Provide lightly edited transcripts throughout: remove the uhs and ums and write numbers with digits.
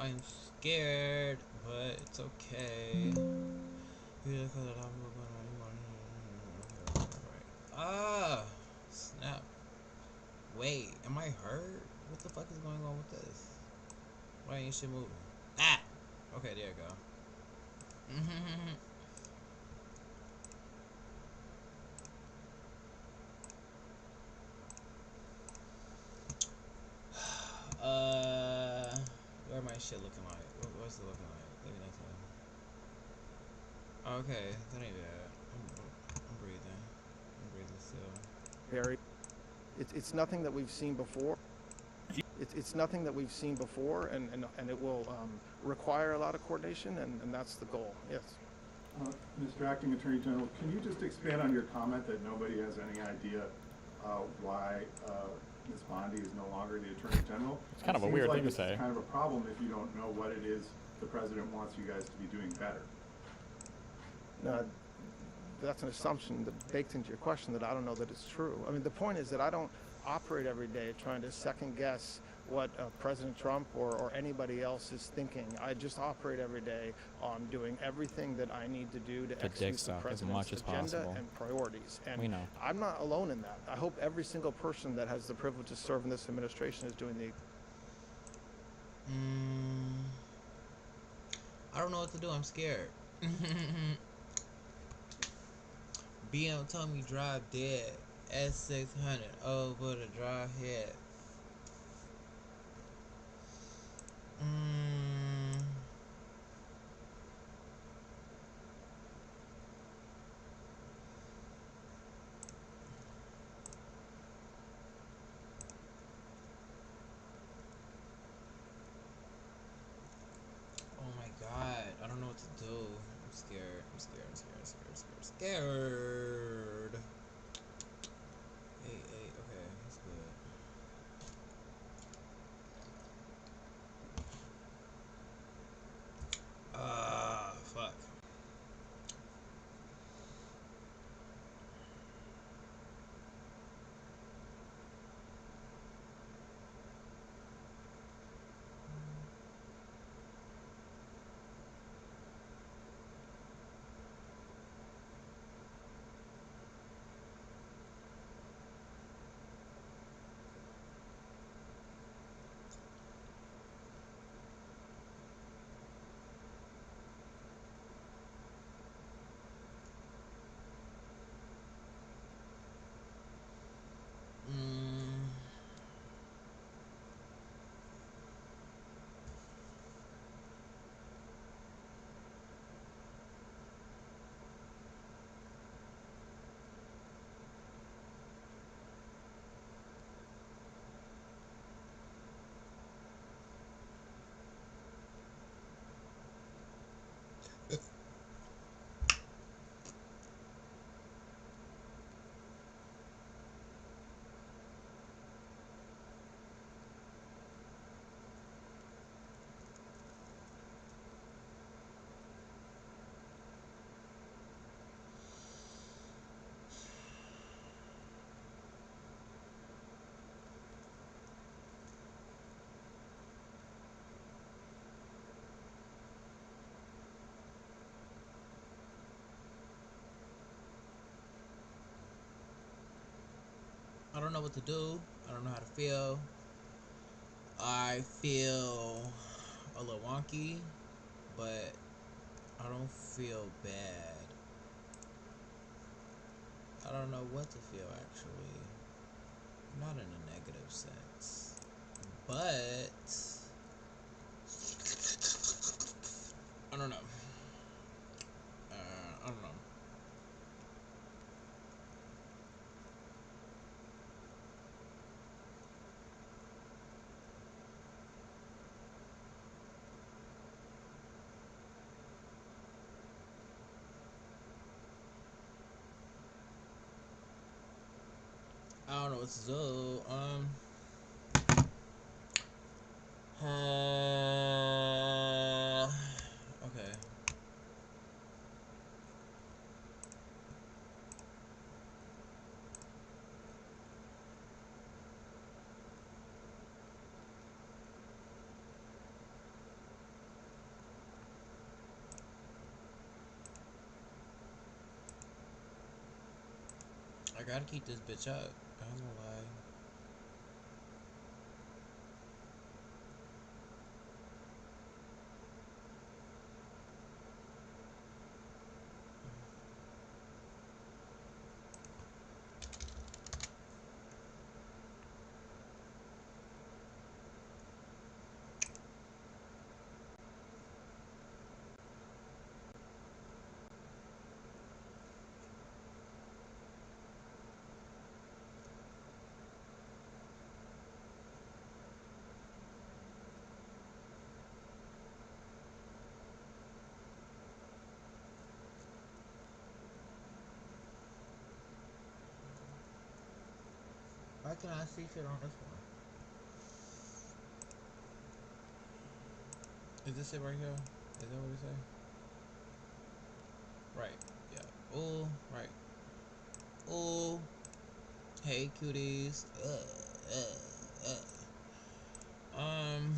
I'm scared, but it's okay. Ah, snap. Wait, am I hurt? What the fuck is going on with this? Why ain't shit moving? Ah! Okay, there you go. Where my shit looking like? What's it looking like? Look at that thing. Okay, that ain't bad. I'm breathing. I'm breathing still. Very, it's nothing that we've seen before. It's nothing that we've seen before, and it will require a lot of coordination, and that's the goal. Yes. Mr. Acting Attorney General, can you just expand on your comment that nobody has any idea why Ms. Bondi is no longer the Attorney General? It's kind of a weird thing to say. It's kind of a problem if you don't know what it is the President wants you guys to be doing better. That's an assumption that baked into your question that I don't know that it's true. I mean, the point is that I don't operate every day trying to second guess what President Trump or anybody else is thinking. I just operate every day on doing everything that I need to do to execute the president's agenda and priorities. And we know. I'm not alone in that. I hope every single person that has the privilege to serve in this administration is doing the. I don't know what to do. I'm scared. BM told me drive dead. S600 over the drive head. Oh my god, I don't know what to do. I'm scared. I'm scared. I'm scared. I'm scared. I'm scared. I'm scared. Hey, okay, that's good. Fuck. I don't know what to do. I don't know how to feel. I feel a little wonky, but I don't feel bad. I don't know what to feel actually. Not in a negative sense. But I don't know. I don't know. I don't know what to do. Okay. I gotta keep this bitch up. I ain't gonna lie. Why can I see shit on this one? Is this it right here? Is that what it say? Right. Yeah. Oh, right. Oh. Hey, cuties. Um.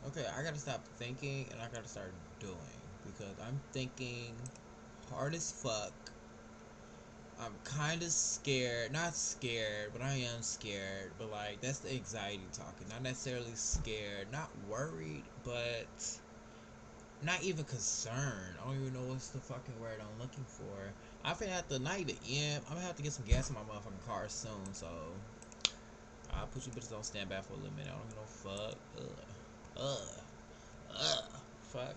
Okay, I gotta stop thinking and I gotta start doing because I'm thinking hard as fuck. I'm kind of scared, not scared, but I am scared. But like that's the anxiety talking, not necessarily scared, not worried, but not even concerned. I don't even know what's the fucking word I'm looking for. I'm gonna have to not even I'm gonna have to get some gas in my motherfucking car soon, so I'll put you bitches on standby for a little minute. I don't give no fuck. Fuck.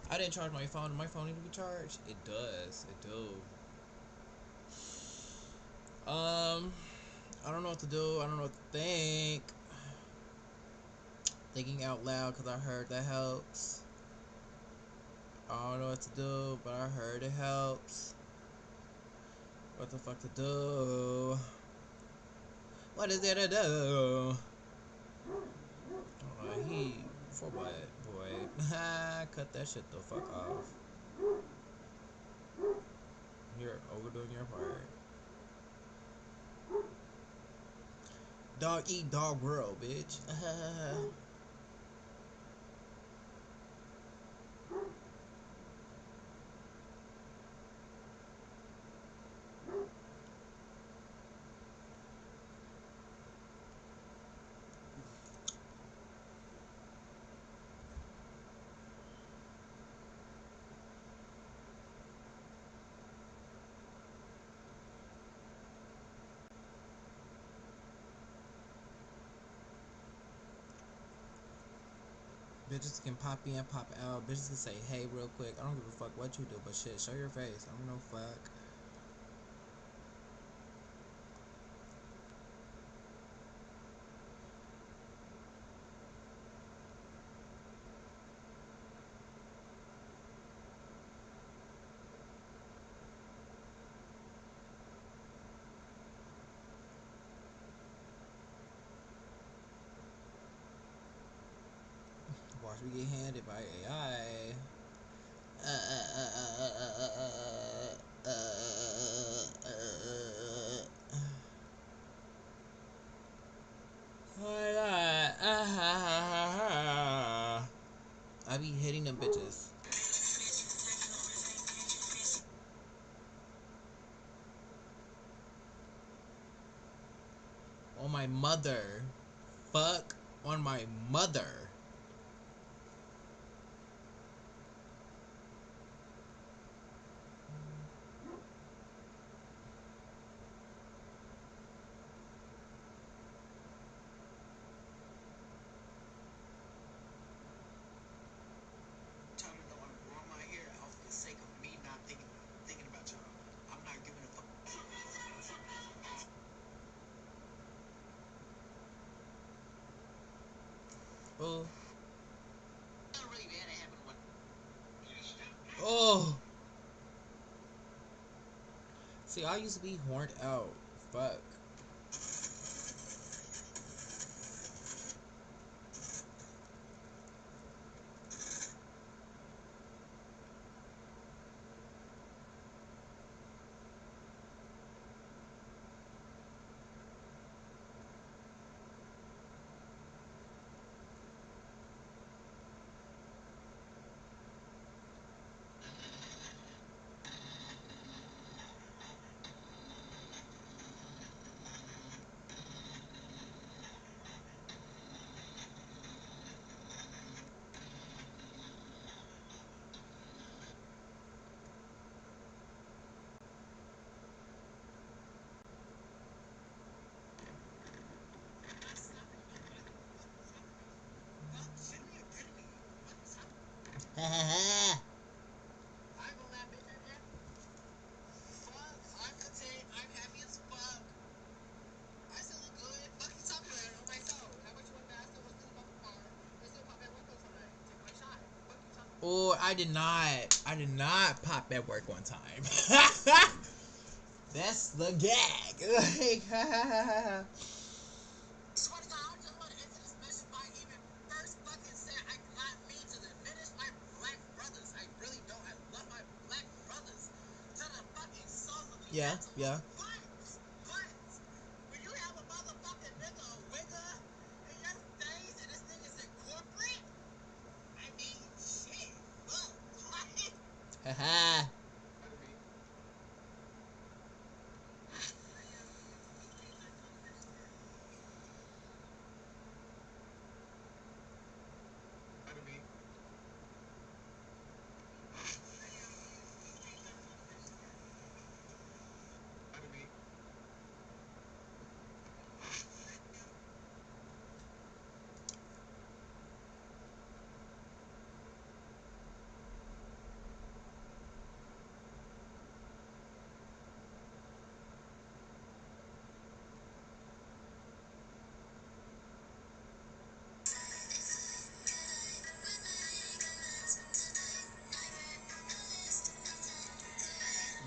I didn't charge my phone. My phone need to be charged. It does. It do. I don't know what to do. I don't know what to think. Thinking out loud because I heard that helps. I don't know what to do, but I heard it helps. What the fuck to do? What is there to do? He for what, boy? Cut that shit the fuck off. You're overdoing your part. Dog eat dog world, bitch. Bitches can pop in, pop out. Bitches can say hey real quick. I don't give a fuck what you do, but shit, show your face. I don't know fuck. Watch me get handed by AI. I be hitting them bitches. On my mother. Fuck on my mother. Oh. Oh. See, I used to be horned out. Fuck. Oh, I did not. I did not pop at work one time. That's the gag. Yeah, yeah. Haha.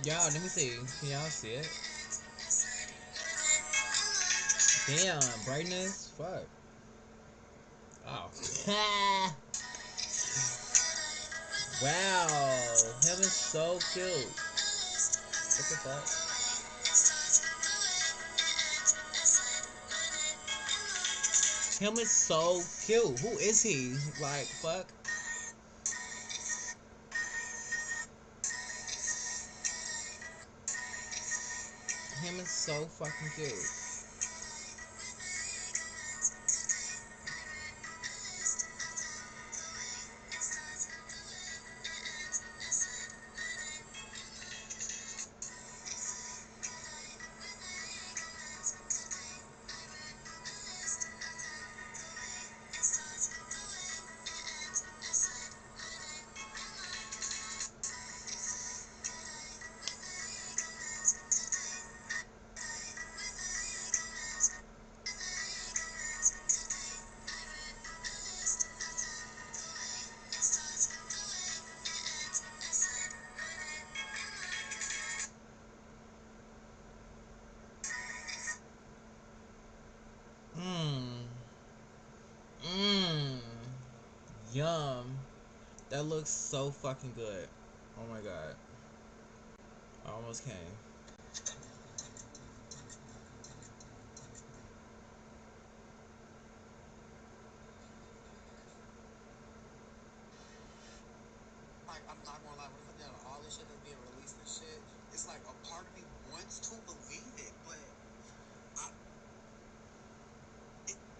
Y'all, let me see. Can y'all see it? Damn, brightness. Fuck. Oh. Wow. Him is so cute. What the fuck? Him is so cute. Who is he? Like, fuck. Him is so fucking cute. Mmm. Mmm. Yum. That looks so fucking good. Oh my god. I almost came.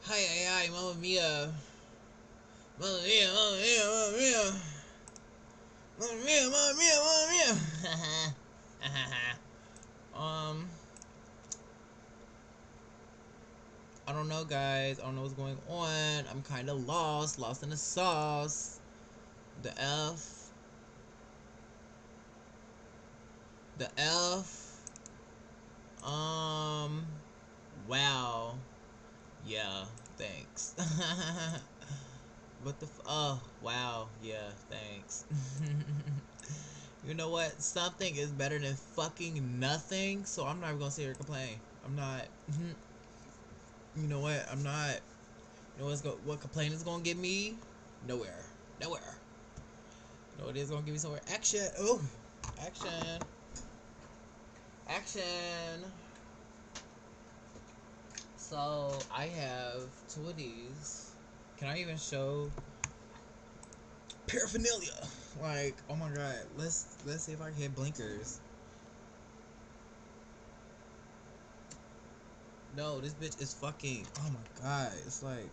Hi, hi, hi, Mamma Mia. Mamma Mia, Mamma Mia, Mamma Mia. Mamma Mia, Mamma Mia, Mamma Mia. um, I don't know, guys. I don't know what's going on. I'm kind of lost in the sauce. The F. The F. Um, wow. Yeah, thanks. What the oh, wow. Yeah, thanks. You know what? Something is better than fucking nothing, so I'm not even gonna sit here and complain. I'm not. You know what? I'm not. You know what complaint is gonna get me? Nowhere. Nowhere. You know what it is gonna give me somewhere? Action. Oh, action. Action. So I have two of these. Can I even show paraphernalia? Like, oh my god. Let's see if I can hit blinkers. No, this bitch is fucking. Oh my god. It's like,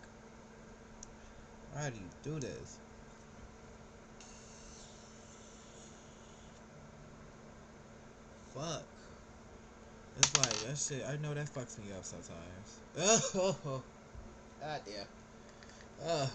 how do you do this? Fuck. It's like that shit. I know that fucks me up sometimes. Oh, god damn. Ugh.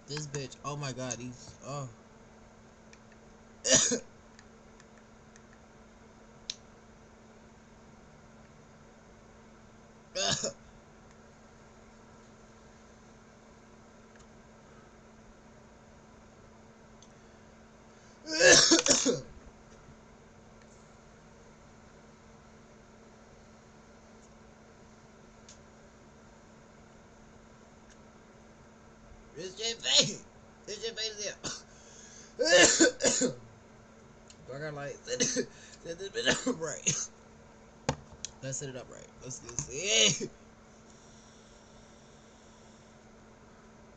This bitch, oh my god, he's This shit fake. This shit fake as hell. Do I got like set this bitch up right? Let's set it up right. Let's see.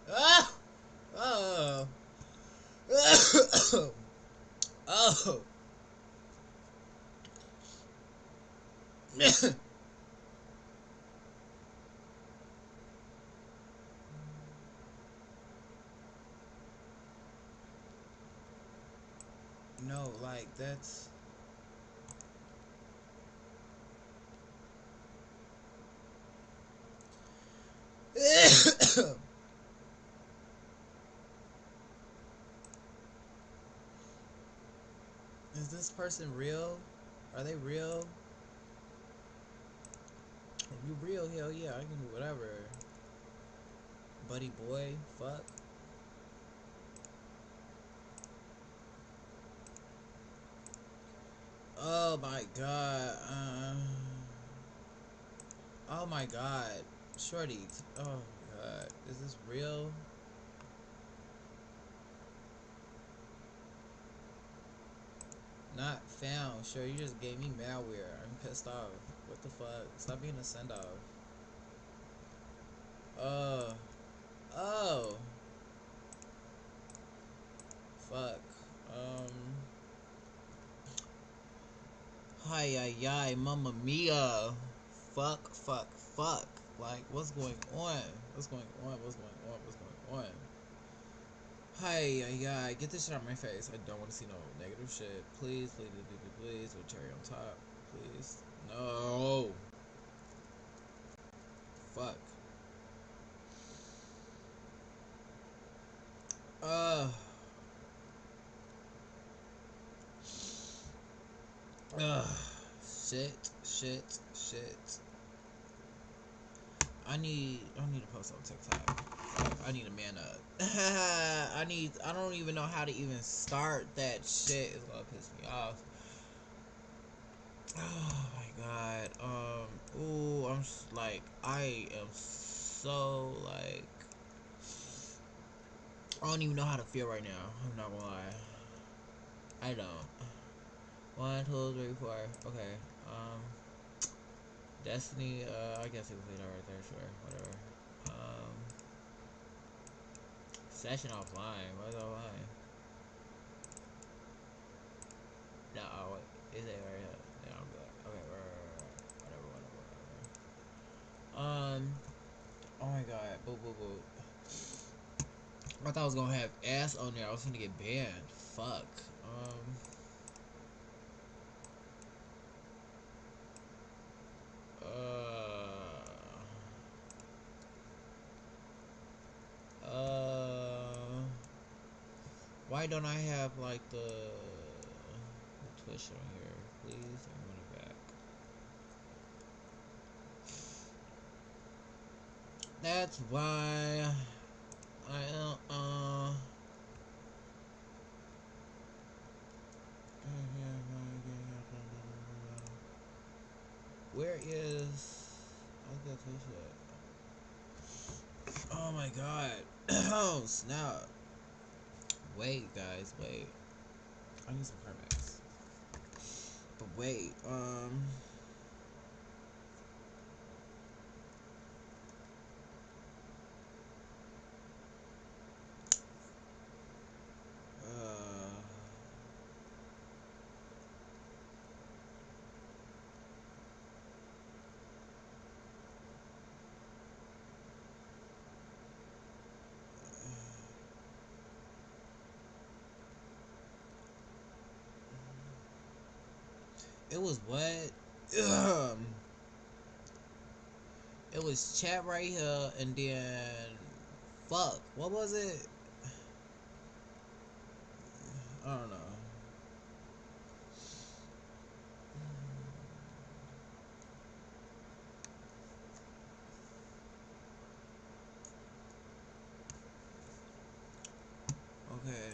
Ah! Oh. Oh. No, like that's Is this person real? Are they real? If you real, hell yeah, I can do whatever. Buddy boy, fuck. Oh my god. Oh my god. Shorty. Oh my god. Is this real? Not found. Sure, you just gave me malware. I'm pissed off. What the fuck? Stop being a send off. Oh. Fuck. Hi, hi, mamma mia. Fuck, fuck, fuck. Like, what's going on? What's going on? What's going on? What's going on? Hi, hi, get this shit out of my face. I don't want to see no negative shit. Please, please, please, please, please. With cherry on top. Please. No. Fuck. Uh. Ugh. Shit, shit, shit. I need to post on TikTok. I need a man up. I don't even know how to even start that shit. It's gonna piss me off. Oh my god. Ooh, I'm just like, I am so like, I don't even know how to feel right now. I'm not gonna lie. I don't. 1, 2, 3, 4. Okay. Destiny, I guess we can play that right there, sure. Whatever. Session offline. What is offline? No, oh, wait. Is it right here? Yeah, I'm good. Okay, right. Whatever, whatever, whatever. Oh my god. Boo, boo, boo. I thought I was gonna have ass on there. I was gonna get banned. Fuck. Why don't I have like the Twitch on here? Please, I want it back. That's why I Where is I got Twitch at? Oh my god. Oh snap. Wait guys, wait. I need some Carmex. But wait, It was what? It was chat right here, and then fuck. What was it? I don't know. Okay.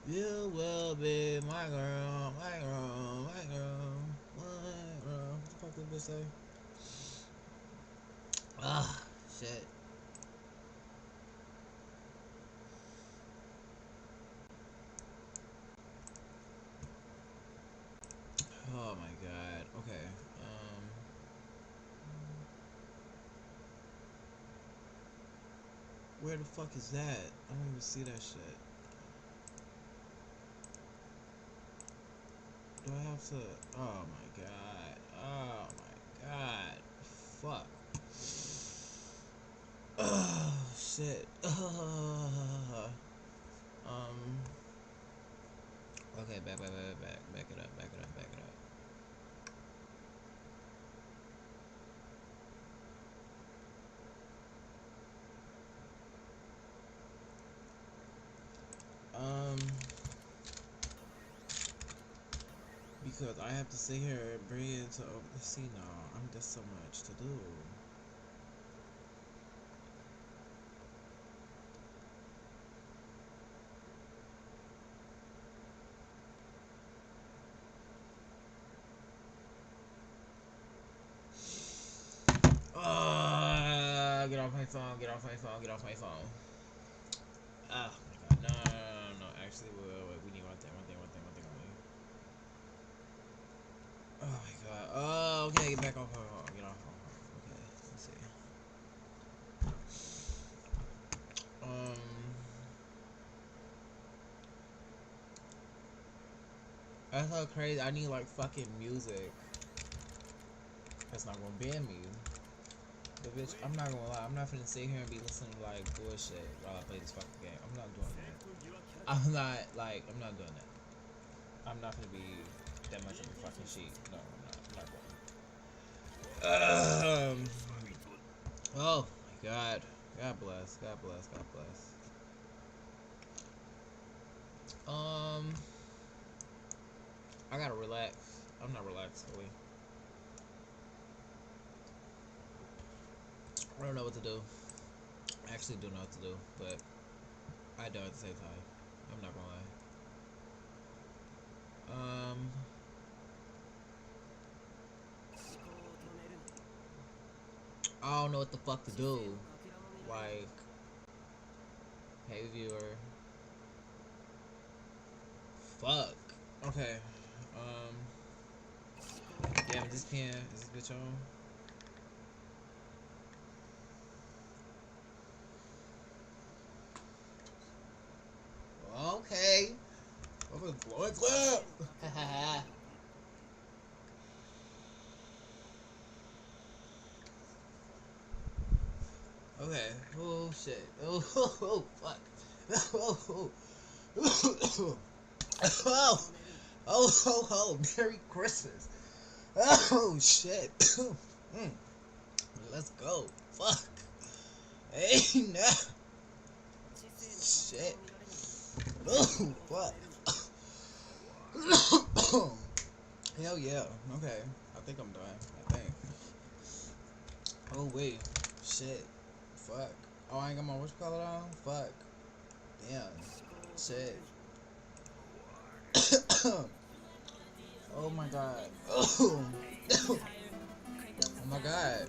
You will be my girl, my girl, my girl, my girl. What the fuck did this say? Ah, shit. Oh my god. Okay. Where the fuck is that? I don't even see that shit. Do I have to? Oh my god. Oh my god. Fuck. Oh shit. Okay, back it up, back it up, back it up, back it up. Because I have to sit here and bring it to see now. I'm just so much to do. Get off my phone, get off my phone, get off my phone. Oh my god, no. Actually, wait, we need one thing only. Oh my god. Oh, okay, get back off my phone, get off my phone. Okay, let's see. That's so crazy. I need like fucking music. That's not gonna ban me. But bitch, I'm not gonna lie. I'm not finna sit here and be listening to like bullshit while I play this fucking game. I'm not doing that. I'm not doing that. I'm not gonna be that much of a fucking sheep. No, I'm not going. Oh my god. God bless. God bless. God bless. I gotta relax. I'm not relaxed fully. I don't know what to do. I actually do know what to do, but I don't at the same time. I'm not gonna lie. I don't know what the fuck to do. Like, hey viewer. Fuck. Okay. Damn, is this bitch on? Okay. I'm gonna blow it up. Okay. Oh shit. Oh fuck. Oh, Merry Christmas. Oh shit. Let's go. Fuck. Hey nah. Shit. Oh fuck. Hell yeah. Okay. I think I'm done. I think. Oh wait. Shit. Fuck. Oh, I ain't got my whatchamacallit on? Fuck. Damn. Shit. Oh my god. Oh my god.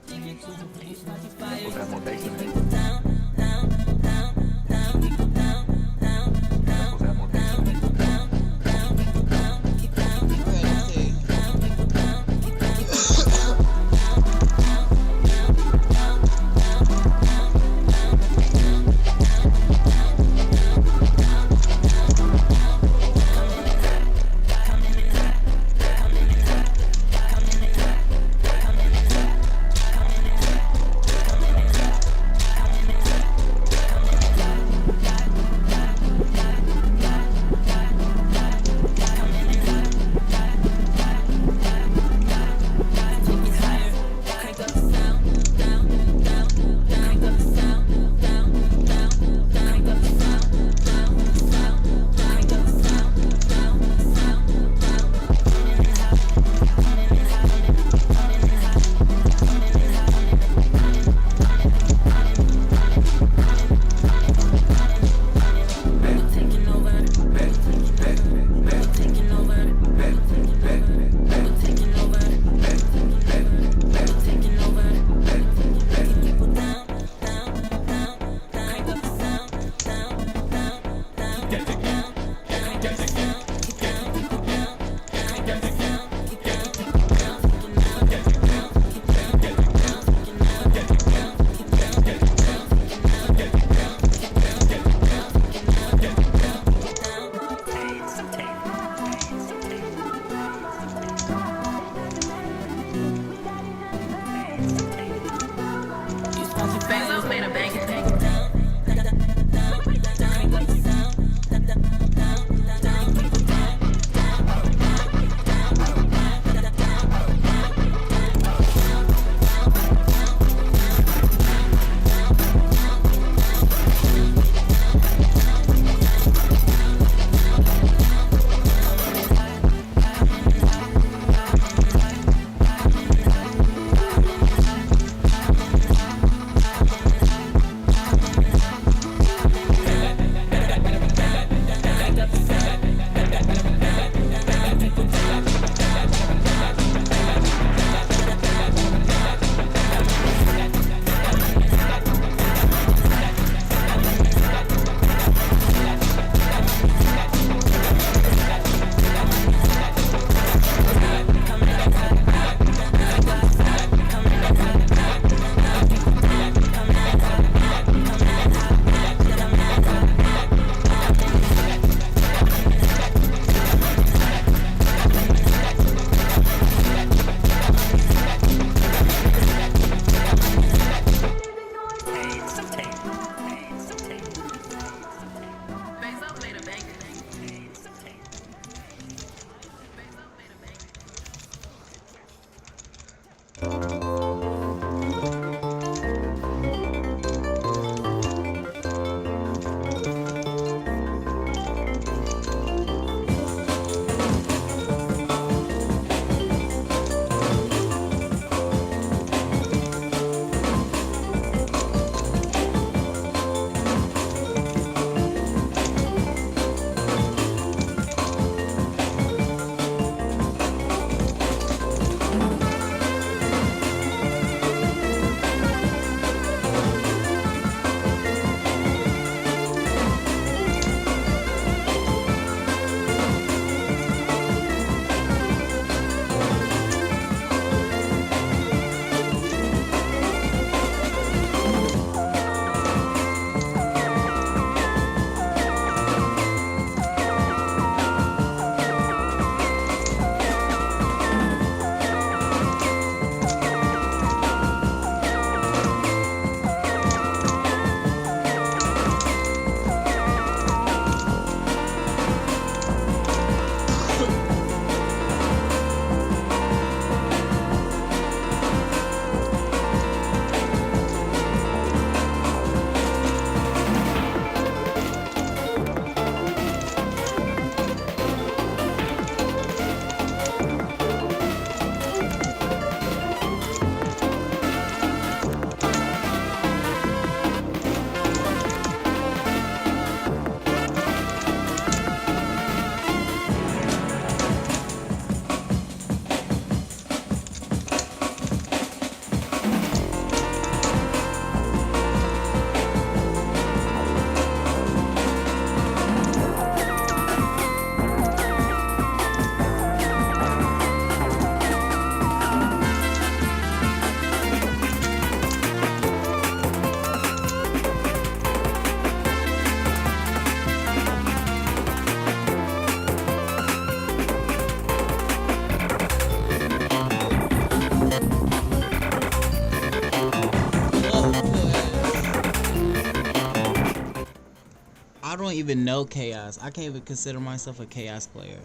don't even know Chaos. I can't even consider myself a Chaos player.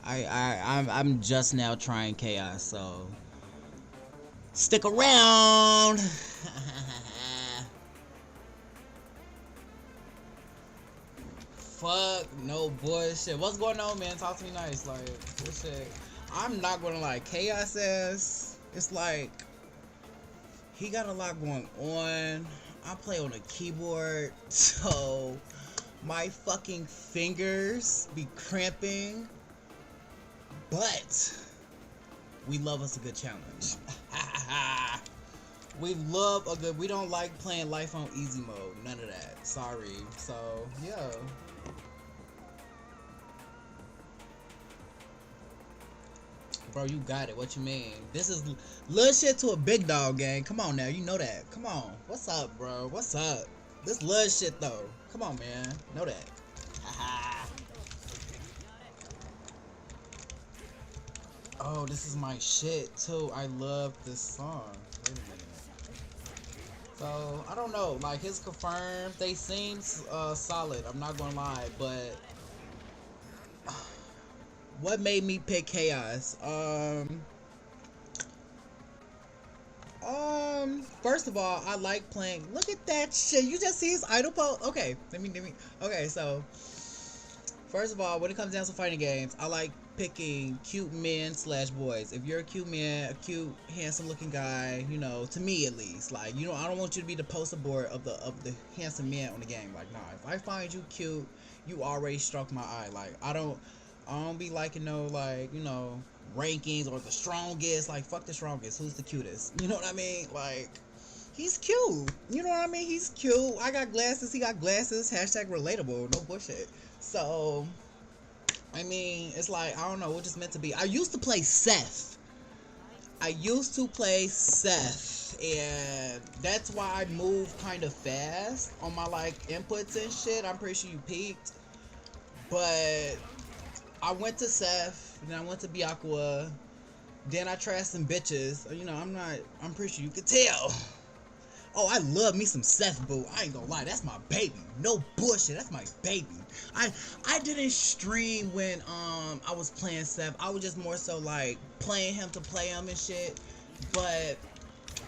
I'm just now trying Chaos, so stick around. Fuck no bullshit. What's going on, man? Talk to me nice. Like, bullshit. I'm not gonna lie. Chaos ass. It's like he got a lot going on. I play on a keyboard, so my fucking fingers be cramping. But we love us a good challenge. We love a good. We don't like playing life on easy mode. None of that. Sorry. So yeah. Bro, you got it. What you mean? This is little shit to a big dog gang. Come on now, you know that. Come on. What's up, bro? What's up? This little shit though. Come on, man. Know that. Haha. Oh, this is my shit too. I love this song. Wait a minute. So I don't know. Like his confirmed, they seem solid. I'm not gonna lie, but what made me pick Chaos? First of all, I like playing. Look at that shit. You just see his idle post. Okay, let me. Okay, so first of all, when it comes down to fighting games, I like picking cute men / boys. If you're a cute man, a cute, handsome-looking guy, you know, to me at least, like, you know, I don't want you to be the poster board of the handsome man on the game. Like, nah, if I find you cute, you already struck my eye. Like, I don't be liking no, like, you know, rankings or the strongest. Like, fuck the strongest. Who's the cutest? You know what I mean? Like, he's cute. You know what I mean? He's cute. I got glasses. He got glasses. Hashtag relatable. No bullshit. So, I mean, it's like, I don't know. What just meant to be. I used to play Seth. And that's why I move kind of fast on my, like, inputs and shit. I'm pretty sure you peeked. But I went to Seth, then I went to Byakuya, then I tried some bitches. You know, I'm pretty sure you could tell. Oh, I love me some Seth, boo. I ain't gonna lie, that's my baby. No bullshit, that's my baby. I didn't stream when I was playing Seth. I was just more so like playing him to play him and shit. But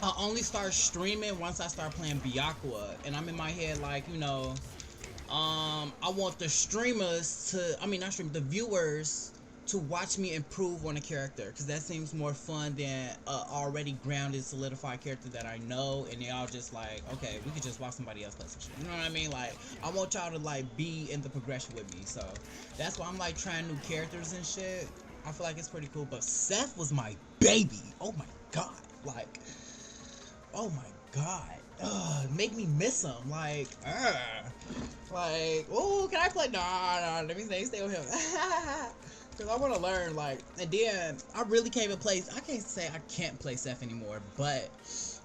I only started streaming once I started playing Byakuya, and I'm in my head like, you know, I want the streamers to, the viewers to watch me improve on a character, because that seems more fun than already grounded, solidified character that I know, and they all just like, okay, we could just watch somebody else play some shit. You know what I mean? Like, I want y'all to like be in the progression with me, so that's why I'm like trying new characters and shit. I feel like it's pretty cool, but Seth was my baby. Oh my god, like, oh my god. Make me miss him. Like, oh, can I play? Nah, let me stay with him. Because I want to learn, like, and then I really can't even play. I can't say I can't play Seth anymore, but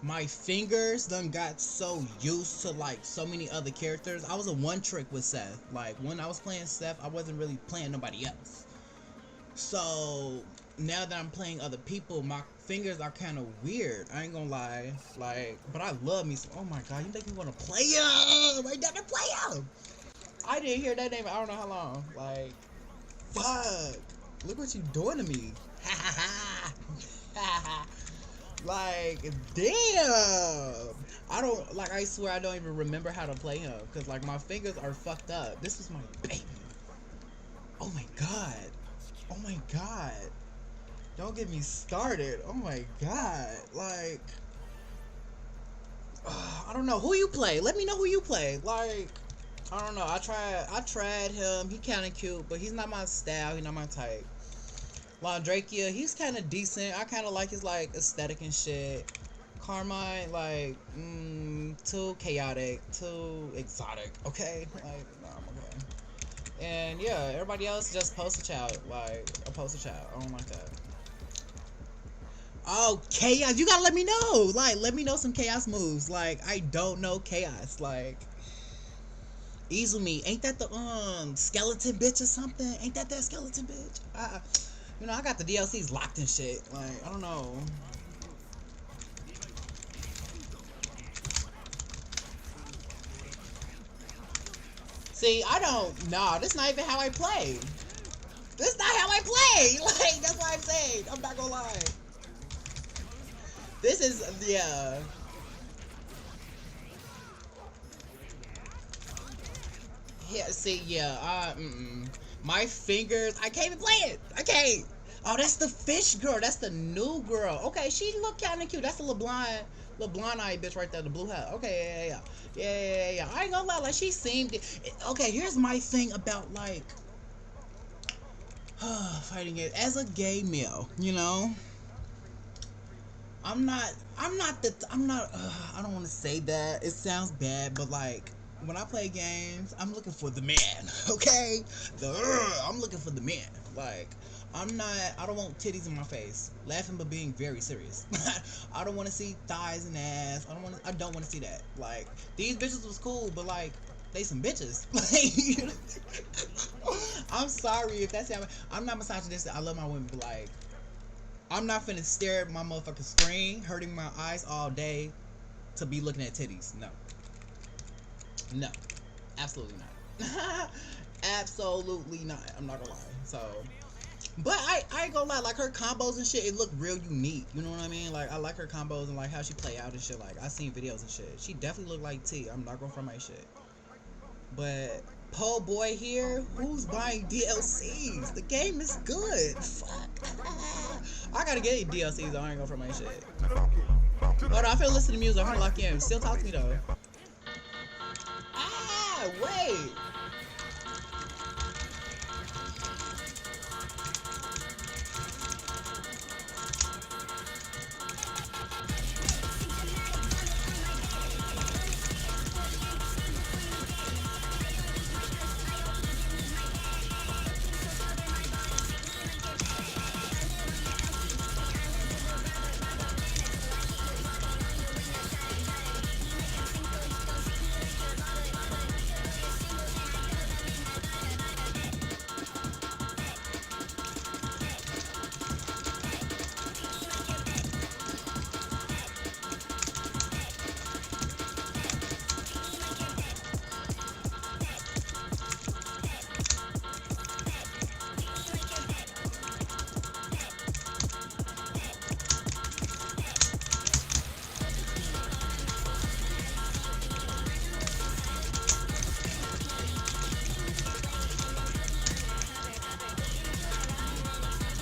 my fingers done got so used to, like, so many other characters. I was a one trick with Seth. Like, when I was playing Seth, I wasn't really playing nobody else. So now that I'm playing other people, my fingers are kind of weird. I ain't gonna lie. Like, but I love me some. Oh my god, you make me want to play him. I got to play him. I didn't hear that name in I don't know how long. Like, fuck. Look what you doing to me. Like, damn. I swear I don't even remember how to play him. Because, like, my fingers are fucked up. This was my baby. Oh my god. Oh my god. Don't get me started. Oh my god. Like, I don't know. Who you play? Let me know who you play. Like, I don't know. I tried him. He kind of cute, but he's not my style. He's not my type. Laundrakia, he's kind of decent. I kind of like his, like, aesthetic and shit. Carmine, like, too chaotic, too exotic. Okay? Like, no, I'm okay. And, yeah, everybody else just poster child. Like, a poster child. I don't like that. Oh, Chaos. You gotta let me know. Like, let me know some Chaos moves. Like, I don't know Chaos. Like, Izumi, ain't that the skeleton bitch or something? Ain't that skeleton bitch? You know, I got the DLCs locked and shit. Like, I don't know. See, I don't. Nah, that's not even how I play. That's not how I play. Like, that's what I'm saying. I'm not gonna lie. This is, yeah. Yeah, see, yeah. My fingers, I can't even play it. I can't. Oh, that's the fish girl. That's the new girl. Okay, she look kind of cute. That's the little blonde eyed bitch right there, the blue hat. Okay, yeah. I ain't gonna lie, like she seemed. Okay, here's my thing about like fighting it as a gay male. You know, I'm not. I'm not. I don't want to say that. It sounds bad, but like when I play games, I'm looking for the man. Okay, I'm looking for the man. Like I'm not. I don't want titties in my face. Laughing but being very serious. I don't want to see thighs and ass. I don't want to see that. Like these bitches was cool, but like they some bitches. Like I'm sorry if that's how. I'm not misogynistic. I love my women, but like I'm not finna stare at my motherfucking screen, hurting my eyes all day, to be looking at titties. No, absolutely not. Absolutely not. I'm not gonna lie. So. But I ain't gonna lie, like her combos and shit, it looked real unique. You know what I mean? Like I like her combos and like how she play out and shit. Like I seen videos and shit. She definitely looked like T. I'm not going for my shit. But po boy here, who's buying DLCs? The game is good. Fuck. I gotta get DLCs. I ain't going for my shit. Hold on, I feel listen to music. I'm gonna lock in. Still talk to me though. Wait.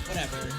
Whatever.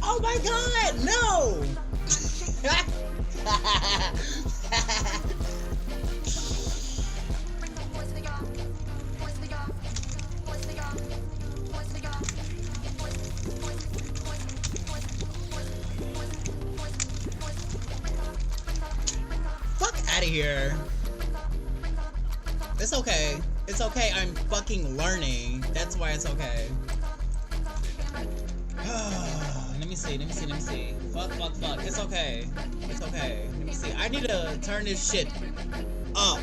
Oh my god, no! Fuck out of here. It's okay. It's okay. I'm fucking learning. That's why it's okay. Let me see. Fuck. It's okay. Let me see. I need to turn this shit up.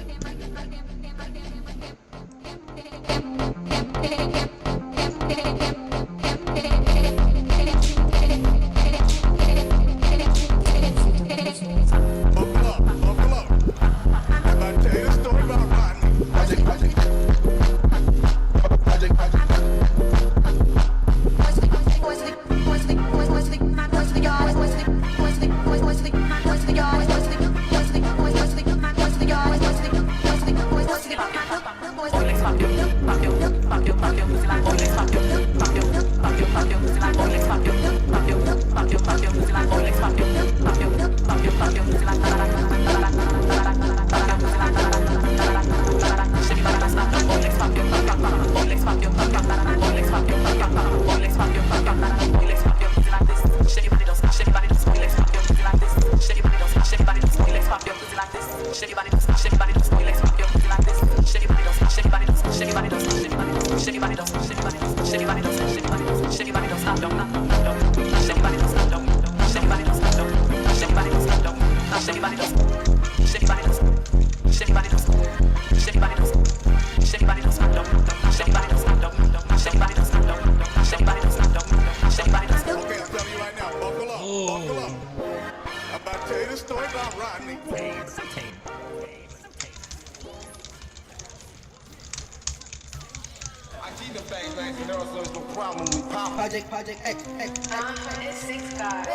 Project X. It's 6 guys.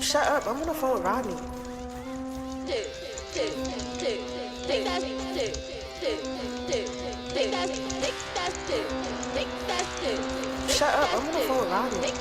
Shut up, I'm on the phone with Rodney. Shut up, I'm on the phone with Rodney.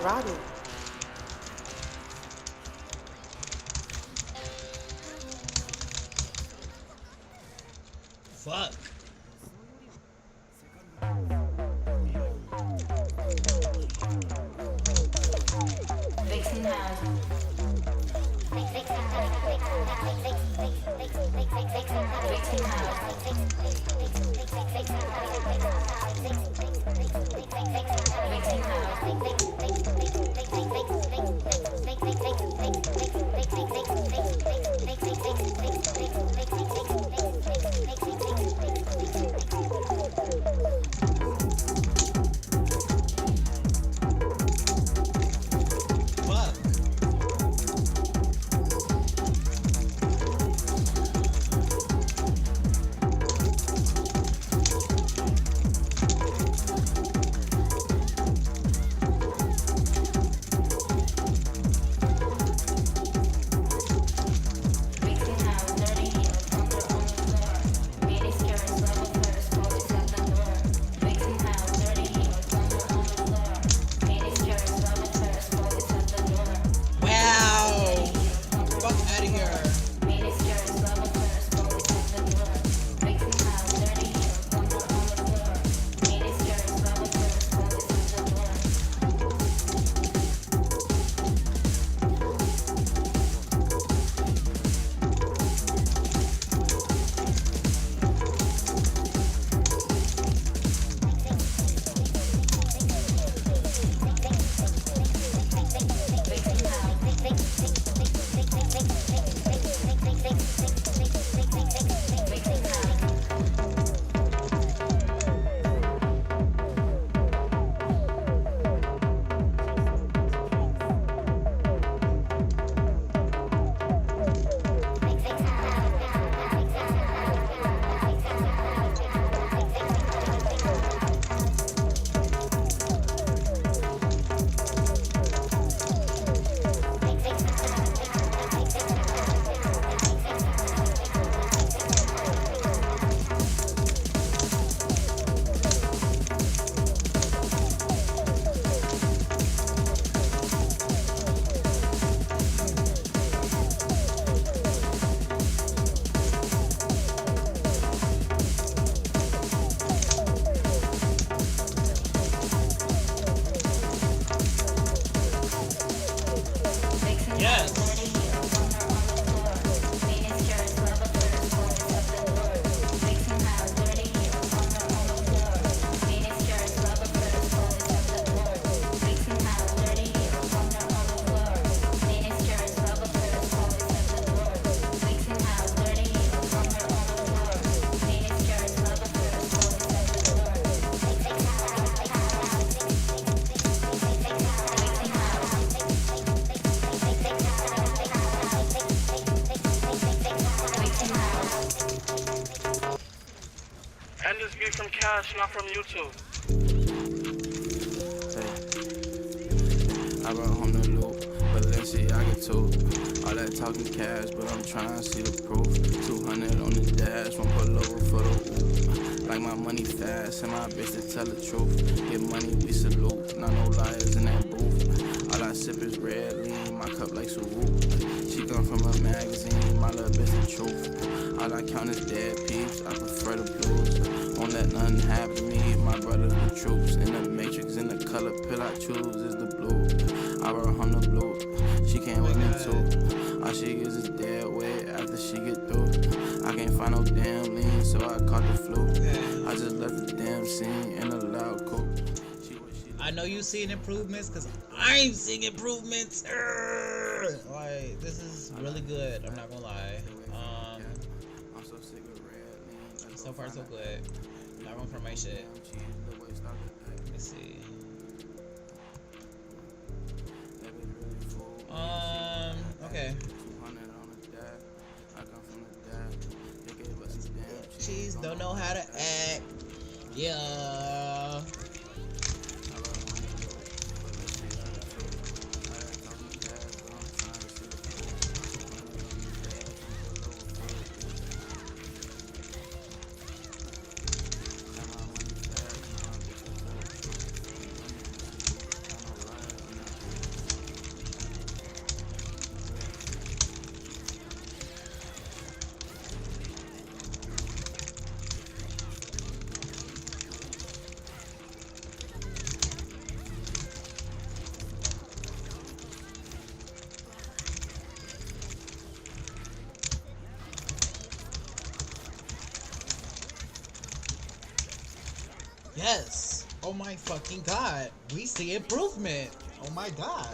Rodney. Fuck. Vixen has. Vixen cash, not from YouTube. I brought home the loot, Balenciaga too. All that talking cash, but I'm trying to see the proof. 200 on the dash, won't pull over for the whoop. Like my money fast, and my bitch to tell the truth. Get money, we salute, not no liars in that booth. All I sip is red lean, my cup like Swoop. She come from a magazine, my little bitch the truth. All I count is dead peeps, I prefer the blues. Won't let nothing happen to me, my brothers the troops. In the matrix, in the color pill I choose is the blue. I brought home the blue, she came with me too. All she gets is dead weight after she get through. I can't find no damn lean, so I caught the flu. I just left the damn scene in a loud coupe. I know you seeing improvements, cause I'm seeing improvements. Like, this is really good. I'm not gonna lie. So far so good. Not going for my shit. Let me see. Okay. Cheese don't know how to act. Yeah. Yes. Oh my fucking god. We see improvement. Oh my god.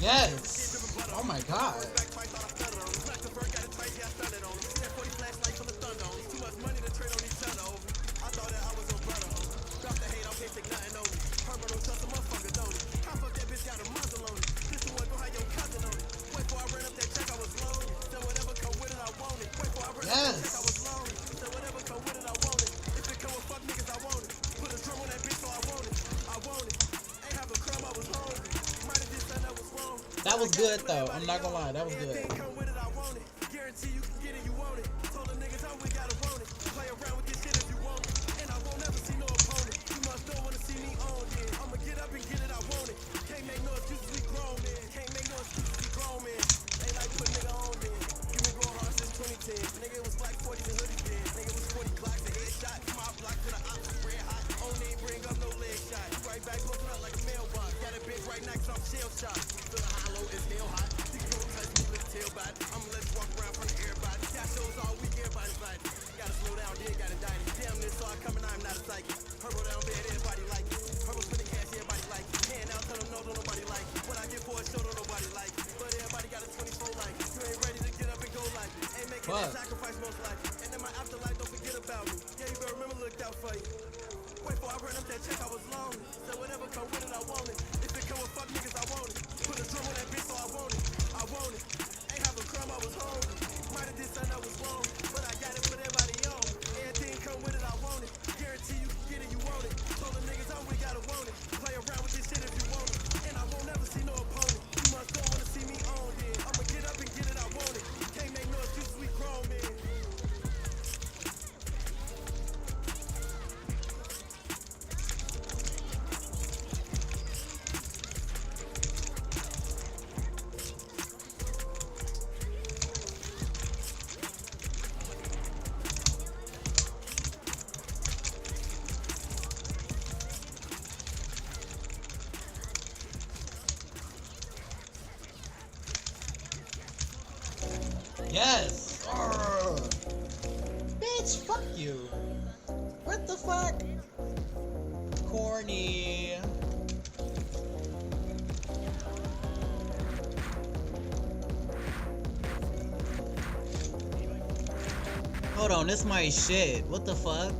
Yes. Oh my god. That was good though. I'm not gonna lie, that was good. Bitch, fuck you. What the fuck? Corny. Hold on, this my shit. What the fuck?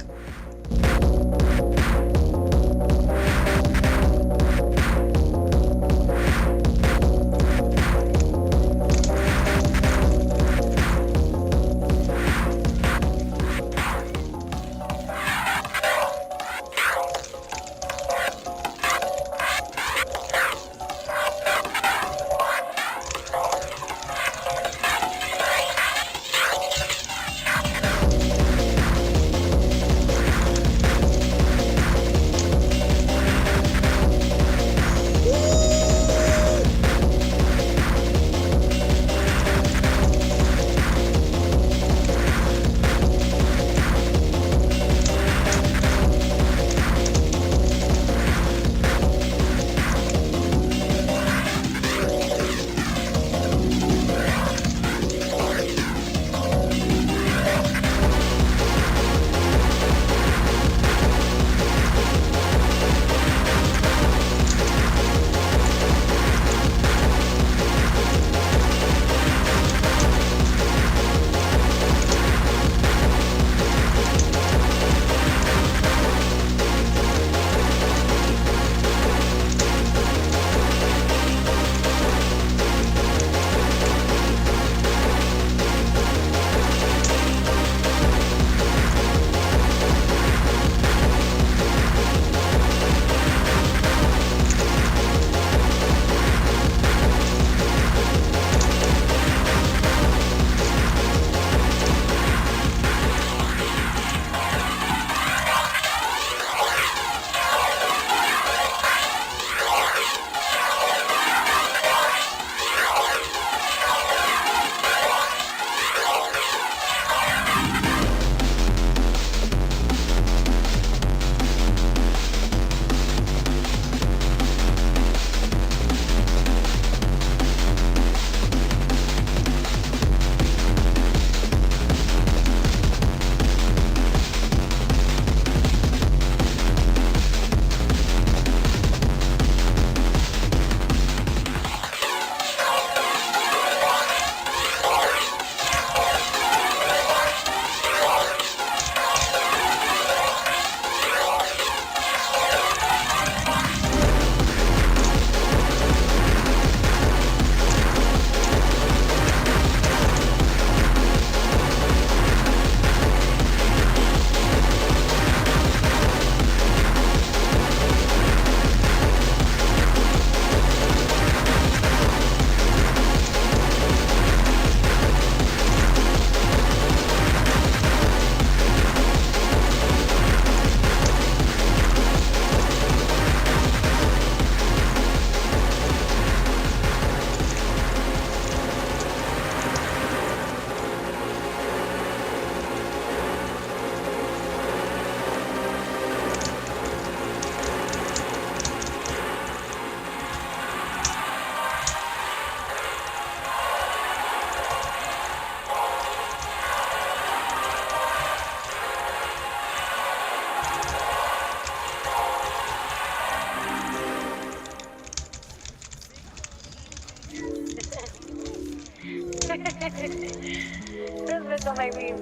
This bitch don't make me.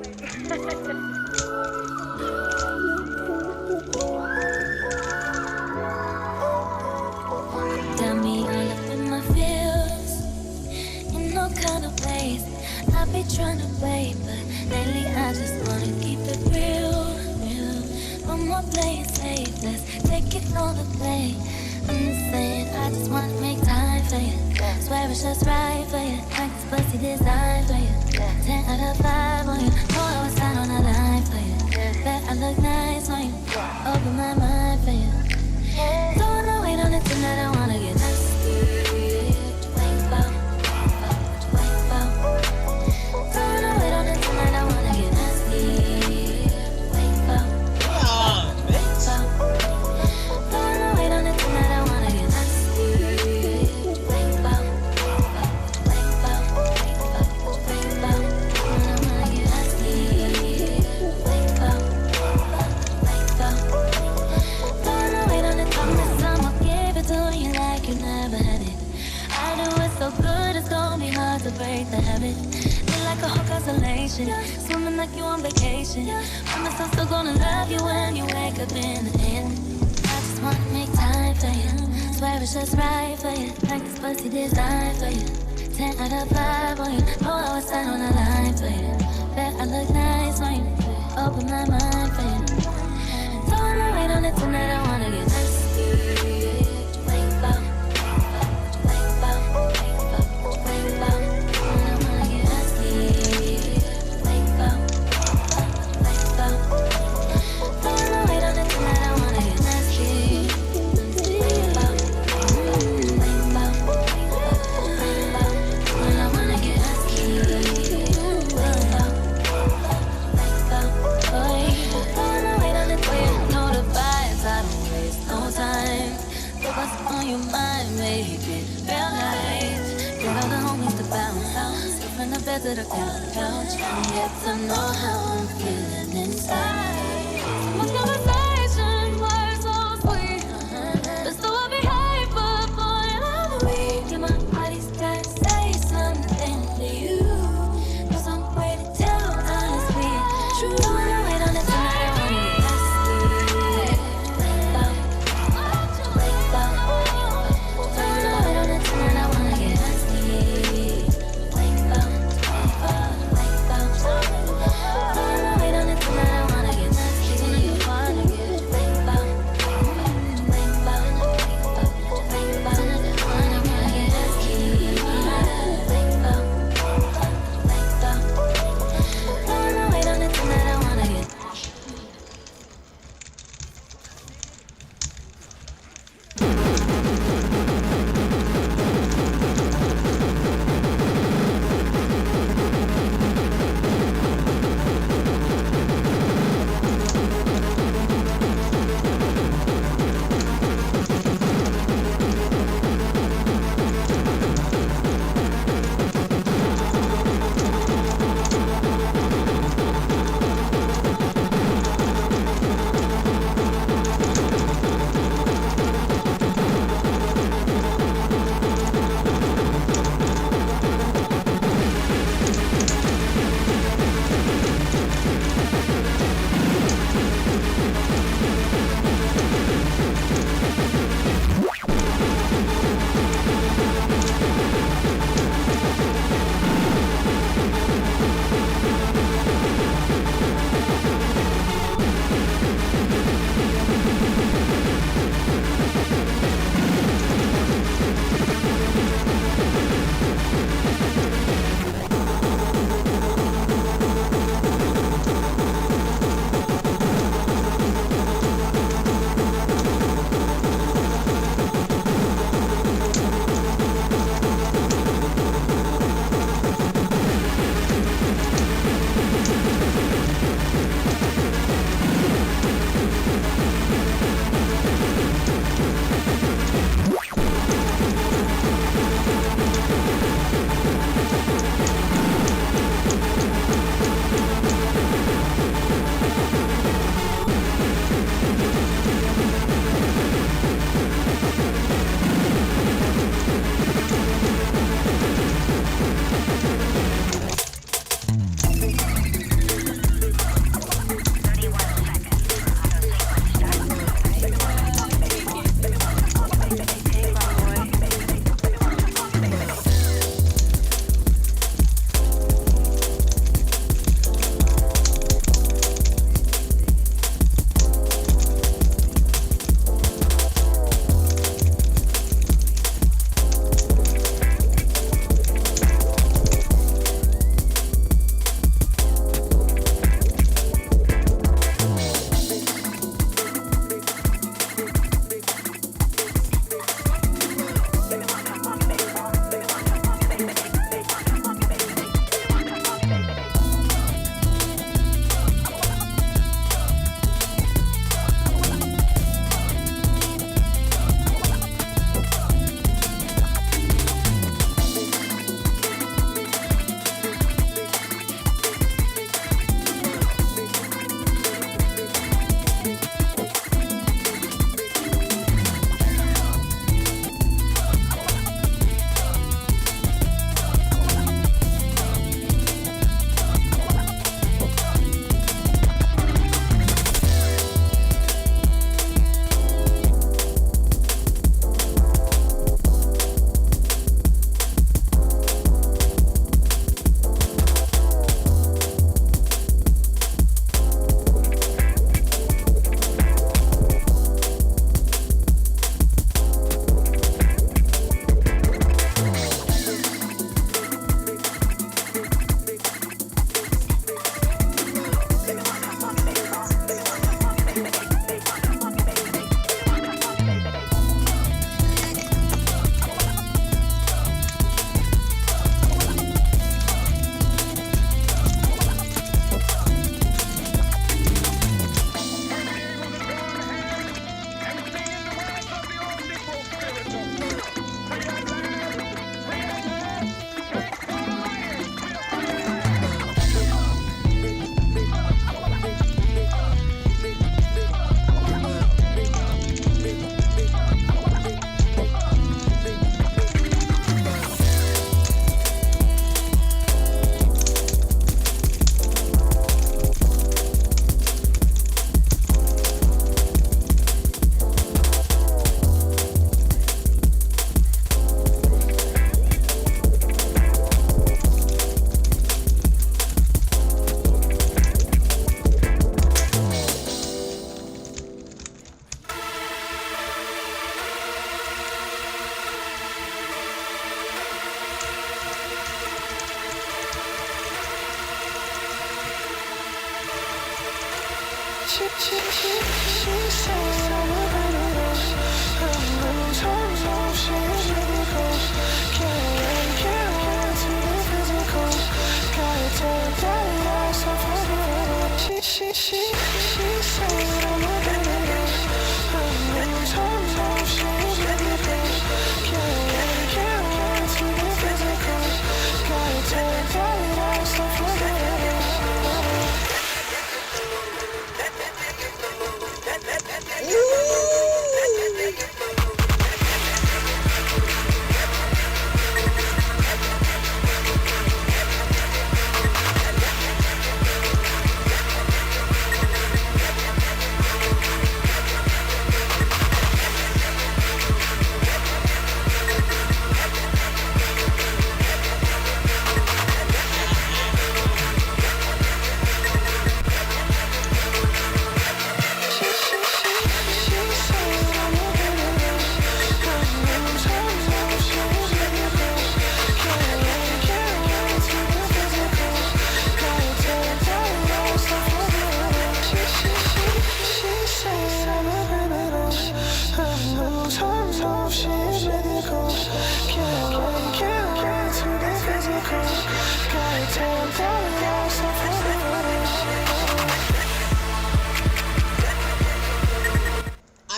Got me all up in my feels, in no kind of place. I be trying to wait, but lately I just wanna keep it real, real. No more playing safe, let's take it all the way. I'm just saying, I just wanna make time for you. Swear it's just right for you. Like this pussy designed for you. 10 out of 5 on you. Know I was out on a line for you. Bet I look nice on you. Open my mind for you. Don't wanna wait on it tonight, I wanna get nasty. What you think about? What you think about? Don't wanna wait on it tonight, I wanna get nasty. What you think about? Don't wanna wait on it tonight, I wanna get nasty. What you think about? What you think about? What you think about? I wanna Swimming like you on vacation. Promise I'm still gonna love you when you wake up in the end. I just wanna make time for you. Swear it's just right for you. Like this pussy designed for you. 10 out of 5 on you. Oh, I was set on the line for you. Bet I look nice on you. Open my mind for you. Don't wanna wait on it tonight. I wanna get nasty. To the couch, trying to get to know how I'm feeling inside. My conversation was so sweet, but still I behave, but boy, I'm weak. And my body's gotta say something to you. There's some way to tell, honestly. True, don't wanna wait on it tonight. I wanna get nasty. Wake up, wake up. Don't wanna wait on it tonight. I wanna get nasty. Wake up.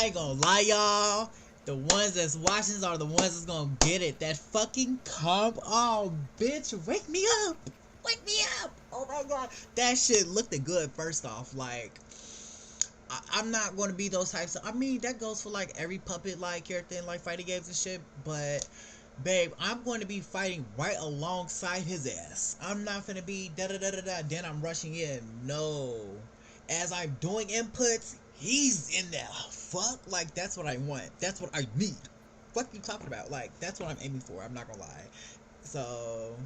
I ain't gonna lie, y'all. The ones that's watching are the ones that's gonna get it. That fucking come on, bitch. Wake me up. Wake me up. Oh my god. That shit looked good, first off. Like, I'm not gonna be those types of. I mean, that goes for like every puppet like character in like fighting games and shit. But, babe, I'm going to be fighting right alongside his ass. I'm not gonna be da da da da da. Then I'm rushing in. No. As I'm doing inputs, he's in there. Fuck, like, that's what I want. That's what I need. What you talking about? Like, that's what I'm aiming for. I'm not gonna lie. So.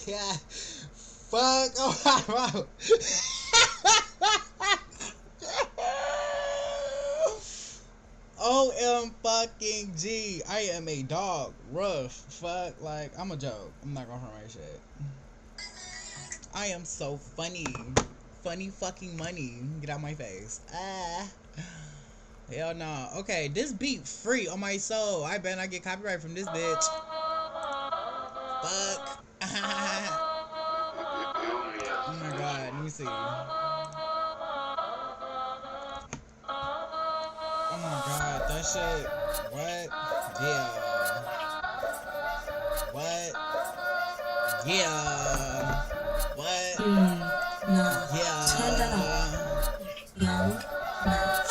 Yeah. Fuck. Oh, wow. OM fucking G. I am a dog. Rough. Fuck. Like, I'm a joke. I'm not gonna hurt my shit. I am so funny. Funny fucking money. Get out my face. Ah. Hell no. Okay, this beat free on my soul. I bet I get copyright from this bitch. Fuck. Oh my god, let me see. Oh my god, that shit. What? Yeah. What? Yeah. What? No. Yeah. Turn that up. Young Max.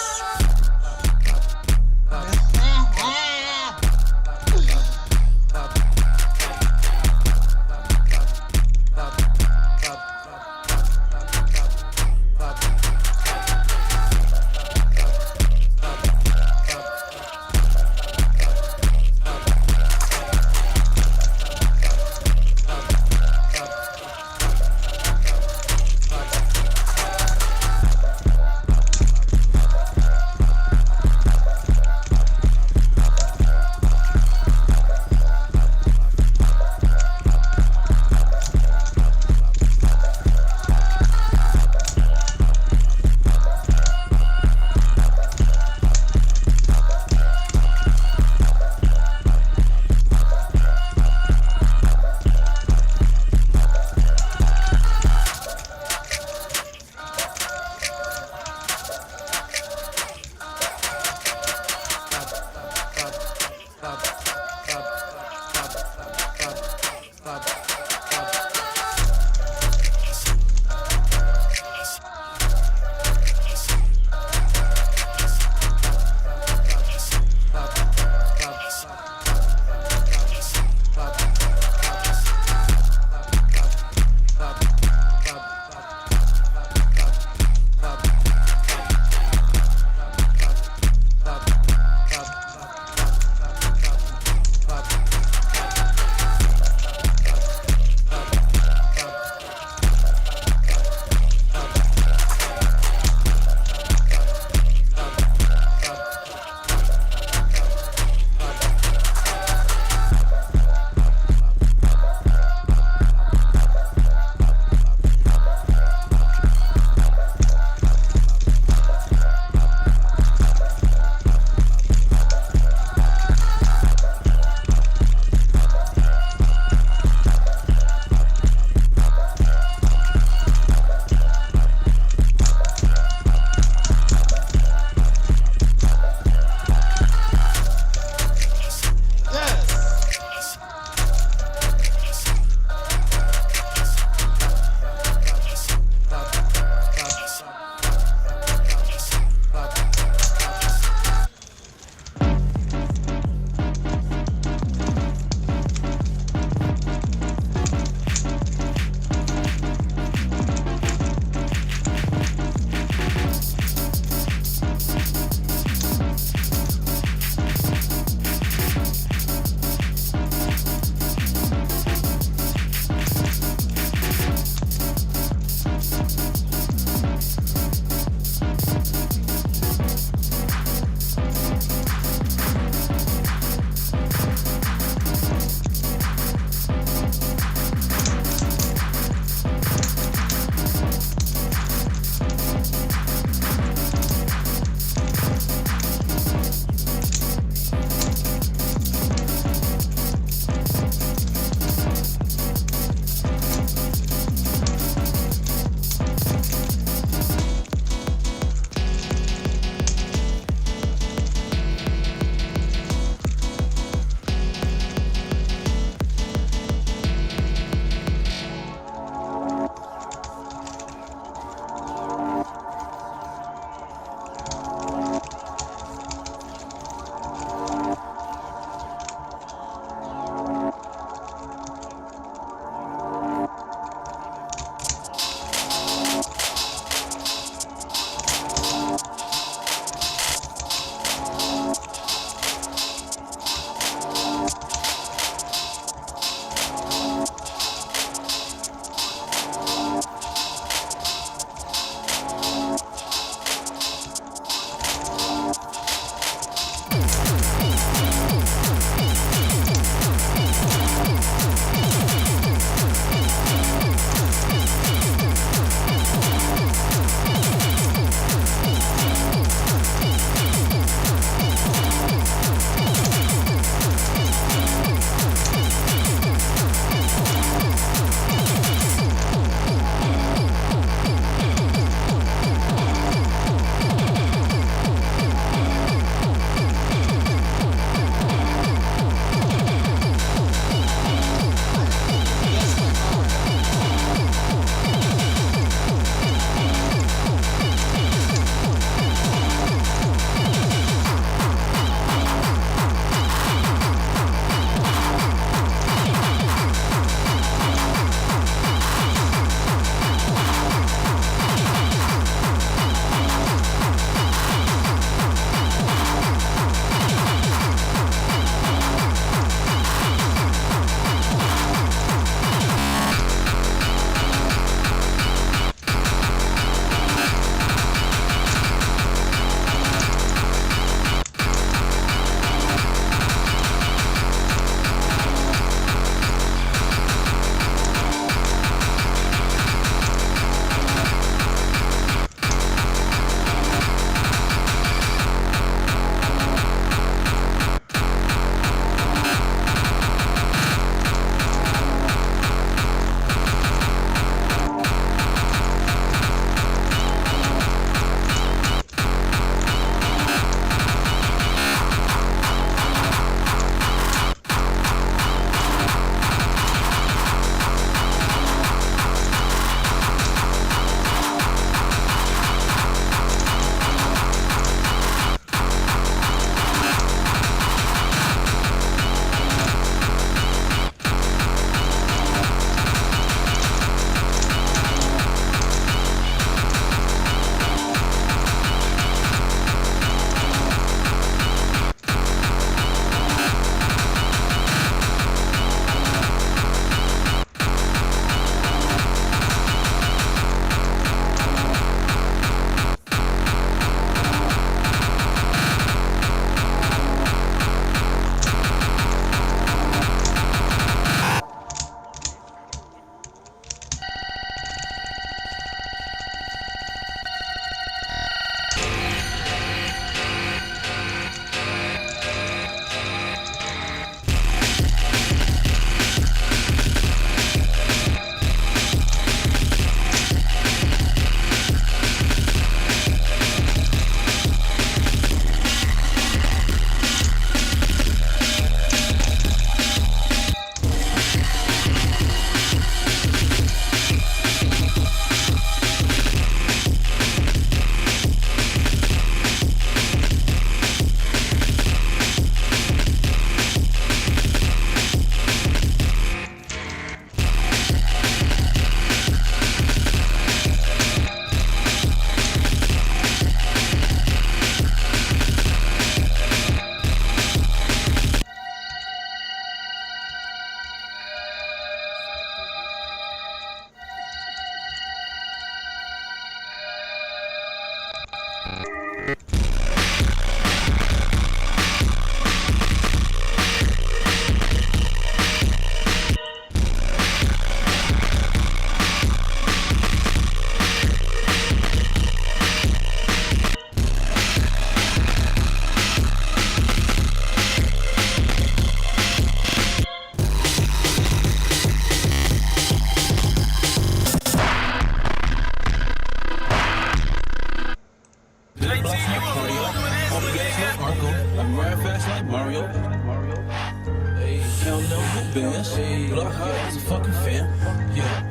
Block hard as a fucking fan. Yeah.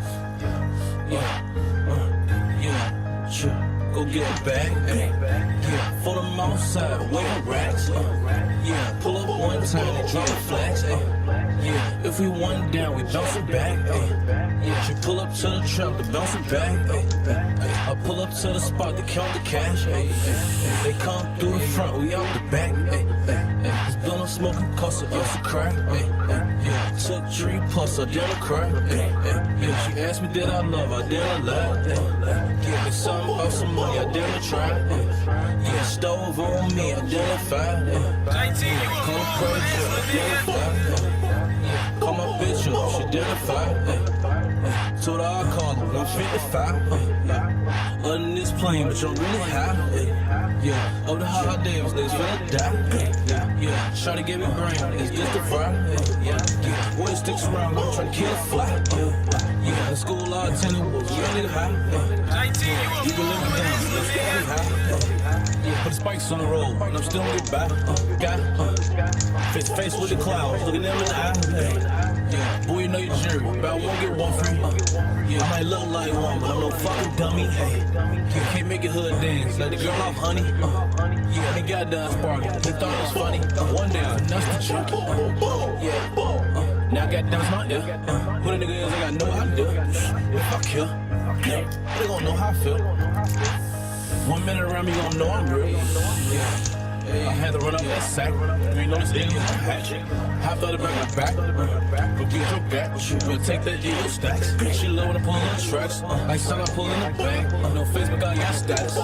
Go get the bag, yeah. For them outside, waiting racks, yeah. Pull up one time and drop the flags, yeah. If we one down, we bounce it back, yeah. She pull up to the trap to bounce it back, I pull up to the spot to count the cash, they come through the front, we out the back, this blunt I'm smoking cost us a crack, yeah. Took 3 plus, I did a crack, yeah. She asked me did I love her, did I lie, yeah. It's something about some money, I didn't try, yeah. Stove on me, identified, call the preacher, identified, call my bitch up, she identified, told her I'll call her, 155, under this plane, but I'm really high, yeah. Over the holidays, niggas finna die, yeah. Try to give me brain, it's just a fry, yeah. Boy sticks around, I'm trying to kill a fly, yeah. The school I attended was really high, you can live me down, let's get me high, put the spikes on the road, and I'm still gonna get back, face to face with the clouds, looking them in the eye, yeah. Boy, you know your jury, but I won't get one free, yeah. I might look like one, but I'm no fucking dummy, can't make it hood dance, like the girl off Honey, yeah. They got done sparking, they thought it was funny, one day I finessed the junkie, yeah. Now I got down my ear, who the nigga is, I got no idea, if I kill, they gon' know how I feel, 1 minute around me, gon' know I'm real, yeah. I had to run up that sack. You ain't know this alien hatch. Hopped out the back of my back. Go get your back. We'll take that ego stacks. She love when I pull in the tracks. Like son, I pull in the bag. No Facebook, I got status.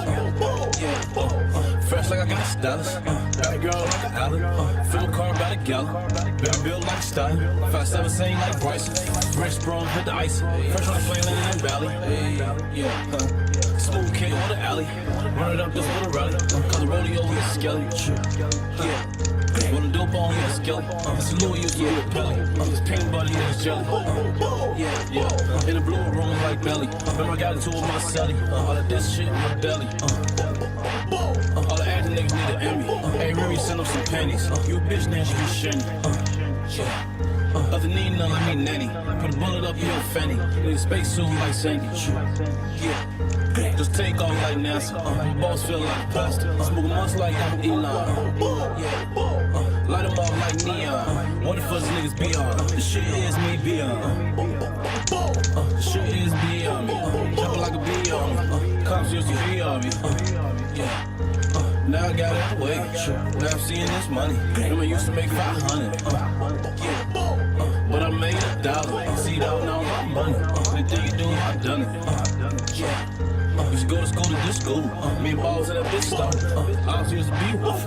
Yeah, fresh like I got stylus. Got a girl like an alley. Fill a car by the gallon. Better build like style. 5'7" saying like Bryson. Fresh sprung, hit the ice. Fresh on the plane, landing in Valley. Yeah, smooth kid on the alley. Run it up just for the rally. Cause the rodeo is skelly. Yeah. When the dope on is skelly. It's Louis used to be a pelly. This peanut butter is jelly. Yeah. In the blue room like belly. Remember I got into it with my celly. All of this shit in my belly. All the acting niggas need an Emmy. Hey, Remy, send them some pennies. You a bitch, now she be shinny. Other need none like me nanny. Put a bullet up your fanny. Need a space suit like Sandy. Yeah. Just take off like NASA. Balls feel like pasta. Smoke months like I'm Elon. Yeah. Light them up like neon. What the fuck niggas be on? This shit is me beyond. This shit is beyond me. Jumping like a bee on me. Cops used to be on me. Yeah. Now I got it away. Now I'm seeing this money. Remember I used to make 500. Yeah. But I made $1. See that now my money. Anything you do, I done it. Yeah. Used to go to school to this school. Me and balls in that bitch stop. I was used to be with.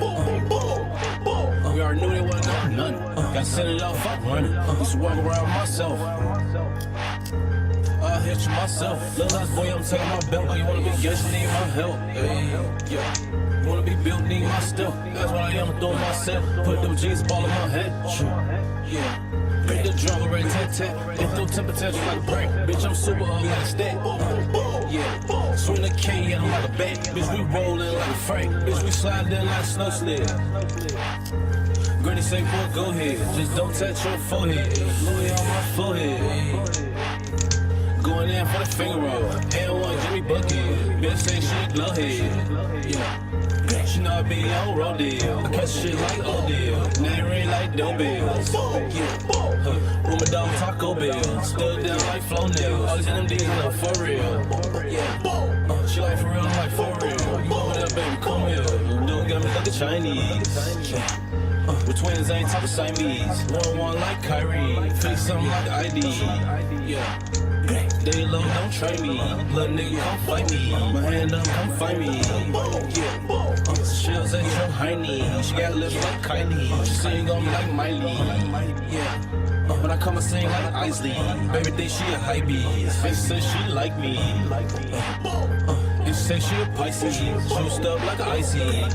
We already knew they wasn't got nothing. Got sent it out, fuck running. Used to walk around myself. I hit you myself. Little ass boy, I'm taking my belt. You wanna be guest, need my help. Yeah. You wanna be built, need my stuff. That's what I am doing myself. Put them G's ball in my head. Yeah. Pick the drum, ready tat. Hit those temper tantrums like a break. Bitch, I'm super up like a stack. Yeah. Swing the K and I'm like a bat. Bitch, we rollin' like a Frank. Bitch, we slide in like snow sled. Granny say, boy, go ahead. Just don't touch your forehead. Louis on my forehead. Going in for the finger roll. N1, Jimmy Bucket. Bitch say she a glowhead. Yeah. She know I be on road deal. I catch shit like Odell. Name ring like dough bills. Yeah. Room a dog Taco Bell. Stood down like flow nails. All these NMDs up for real. Yeah. She like for real, I'm like for real. You over there, baby, come here. Dude got me like a Chinese. With twins, I ain't talking Siamese. One like Kyrie. Face something like ID. Yeah. They low, don't try me. Little nigga, come fight me. My hand up, come fight me. Yeah. Shells at your hiney. She got lips like Kylie. She sing on me like Miley. Yeah. When I come and sing like Isley. Baby think she a hype beast. They say she like me. They say she a Pisces. Juiced up like icy.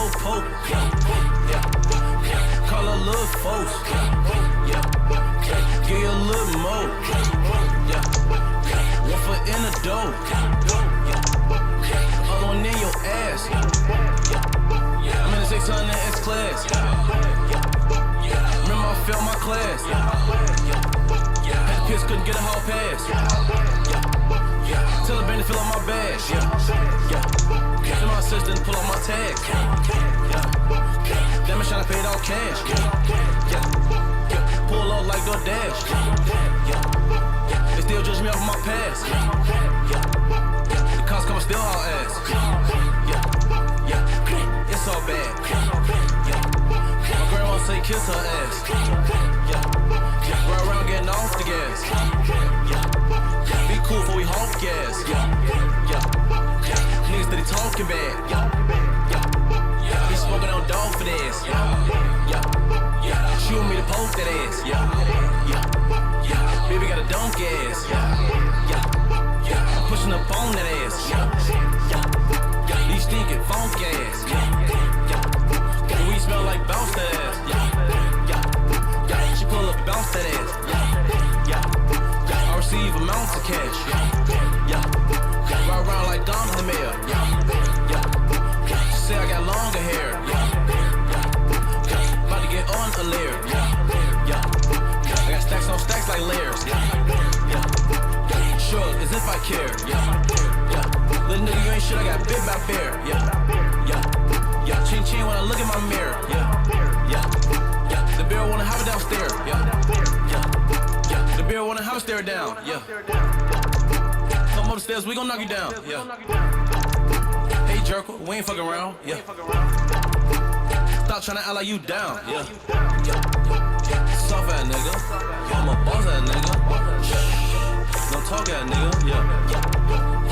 go poke. Call a little folks. Give you a little more. One foot in the dough. Other one in your ass. I'm in the 600 S class. Remember I failed my class. Had the piss, couldn't get a hall pass. Tell the band to fill up my bag. Tell my assistant to pull out my tag. Damn it, tryna pay it all cash. Pull up like DoorDash. They still judge me off of my past. The cops come still all ass. It's all bad. My grandma say kiss her ass. Ride around getting off the gas. Be cool before we honk gas. Niggas steady talking bad. Be smoking on dog for this. Shooting me to poke that ass. Baby got a dunk ass. I'm pushing up on that ass. These stinking funk ass. The weed smell like bounce that ass. She pull up and bounce that ass. I receive amounts of cash. Ride around like Dom in the mail. She say I got longer hair. About to get on a layer. I got stacks on stacks like layers. Sure, as if I care. Little nigga, you ain't shit, I got bit by bear. Chin chin when I look in my mirror. The bear wanna have it downstairs. The bear wanna have it stare down. Come upstairs, we gon' knock you down. Hey Jerkle, we ain't fucking around. Stop tryna act like you down. Soft ass nigga, I'm a boss ass nigga. Don't talk ass nigga.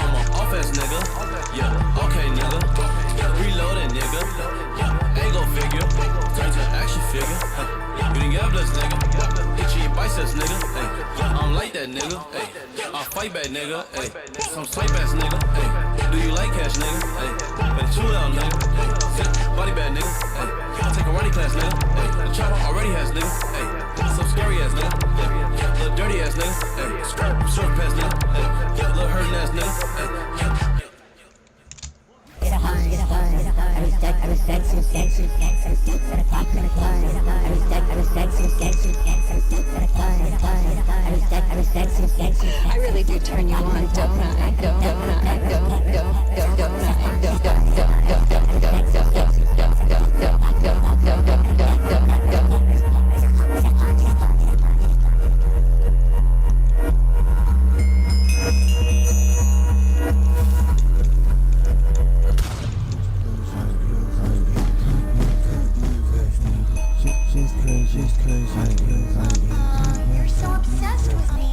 I'm a off ass nigga. Okay nigga. Reloading nigga. Ain't gon' figure. Turn to action figure. You didn't get up this nigga. Hit you in your biceps nigga. I'm like that nigga. I'll fight back nigga. Some swipe ass nigga. Do you like cash nigga? Better chew down nigga. Body bad nigga. I'll take a running class nigga. The chopper already has nigga. Some scary ass nigga. Little dirty ass nigga. Surf pass nigga. Little hurting ass nigga. I really do turn you on, don't I? You're so obsessed with me.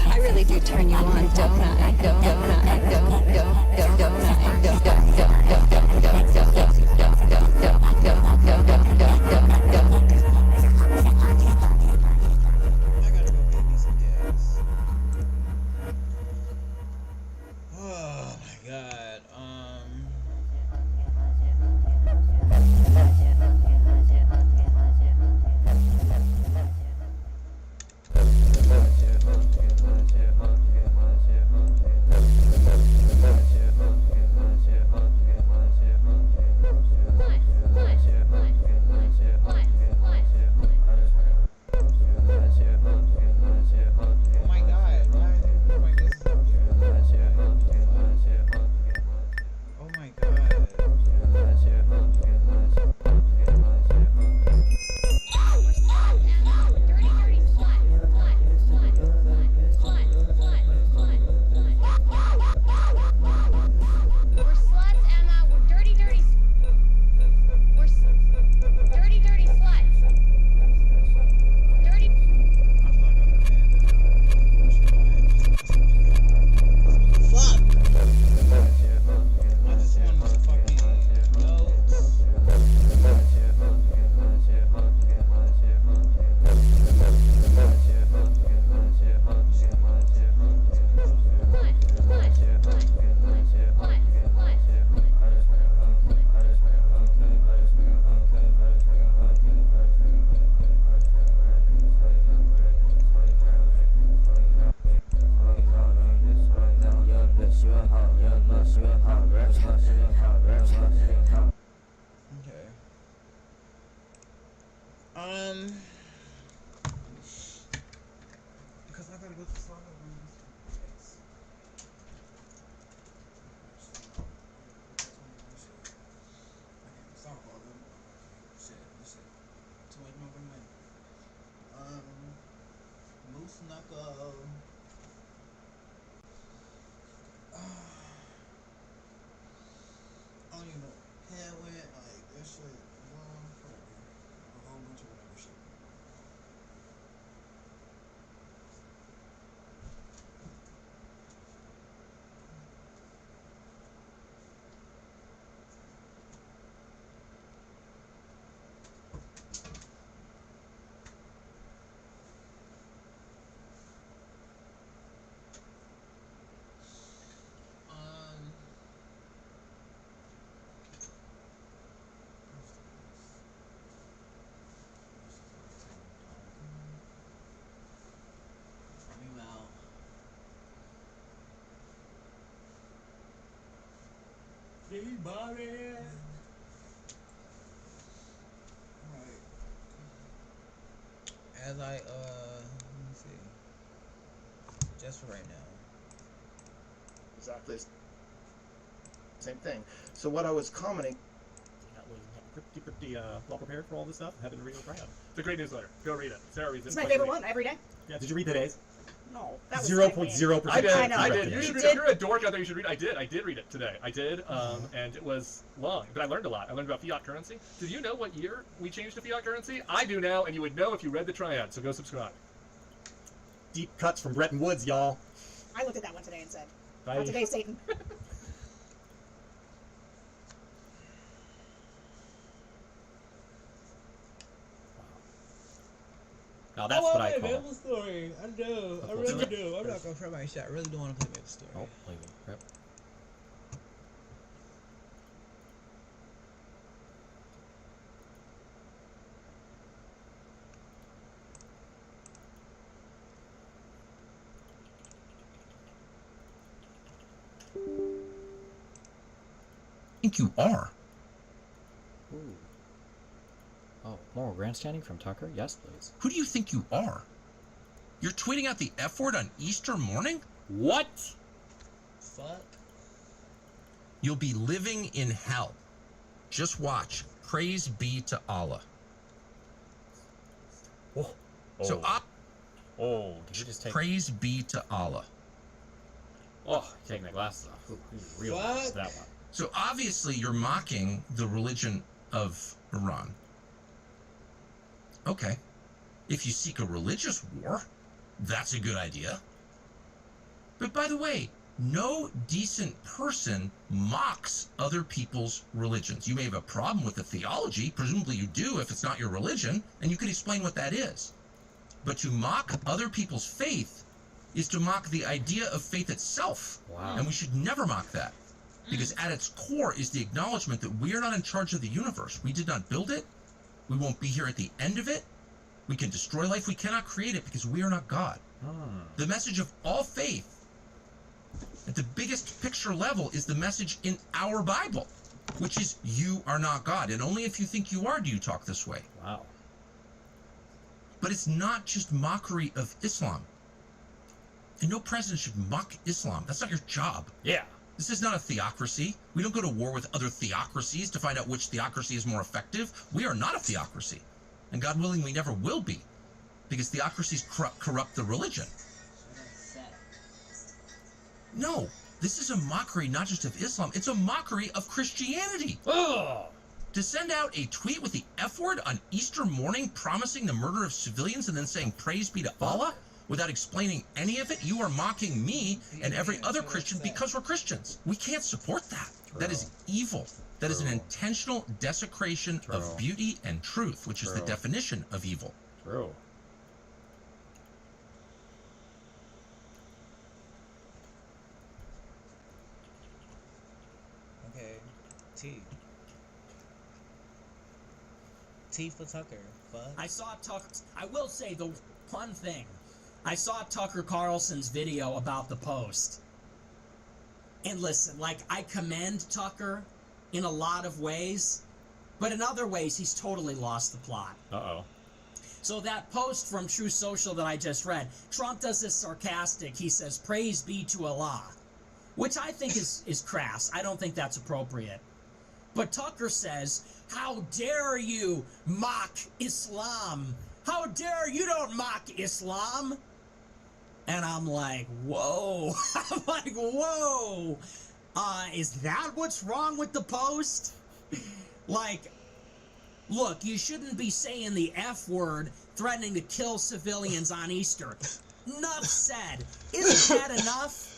I really do turn you on, don't I? Oh my god. went, like, that shit, whatever. A whole bunch of whatever shit. I'm out. Anybody? Alright. As I, let me see. Just for right now. Exactly the same thing. So what I was commenting. That was pretty well prepared for all this stuff. Having to read it right. It's a great newsletter. Go read it. Sarah reads it. It's my favorite one every day. Yeah. Did you read today's? No, that was 0.0%. I did. I did. You If did? you're a dork out there, you should read. I did read it today. I did, and it was long, but I learned a lot. I learned about fiat currency. Did you know what year we changed to fiat currency? I do now, and you would know if you read the triad. So go subscribe. Deep cuts from Bretton Woods, y'all. I looked at that one today and said, Bye. "Not today, Satan." Now that's what I play call. Maple Story. I do. I really do. I'm not gonna try my shot. I really do want to play Maple Story. Oh, play it. Rip. Think you are. Ooh. Oh, more grandstanding from Tucker? Yes, please. Who do you think you are? You're tweeting out the F word on Easter morning? What? Fuck. You'll be living in hell. Just watch. Praise be to Allah. Oh. So, oh, did you just take... praise be to Allah. Oh, taking my glasses off. Ooh, real nice, that one. So obviously you're mocking the religion of Iran. Okay. If you seek a religious war, that's a good idea. But by the way, no decent person mocks other people's religions. You may have a problem with the theology, presumably you do if it's not your religion, and you can explain what that is. But to mock other people's faith is to mock the idea of faith itself. Wow. And we should never mock that. Because at its core is the acknowledgement that we are not in charge of the universe. We did not build it. We won't be here at the end of it. We can destroy life. We cannot create it because we are not God. The message of all faith at the biggest picture level is the message in our Bible, which is you are not God. And only if you think you are do you talk this way. Wow. But it's not just mockery of Islam. And no president should mock Islam. That's not your job. Yeah. This is not a theocracy. We don't go to war with other theocracies to find out which theocracy is more effective. We are not a theocracy. And God willing, we never will be. Because theocracies corrupt the religion. No, this is a mockery not just of Islam, it's a mockery of Christianity. Oh! To send out a tweet with the F word on Easter morning promising the murder of civilians and then saying praise be to Allah without explaining any of it, you are mocking me and every other Christian because we're Christians. We can't support that. True. That is evil. That is an intentional desecration True. of beauty and truth, which is the True. definition of evil. True. Okay. T for Tucker. Fuck. I saw Tucker. I will say the one thing. I saw Tucker Carlson's video about the post. And listen, like, I commend Tucker in a lot of ways, but in other ways, he's totally lost the plot. Uh-oh. So that post from True Social that I just read, Trump does this sarcastic. He says, praise be to Allah, which I think is crass. I don't think that's appropriate. But Tucker says, how dare you mock Islam? How dare you don't mock Islam? And I'm like, whoa. I'm like, whoa. Is that what's wrong with the post? Like, look, you shouldn't be saying the F word threatening to kill civilians on Easter. Enough said. Isn't that enough?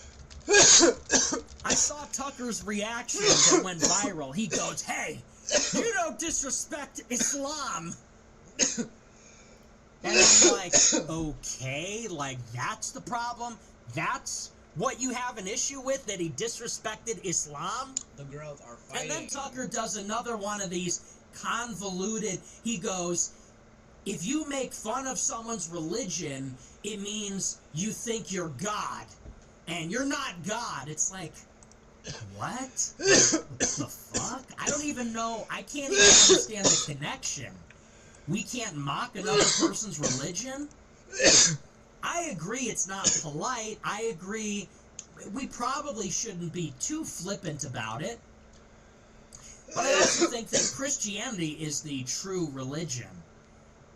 I saw Tucker's reaction that went viral. He goes, hey, you don't disrespect Islam. And I'm like, okay, like that's the problem? That's what you have an issue with, that he disrespected Islam? The girls are fighting. And then Tucker does another one of these convoluted, he goes, if you make fun of someone's religion, it means you think you're God. And you're not God. It's like, what? What the fuck? I don't even know. I can't even understand the connection. We can't mock another person's religion? I agree it's not polite. I agree we probably shouldn't be too flippant about it. But I also think that Christianity is the true religion.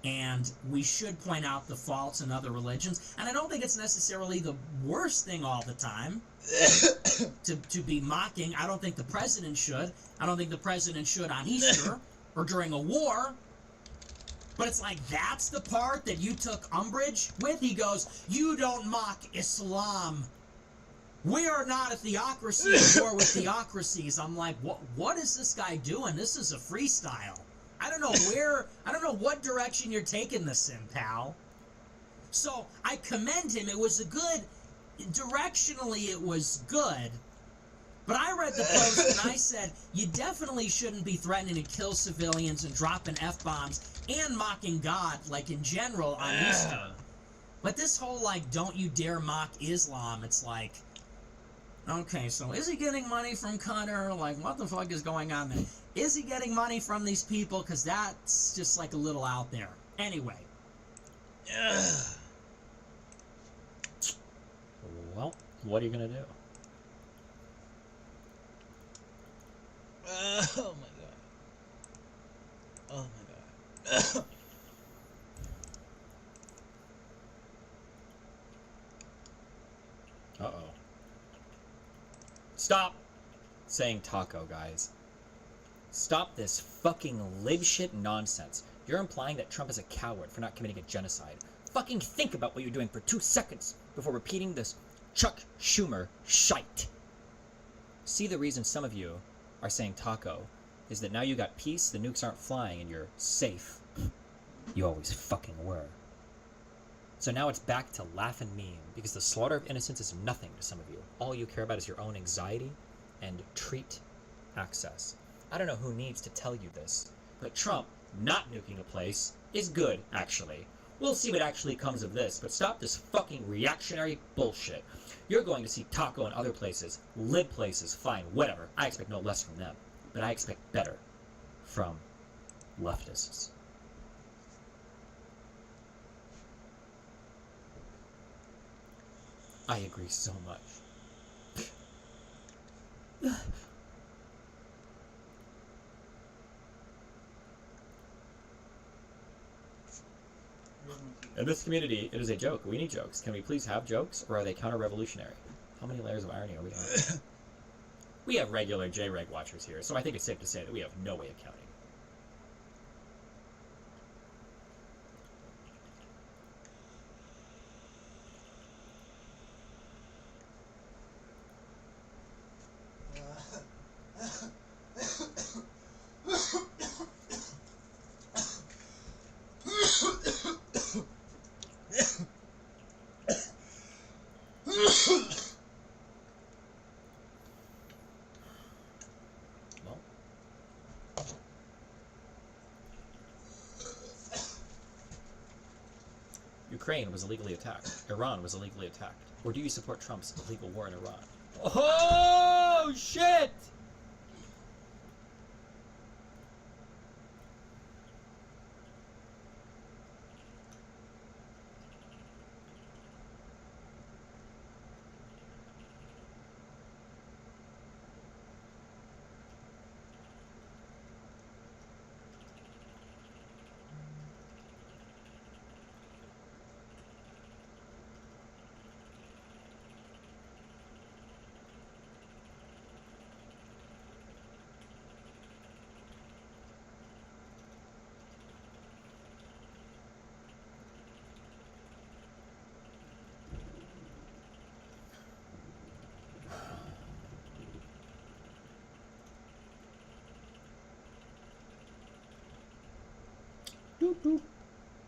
And we should point out the faults in other religions. And I don't think it's necessarily the worst thing all the time to be mocking. I don't think the president should. I don't think the president should on Easter or during a war. But it's like, that's the part that you took umbrage with? He goes, you don't mock Islam. We are not a theocracy at war with theocracies. I'm like, what is this guy doing? This is a freestyle. I don't know what direction you're taking this in, pal. So, I commend him. It was directionally it was good. But I read the post and I said, you definitely shouldn't be threatening to kill civilians and dropping F-bombs and mocking God, like in general, on Easter. But this whole, like, don't you dare mock Islam, it's like, okay, so is he getting money from Qatar? Like, what the fuck is going on there? Is he getting money from these people? Because that's just, like, a little out there. Anyway. Well, what are you going to do? Oh, my God. Oh, my God. Uh-oh. Stop saying taco, guys. Stop this fucking lib shit nonsense. You're implying that Trump is a coward for not committing a genocide. Fucking think about what you're doing for 2 seconds before repeating this Chuck Schumer shite. See, the reason some of you are saying taco is that now you got peace, the nukes aren't flying, and you're safe. You always fucking were. So now it's back to laugh and meme, because the slaughter of innocents is nothing to some of you. All you care about is your own anxiety and treat access. I don't know who needs to tell you this, but Trump not nuking a place is good, actually. We'll see what actually comes of this, but stop this fucking reactionary bullshit. You're going to see taco in other places, lib places, fine, whatever. I expect no less from them, but I expect better from leftists. I agree so much. In this community, it is a joke. We need jokes. Can we please have jokes, or are they counter-revolutionary? How many layers of irony are we on? We have regular J-Reg watchers here, so I think it's safe to say that we have no way of counting. Ukraine was illegally attacked. Iran was illegally attacked. Or do you support Trump's illegal war in Iran? Oh, shit! Doot doot.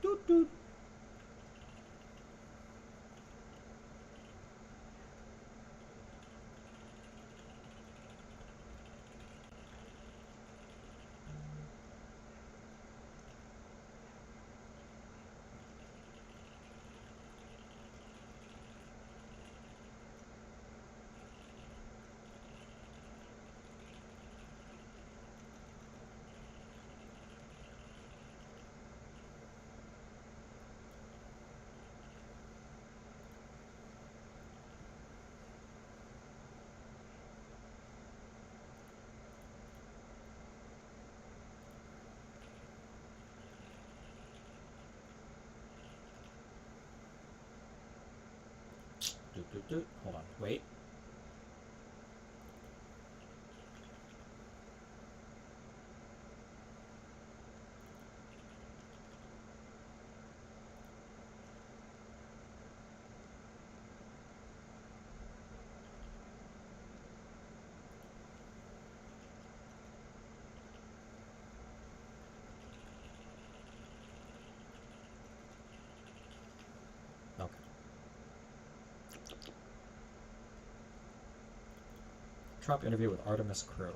Doot doot. Doot doot doot. Hold on. Wait. Okay. Trump interview with Artemis crew.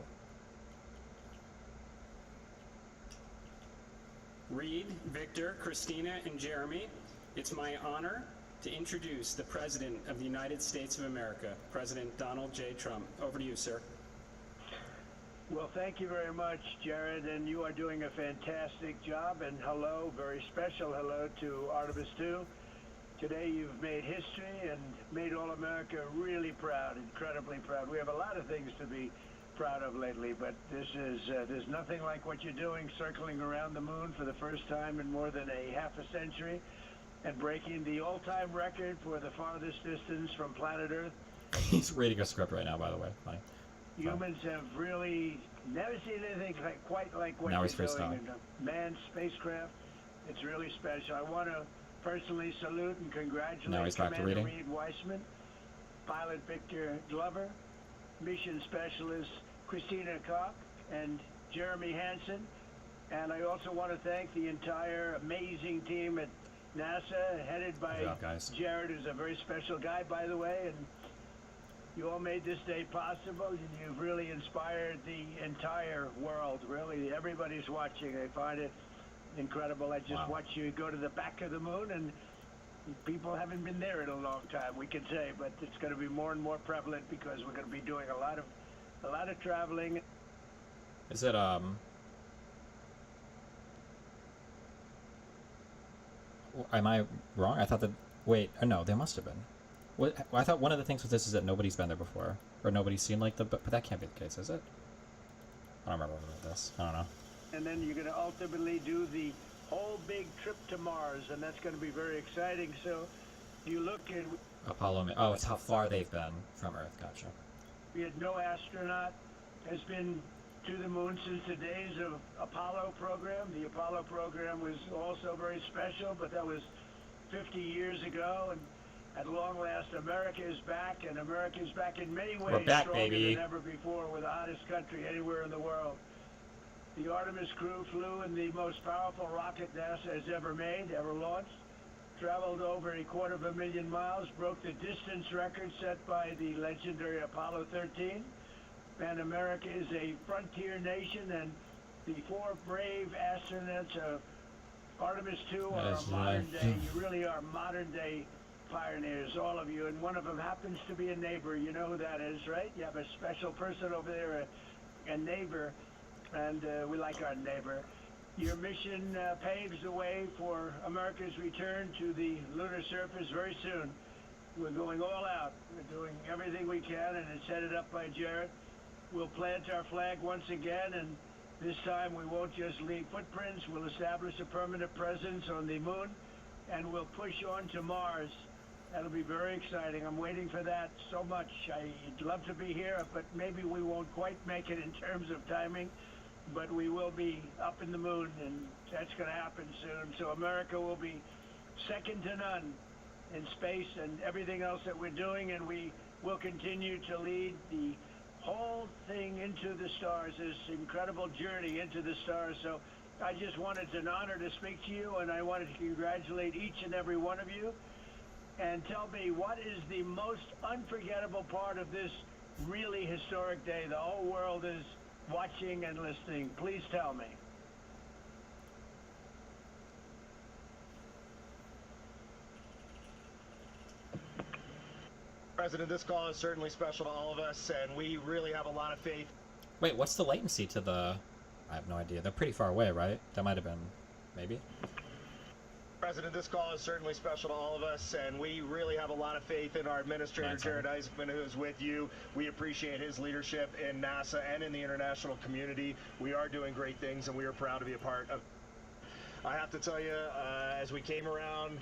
Reed, Victor, Christina, and Jeremy, it's my honor to introduce the President of the United States of America, President Donald J. Trump. Over to you, sir. Well, thank you very much, Jared, and you are doing a fantastic job. And hello, very special hello to Artemis 2. Today you've made history and made all America really proud, incredibly proud. We have a lot of things to be proud of lately, but this is there's nothing like what you're doing, circling around the moon for the first time in more than a half a century and breaking the all-time record for the farthest distance from planet Earth. He's reading a script right now, by the way. Funny. Humans have really never seen anything quite like what Now you're he's doing freestyling. in a manned spacecraft. It's really special. I want to personally salute and congratulate Now he's back to Commander reading. Reed Weissman, Pilot Victor Glover, Mission Specialist Christina Koch, and Jeremy Hansen. And I also want to thank the entire amazing team at NASA, headed by Good job, guys. Jared, who's a very special guy, by the way. And you all made this day possible, and you've really inspired the entire world. Really, everybody's watching. I find it incredible. I just watch you go to the back of the moon, and people haven't been there in a long time, we could say, but it's going to be more and more prevalent because we're going to be doing a lot of traveling. Is it am I wrong? I thought that. Wait, no, there must have been. What I thought one of the things with this is that nobody's been there before, or nobody's seen like the. But that can't be the case, is it? I don't remember this. I don't know. And then you're going to ultimately do the whole big trip to Mars, and that's going to be very exciting. So you look at Apollo. Oh, it's how far they've been from Earth. Gotcha. we had no astronaut has been to the moon since the days of Apollo program. The Apollo program was also very special, but that was 50 years ago, and at long last, America is back, and America is back in many ways We're back, stronger baby. than ever before. We're the hottest country anywhere in the world. The Artemis crew flew in the most powerful rocket NASA has ever made, ever launched, traveled over 250,000 miles, broke the distance record set by the legendary Apollo 13, and America is a frontier nation, and the four brave astronauts of Artemis 2 are modern day. You really are modern day pioneers, all of you, and one of them happens to be a neighbor. You know who that is, right? You have a special person over there, a neighbor, and we like our neighbor. Your mission paves the way for America's return to the lunar surface very soon. We're going all out. We're doing everything we can, and it's headed up by Jared. We'll plant our flag once again, and this time we won't just leave footprints. We'll establish a permanent presence on the moon, and we'll push on to Mars. That'll be very exciting. I'm waiting for that so much. I'd love to be here, but maybe we won't quite make it in terms of timing, but we will be up in the moon, and that's going to happen soon. So America will be second to none in space and everything else that we're doing, and we will continue to lead the whole thing into the stars, this incredible journey into the stars. So I just wanted, it's an honor to speak to you, and I wanted to congratulate each and every one of you. And tell me, what is the most unforgettable part of this really historic day? The whole world is watching and listening. Please tell me. President, this call is certainly special to all of us, and we really have a lot of faith. Wait, what's the latency to the... I have no idea. They're pretty far away, right? That might have been... maybe? President, this call is certainly special to all of us, and we really have a lot of faith in our administrator, Jared Isaacman, who is with you. We appreciate his leadership in NASA and in the international community. We are doing great things, and we are proud to be a part of. I have to tell you, as we came around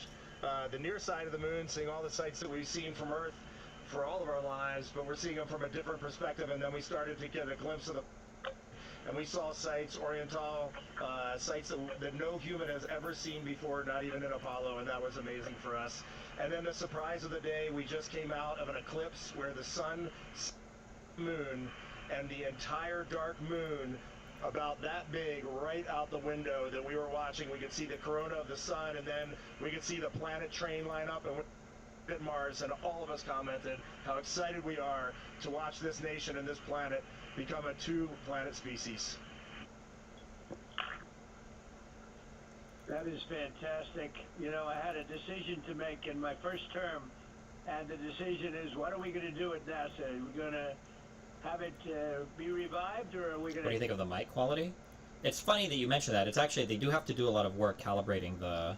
the near side of the moon, seeing all the sights that we've seen from Earth for all of our lives, but we're seeing them from a different perspective, and then we started to get a glimpse of the... and we saw sites, Oriental, sites that no human has ever seen before, not even in Apollo, and that was amazing for us. And then the surprise of the day, we just came out of an eclipse where the sun, moon, and the entire dark moon, about that big, right out the window that we were watching. We could see the corona of the sun, and then we could see the planet train line up, and at Mars, and all of us commented how excited we are to watch this nation and this planet become a two-planet species. That is fantastic. You know, I had a decision to make in my first term, and the decision is, what are we going to do at NASA? Are we going to have it be revived, or are we going to... What do you think of the mic quality? It's funny that you mentioned that. It's actually, they do have to do a lot of work calibrating the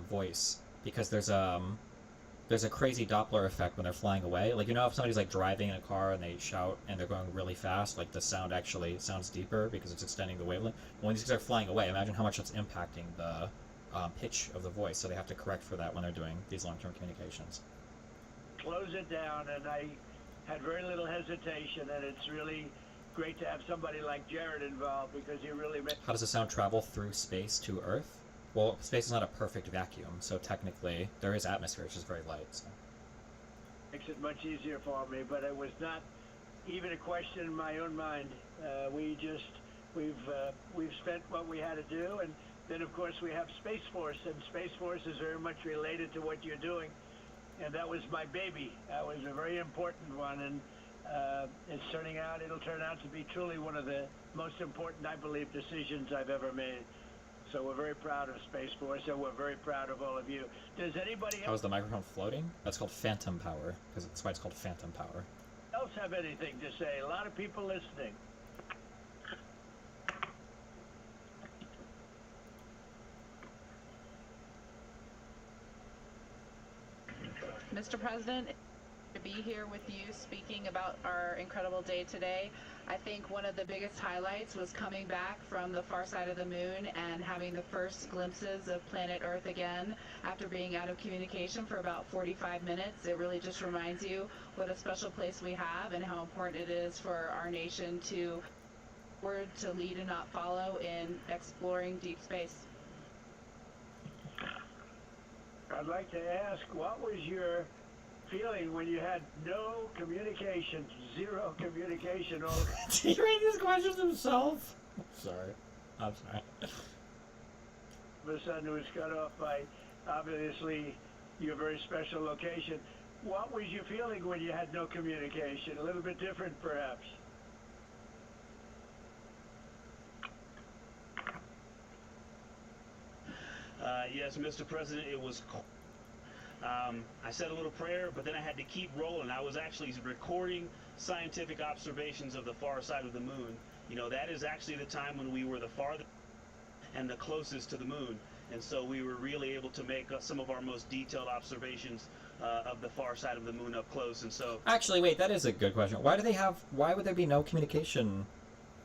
voice, because there's a crazy Doppler effect when they're flying away. Like, you know, if somebody's like driving in a car and they shout and they're going really fast, like the sound actually sounds deeper because it's extending the wavelength. When these things are flying away, imagine how much that's impacting the pitch of the voice. So they have to correct for that when they're doing these long-term communications. Close it down, and I had very little hesitation, and it's really great to have somebody like Jared involved, because he really made... How does the sound travel through space to Earth? Well, space is not a perfect vacuum, so technically there is atmosphere, it's just very light. So. Makes it much easier for me, but it was not even a question in my own mind. We've spent what we had to do, and then of course we have Space Force, and Space Force is very much related to what you're doing, and that was my baby. That was a very important one, and it'll turn out to be truly one of the most important, I believe, decisions I've ever made. So we're very proud of Space Force, and we're very proud of all of you. Does anybody How is the microphone floating? That's called phantom power, because that's why it's called phantom power. else have anything to say? A lot of people listening. Mr. President, to be here with you speaking about our incredible day today. I think one of the biggest highlights was coming back from the far side of the moon and having the first glimpses of planet Earth again after being out of communication for about 45 minutes. It really just reminds you what a special place we have and how important it is for our nation to lead and not follow in exploring deep space. I'd like to ask, what was your feeling when you had no communication, zero communication? Did he read these questions himself? I'm sorry. The sun was cut off by, obviously, your very special location. What was your feeling when you had no communication? A little bit different, perhaps. Yes, Mr. President, it was cold. I said a little prayer, but then I had to keep rolling. I was actually recording scientific observations of the far side of the moon. You know, that is actually the time when we were the farthest and the closest to the moon. And so we were really able to make some of our most detailed observations of the far side of the moon up close. And so... Actually, wait, that is a good question. Why would there be no communication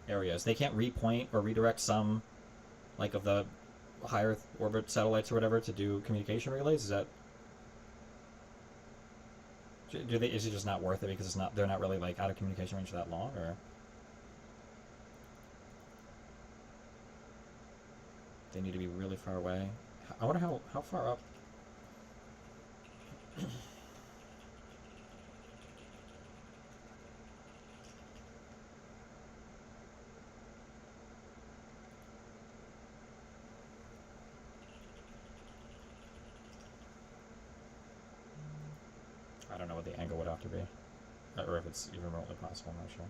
areas? They can't repoint or redirect some, like, of the higher orbit satellites or whatever to do communication relays? Is that... is it just not worth it because they're not really, like, out of communication range that long, or... They need to be really far away. I wonder how far up... would have to be. Or if it's even remotely possible, I'm not sure.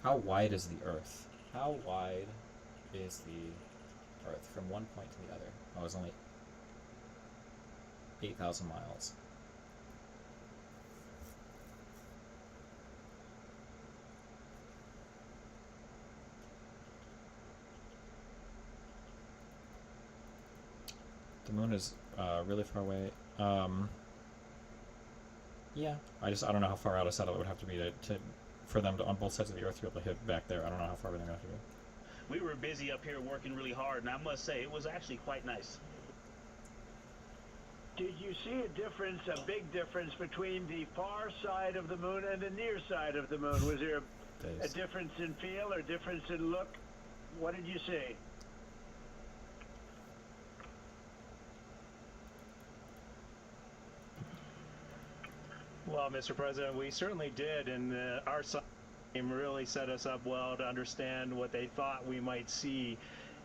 How wide is the Earth? How wide is the Earth from one point to the other? Oh, it's only 8,000 miles. The moon is really far away. Yeah, I don't know how far out a satellite would have to be for them to, on both sides of the Earth, to be able to hit back there. I don't know how far everything would have to be. We were busy up here working really hard, and I must say, it was actually quite nice. Did you see a difference, a big difference between the far side of the moon and the near side of the moon? Was there a difference in feel or difference in look? What did you see? Well, Mr. President, we certainly did, and our team really set us up well to understand what they thought we might see.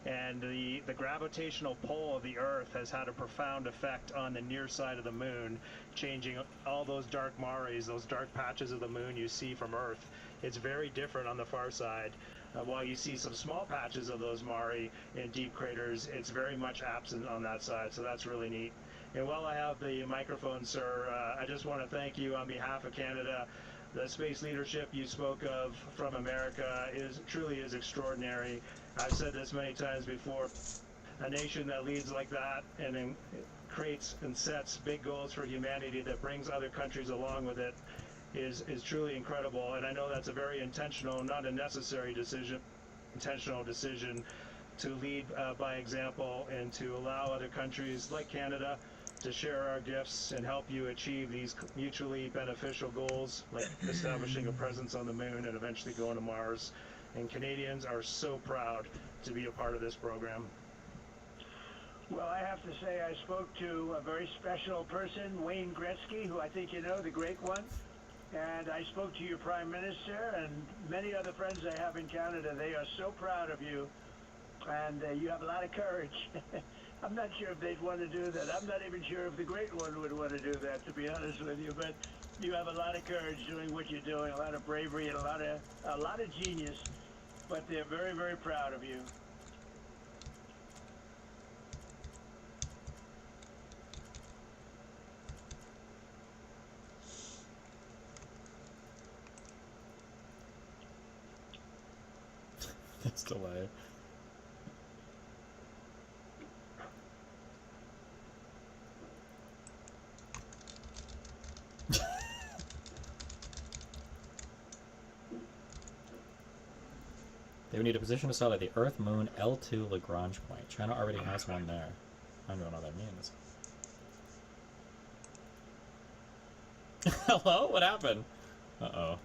And the gravitational pull of the Earth has had a profound effect on the near side of the moon, changing all those dark mares, those dark patches of the moon you see from Earth. It's very different on the far side. While you see some small patches of those mare in deep craters, it's very much absent on that side, so that's really neat. And while I have the microphone, sir, I just want to thank you on behalf of Canada. The space leadership you spoke of from America truly is extraordinary. I've said this many times before. A nation that leads like that and then creates and sets big goals for humanity that brings other countries along with it is truly incredible. And I know that's a very intentional, not a necessary decision, intentional decision to lead by example and to allow other countries like Canada to share our gifts and help you achieve these mutually beneficial goals, like establishing a presence on the moon and eventually going to Mars. And Canadians are so proud to be a part of this program. Well, I have to say I spoke to a very special person, Wayne Gretzky, who I think you know, the great one. And I spoke to your Prime Minister and many other friends I have in Canada. They are so proud of you, and you have a lot of courage. I'm not sure if they'd want to do that. I'm not even sure if the great one would want to do that, to be honest with you. But you have a lot of courage doing what you're doing, a lot of bravery, and a lot of genius. But they're very, very proud of you. That's delay. They would need a position to satellite the Earth, Moon, L2 Lagrange point. China already has one there. I don't know what that means. Hello? What happened? Uh-oh.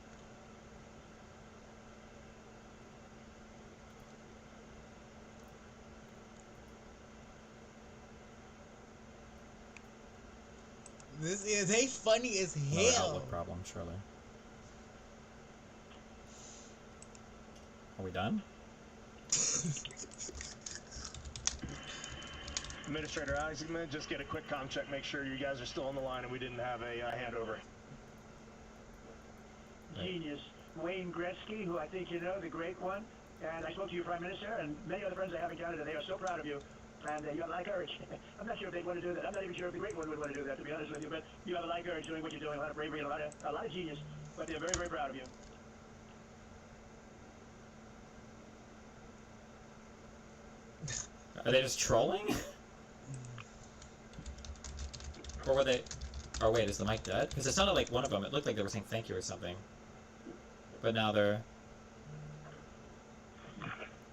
This is funny as hell. Another outlook problem, surely. Are we done? Administrator Isaacman, just get a quick comm check, make sure you guys are still on the line and we didn't have a handover. Genius. Wayne Gretzky, who I think you know, the great one. And I spoke to your Prime Minister and many other friends I have in Canada. They are so proud of you. And you have a lot of courage. I'm not sure if they'd want to do that. I'm not even sure if the great one would want to do that, to be honest with you. But you have a lot of courage doing what you're doing, a lot of bravery, and a lot of genius. But they're very, very proud of you. Are they just trolling? Or were they... Oh wait, is the mic dead? Because it sounded like one of them, it looked like they were saying thank you or something. But now they're...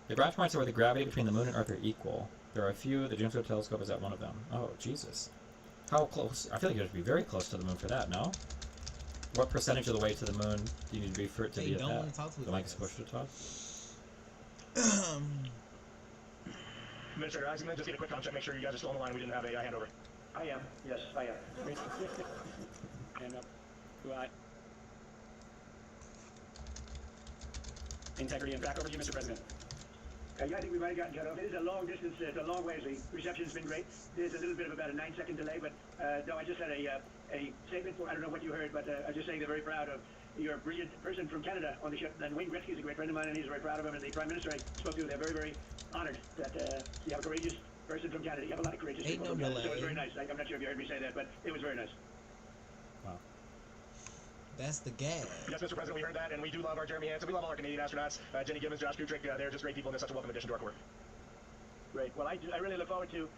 The branch points are where the gravity between the moon and Earth are equal. There are a few, the James Webb Telescope is at one of them. Oh, Jesus. How close? I feel like you have to be very close to the moon for that, no? What percentage of the way to the moon do you need to be for it to be at that? Want to talk to the mic is supposed to talk? Administrator Isaacman, just get a quick comm check, make sure you guys are still on the line. We didn't have a handover. I am. Yes, I am. And integrity and back over to you, Mr. President. Yeah, I think we might have gotten cut off. It is a long distance, it's a long way. The reception's been great. There's a little bit of about a 9-second delay, but No, I just had a statement. I don't know what you heard, but I'm just saying they're very proud of your brilliant person from Canada on the ship. And Wayne Gretzky is a great friend of mine, and he's very proud of him. And the Prime Minister I spoke to, they're very, very honored that you have a courageous person from Canada. You have a lot of courageous people from Canada, so it was very nice. I'm not sure if you heard me say that, but it was very nice. Wow. That's the gas. Yes, Mr. President, we heard that, and we do love our Jeremy Hansen. We love all our Canadian astronauts. Jenny Gibbons, Josh Kutrick, they're just great people, and they're such a welcome addition to our corps. Great. Well, I really look forward to,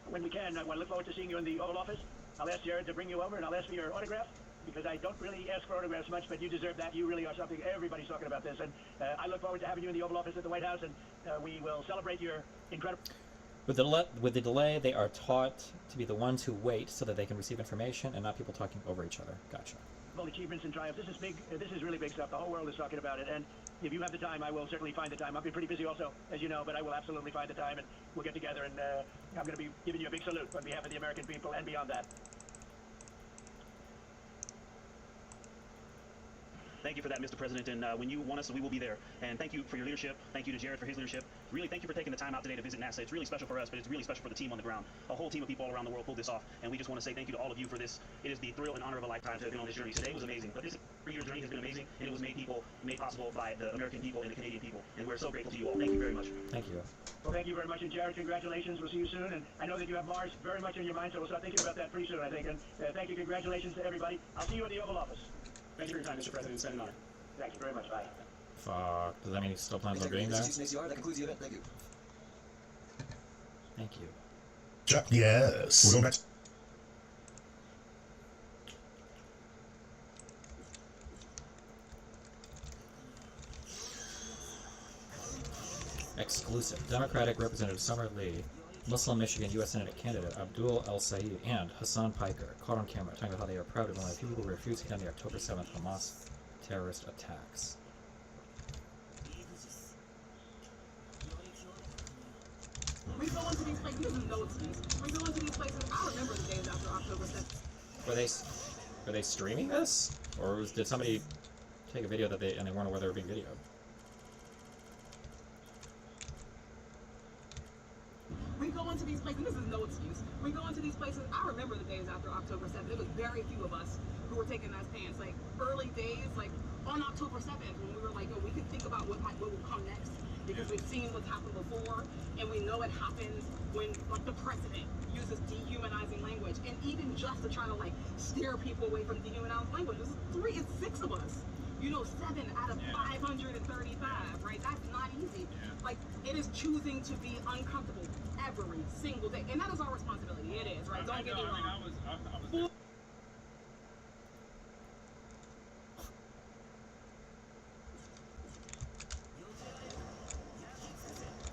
when we can, I look forward to seeing you in the Oval Office. I'll ask Jared to bring you over, and I'll ask for your autograph, because I don't really ask for autographs much, but you deserve that. You really are something. Everybody's talking about this, and I look forward to having you in the Oval Office at the White House, and we will celebrate your incredible... With the delay, they are taught to be the ones who wait so that they can receive information and not people talking over each other. Gotcha. Achievements and triumphs. This is big. This is really big stuff. The whole world is talking about it, and if you have the time, I will certainly find the time. I'll be pretty busy also, as you know, but I will absolutely find the time, and we'll get together, and I'm going to be giving you a big salute on behalf of the American people and beyond that. Thank you for that, Mr. President, and when you want us, we will be there. And thank you for your leadership. Thank you to Jared for his leadership. Really, thank you for taking the time out today to visit NASA. It's really special for us, but it's really special for the team on the ground. A whole team of people all around the world pulled this off, and we just want to say thank you to all of you for this. It is the thrill and honor of a lifetime to have been on this journey. Today was amazing, but this 3-year journey has been amazing, and it was made possible by the American people and the Canadian people, and we're so grateful to you all. Thank you very much. Thank you. Well, thank you very much, and Jared, congratulations. We'll see you soon, and I know that you have Mars very much in your mind, so we'll start thinking about that pretty soon, I think. And thank you, congratulations to everybody. I'll see you at the Oval Office. Thank you for your time, Mr. President. It's been an honor. Thank you very much. Bye. Fuck. Does that mean he still plans on being there? That concludes the event. Thank you. Thank you. Yes. We're going back. Exclusive. Democratic Representative Summer Lee, Muslim Michigan U.S. Senate candidate Abdul El Said, and Hassan Piker caught on camera talking about how they are proud of one of the people who refused to condemn the October 7th Hamas terrorist attacks. We go into these places, this is no excuse. We go into these places, I remember the days after October 7th. Were they streaming this? Or did somebody take a video and they weren't aware they were being videoed? We go into these places, this is no excuse. We go into these places, I remember the days after October 7th. There was very few of us who were taking that stance. Like, early days, like, on October 7th, when we were like, oh, we can think about what will come next. Because we've seen what's happened before, and we know it happens when, like, the president uses dehumanizing language. And even just to try to, like, steer people away from dehumanizing language, it's 6 of us. You know, 7 out of 535, right? That's not easy. Like, it is choosing to be uncomfortable every single day. And that is our responsibility. It is, right? Don't get me wrong.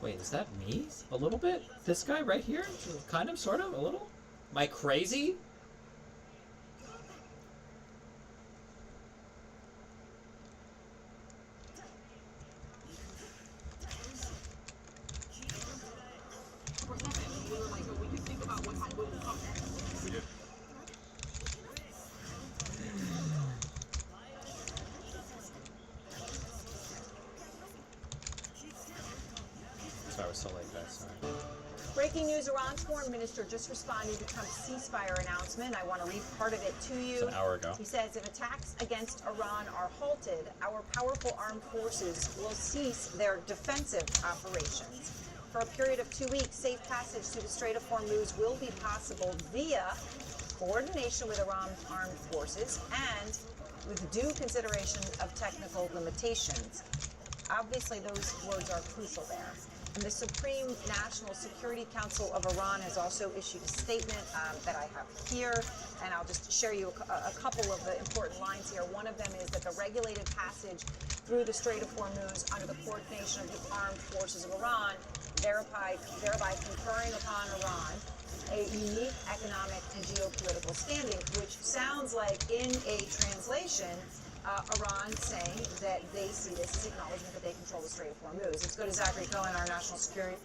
Wait, is that me? A little bit? This guy right here? Kind of, sort of, a little? Am I crazy? Sorry, I was so late, guys. Sorry. Breaking news, Iran's foreign minister just responded to Trump's ceasefire announcement. I want to read part of it to you. It's an hour ago. He says, if attacks against Iran are halted, our powerful armed forces will cease their defensive operations. For a period of 2 weeks, safe passage through the Strait of Hormuz will be possible via coordination with Iran's armed forces and with due consideration of technical limitations. Obviously, those words are crucial there. And the Supreme National Security Council of Iran has also issued a statement that I have here, and I'll just share you a couple of the important lines here. One of them is that the regulated passage through the Strait of Hormuz under the coordination of the armed forces of Iran, thereby conferring upon Iran a unique economic and geopolitical standing, which sounds like, in a translation, Iran saying that they see this as acknowledgement that they control the Strait of Hormuz. Let's go to Zachary Cohen, our national security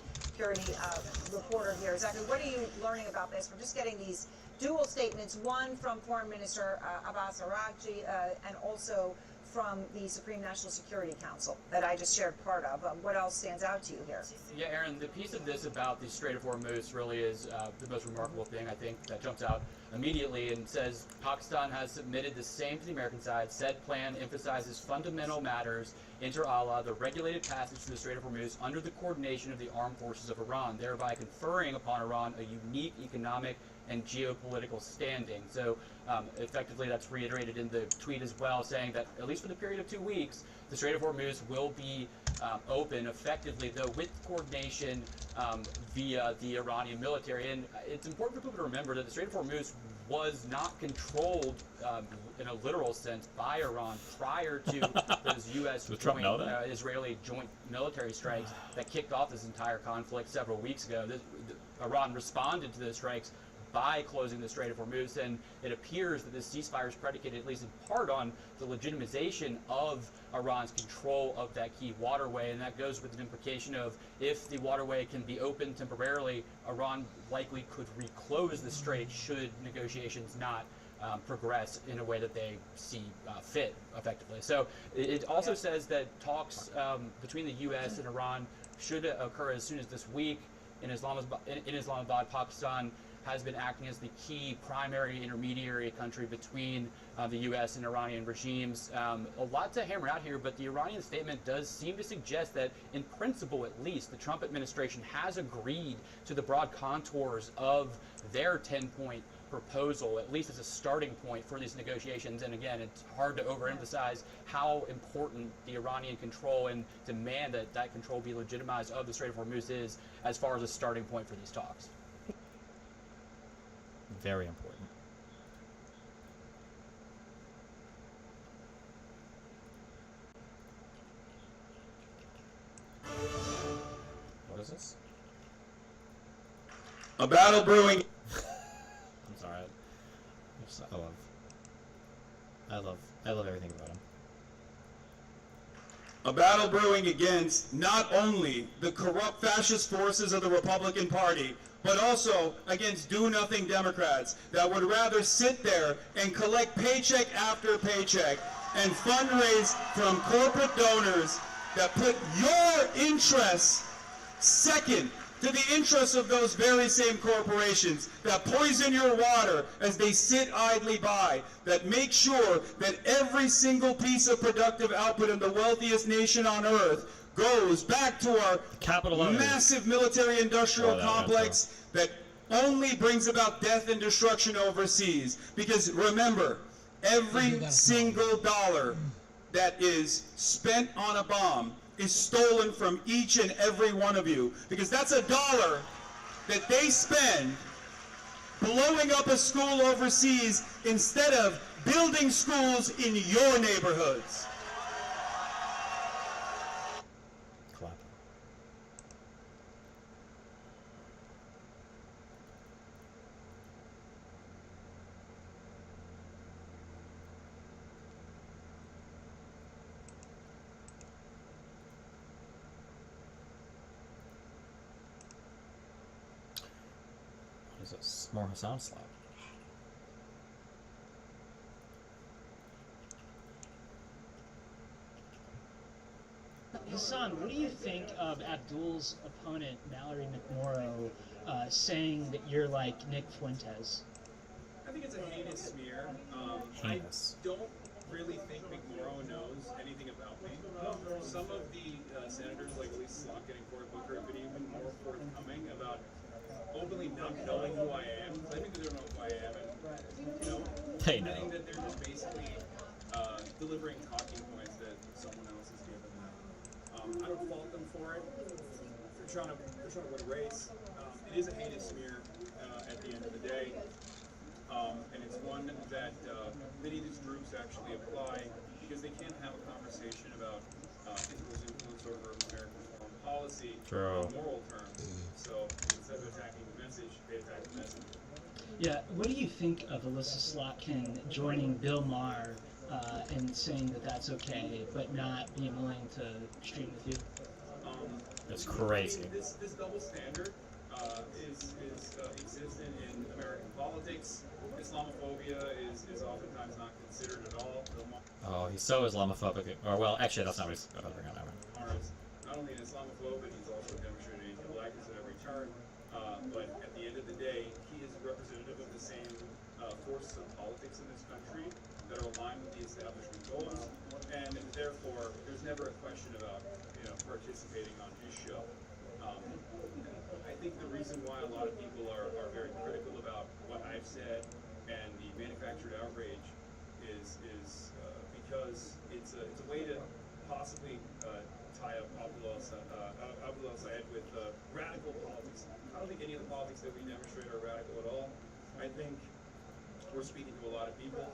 reporter here. Zachary, what are you learning about this? We're just getting these dual statements, one from Foreign Minister Abbas Araghchi and also from the Supreme National Security Council that I just shared part of. What else stands out to you here? Yeah, Aaron, the piece of this about the Strait of Hormuz really is the most remarkable thing, I think, that jumps out immediately and says Pakistan has submitted the same to the American side. Said plan emphasizes fundamental matters, inter alia, the regulated passage through the Strait of Hormuz under the coordination of the armed forces of Iran, thereby conferring upon Iran a unique economic and geopolitical standing. So effectively that's reiterated in the tweet as well, saying that at least for the period of 2 weeks, the Strait of Hormuz will be open effectively, though with coordination via the Iranian military. And it's important for people to remember that the Strait of Hormuz was not controlled in a literal sense by Iran prior to those U.S. Israeli joint military strikes that kicked off this entire conflict several weeks ago. Iran responded to those strikes by closing the Strait of Hormuz, and it appears that this ceasefire is predicated, at least in part, on the legitimization of Iran's control of that key waterway, and that goes with an implication of if the waterway can be opened temporarily, Iran likely could reclose the strait should negotiations not progress in a way that they see fit, effectively. So it also says that talks between the U.S. and Iran should occur as soon as this week. In Islamabad, Pakistan has been acting as the key primary intermediary country between the U.S. and Iranian regimes. A lot to hammer out here, but the Iranian statement does seem to suggest that, in principle at least, the Trump administration has agreed to the broad contours of their 10-point proposal, at least as a starting point for these negotiations. And again, it's hard to overemphasize how important the Iranian control and demand that that control be legitimized of the Strait of Hormuz is as far as a starting point for these talks. Very important. What is this? A battle brewing. I'm sorry. I love everything about him. A battle brewing against not only the corrupt fascist forces of the Republican Party, but also against do-nothing Democrats that would rather sit there and collect paycheck after paycheck and fundraise from corporate donors that put your interests second to the interests of those very same corporations that poison your water as they sit idly by, that make sure that every single piece of productive output in the wealthiest nation on earth goes back to our massive military-industrial complex that only brings about death and destruction overseas. Because remember, every single dollar that is spent on a bomb is stolen from each and every one of you. Because that's a dollar that they spend blowing up a school overseas instead of building schools in your neighborhoods. What is this? More sound slap. Hassan, what do you think of Abdul's opponent, Mallory McMorrow, saying that you're like Nick Fuentes? I think it's a heinous smear. Heinous. I don't really think McMorrow knows anything about me. Some of the senators, like Elise Slot getting Cory Booker, have been even more forthcoming about openly not knowing who I am, claiming that they don't know who I am, and admitting that they're just basically delivering talking points that someone else has given them. I don't fault them for it. They're trying to win a race. It is a heinous smear at the end of the day, and it's one that many of these groups actually apply because they can't have a conversation about Israel's influence over American foreign policy on moral terms. So instead of attacking the message, they attack the message. Yeah, what do you think of Alyssa Slotkin joining Bill Maher and saying that that's okay, but not being willing to stream with you? That's crazy. This double standard is existent in American politics. Islamophobia is oftentimes not considered at all. Oh, he's so Islamophobic. Or, well, actually, that's not what he's bringing on. Omar is not only an Islamophobe, but he's also demonstrated anti-blackness at every turn. But at the end of the day, he is a representative of the same forces of politics in this country that are aligned with the establishment goals, and therefore, there's never a question about participating on his show. I think the reason why a lot of people are very critical about what I've said and the manufactured outrage is because it's a way to possibly tie up Abdullah Sayed with radical politics. I don't think any of the politics that we demonstrate are radical at all. I think we're speaking to a lot of people.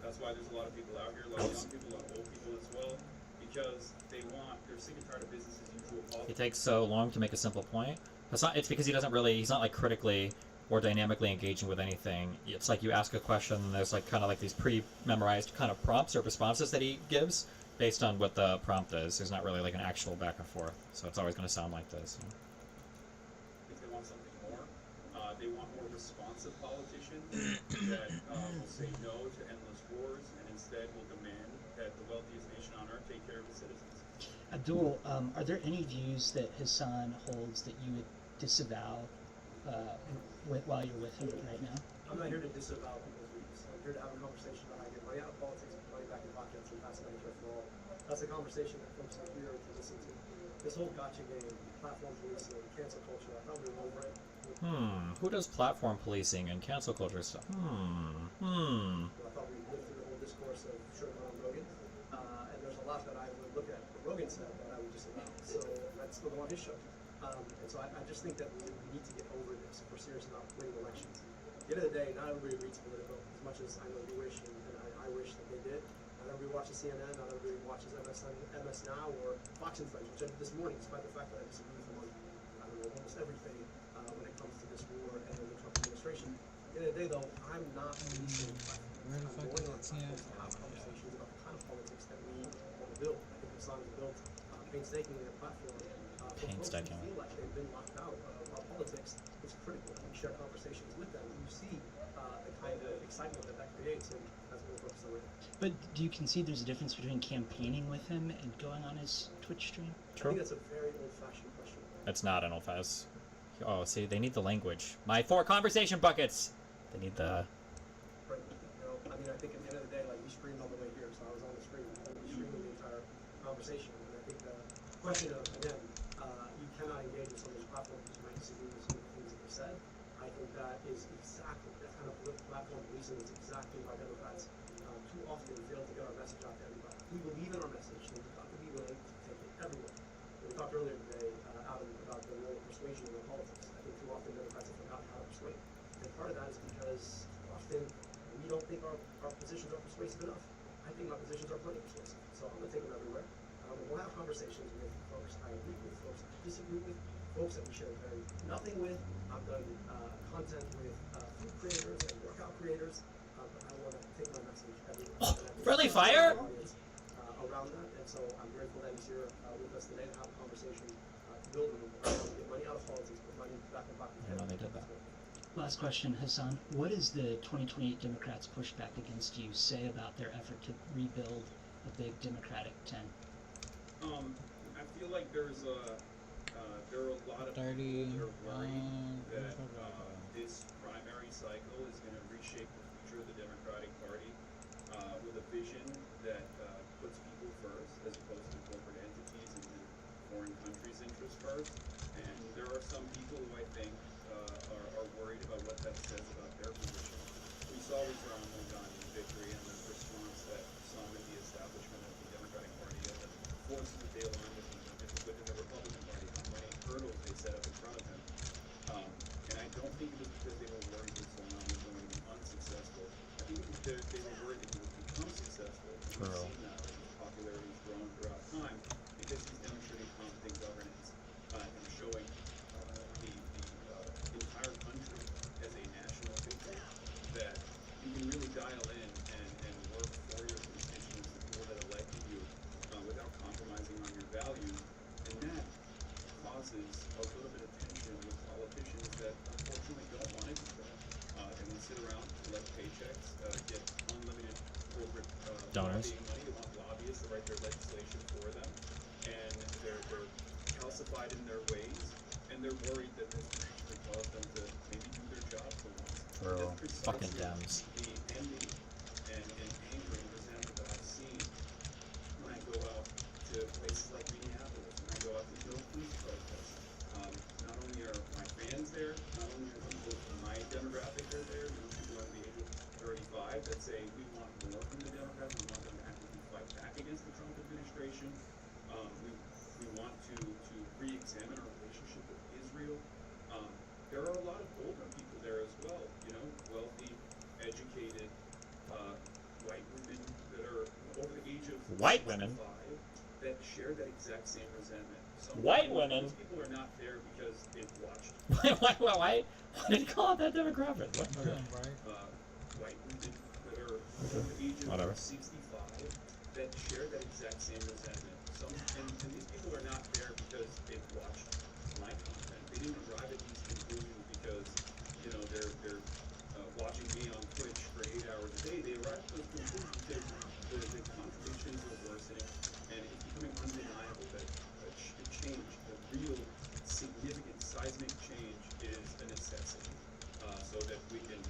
That's why there's a lot of people out here, a lot of young people, a lot of old people as well, because they're sick and tired of business as usual politics. He takes so long to make a simple point. It's because he's not like critically or dynamically engaging with anything. It's like you ask a question and there's like kind of like these pre-memorized kind of prompts or responses that he gives based on what the prompt is. There's not really like an actual back and forth. So it's always going to sound like this. If they want something more, they want more responsive politicians that will say no to endless wars and instead will demand that the wealthiest nation on earth take care of its citizens. Abdul, are there any views that Hassan holds that you would disavow while you're with him right now? I'm not here to disavow people's views. I'm here to have a conversation about how to get money out of politics, put money back in pockets, and pass Medicare for all. That's a conversation that folks are here to listen to. This whole gotcha game, platform policing, cancel culture, I thought we were over it. Who does platform policing and cancel culture stuff? I thought we lived through the whole discourse of Sherman on Rogan, and there's a lot that I would look at what Rogan said that I would disavow. So that's still on his show. And so I just think that we need to get over this if we're serious about winning elections. At the end of the day, not everybody reads political, as much as I know you wish and I wish that they did. Not everybody watches CNN, not everybody watches MS Now or Fox Insights, which I did this morning, despite the fact that I disagree with them on almost everything when it comes to this war and the Trump administration. At the end of the day, though, I'm not policing platforms. I'm going on platforms to have conversations about the kind of politics that we want to build. I think Hassan has built painstakingly a platform. Painstakingly. Feel like they've been locked out of our politics. It's critical that we share conversations with them. You see the kind of excitement that creates, and that's what we're focused on. But do you concede there's a difference between campaigning with him and going on his Twitch stream? True. I think that's a very old-fashioned question. It's not an old-fashioned. Oh, see, they need the language. My 4 conversation buckets. They need the. Right. I mean, I think at the end of the day, like we streamed all the way here, so I was on the screen. We streamed the entire conversation, and I think the question of again. You cannot engage with some of these platforms because you might disagree with some of the things that are said. I think that is exactly, that kind of platform policing is exactly why Democrats too often fail to get our message out to everybody. We believe in our message, and we've got to be willing to take it everywhere. We talked earlier today, Adam, about the role of persuasion in politics. I think too often Democrats have forgotten how to persuade. And part of that is because often we don't think our positions are persuasive enough. I think our positions are plenty persuasive. So I'm going to take them everywhere. We'll have conversations with folks I agree with, folks I disagree with, folks that we share nothing with. I've done content with food creators and workout creators, but I want to take my message everywhere. Friendly fire? Around that, and so I'm grateful that he's here with us today to have a conversation to build a movement, get money out of politics, put money back in pockets. I know they did that. Last question, Hassan. What does the 2028 Democrats' pushback against you say about their effort to rebuild a big Democratic tent? I feel like there are a lot of people that are worried that this primary cycle is going to reshape the future of the Democratic Party with a vision that puts people first as opposed to corporate entities and foreign countries' interests first. And there are some people who I think are worried about what that says about their position. We saw with Ronald Reagan's victory and the response that some in the establishment of the Democratic Party had, the forces that they aligned with within the Republican Party, how many hurdles they set up in front of him. And I don't think it was because they were worried that Solana was going to be unsuccessful. I think it was because they were worried that he would become successful. We've seen that his popularity has grown throughout time because he's demonstrating competent governance and showing the entire country as a national figure that you can really dial in and work for your constituents, the people that elected you, without compromising on your values. And that causes a little bit of tension with politicians legislation for them, and they're calcified in their ways, and they're worried that this will actually cause them to maybe do their job for once. True. That's Fucking precisely Dems. the envy and anger and resentment that I've seen when I go out to places like Minneapolis, when I go out to Bill Police protests. Not only are my fans there, not only are people in my demographic are there, people under the age of 35 that say we want more from the Democrats, we want them to actively fight back against the Trump administration. We want to re-examine our relationship with Israel. There are a lot of older people there as well, wealthy, educated, white women that are over the age of White women? 65 that share that exact same resentment. White women? Those people are not there because they've watched. Why did you call it that demographic? What? Okay. White women that are over the age of Whatever. 65 that share that exact same resentment. And these people are not there because they've watched my content. They didn't arrive at these conclusions because, they're watching me on Twitch for 8 hours a day. They arrived at those conclusions because the contradictions are worsening, and it's becoming undeniable that the change, the real significant seismic change is a necessity, so that we can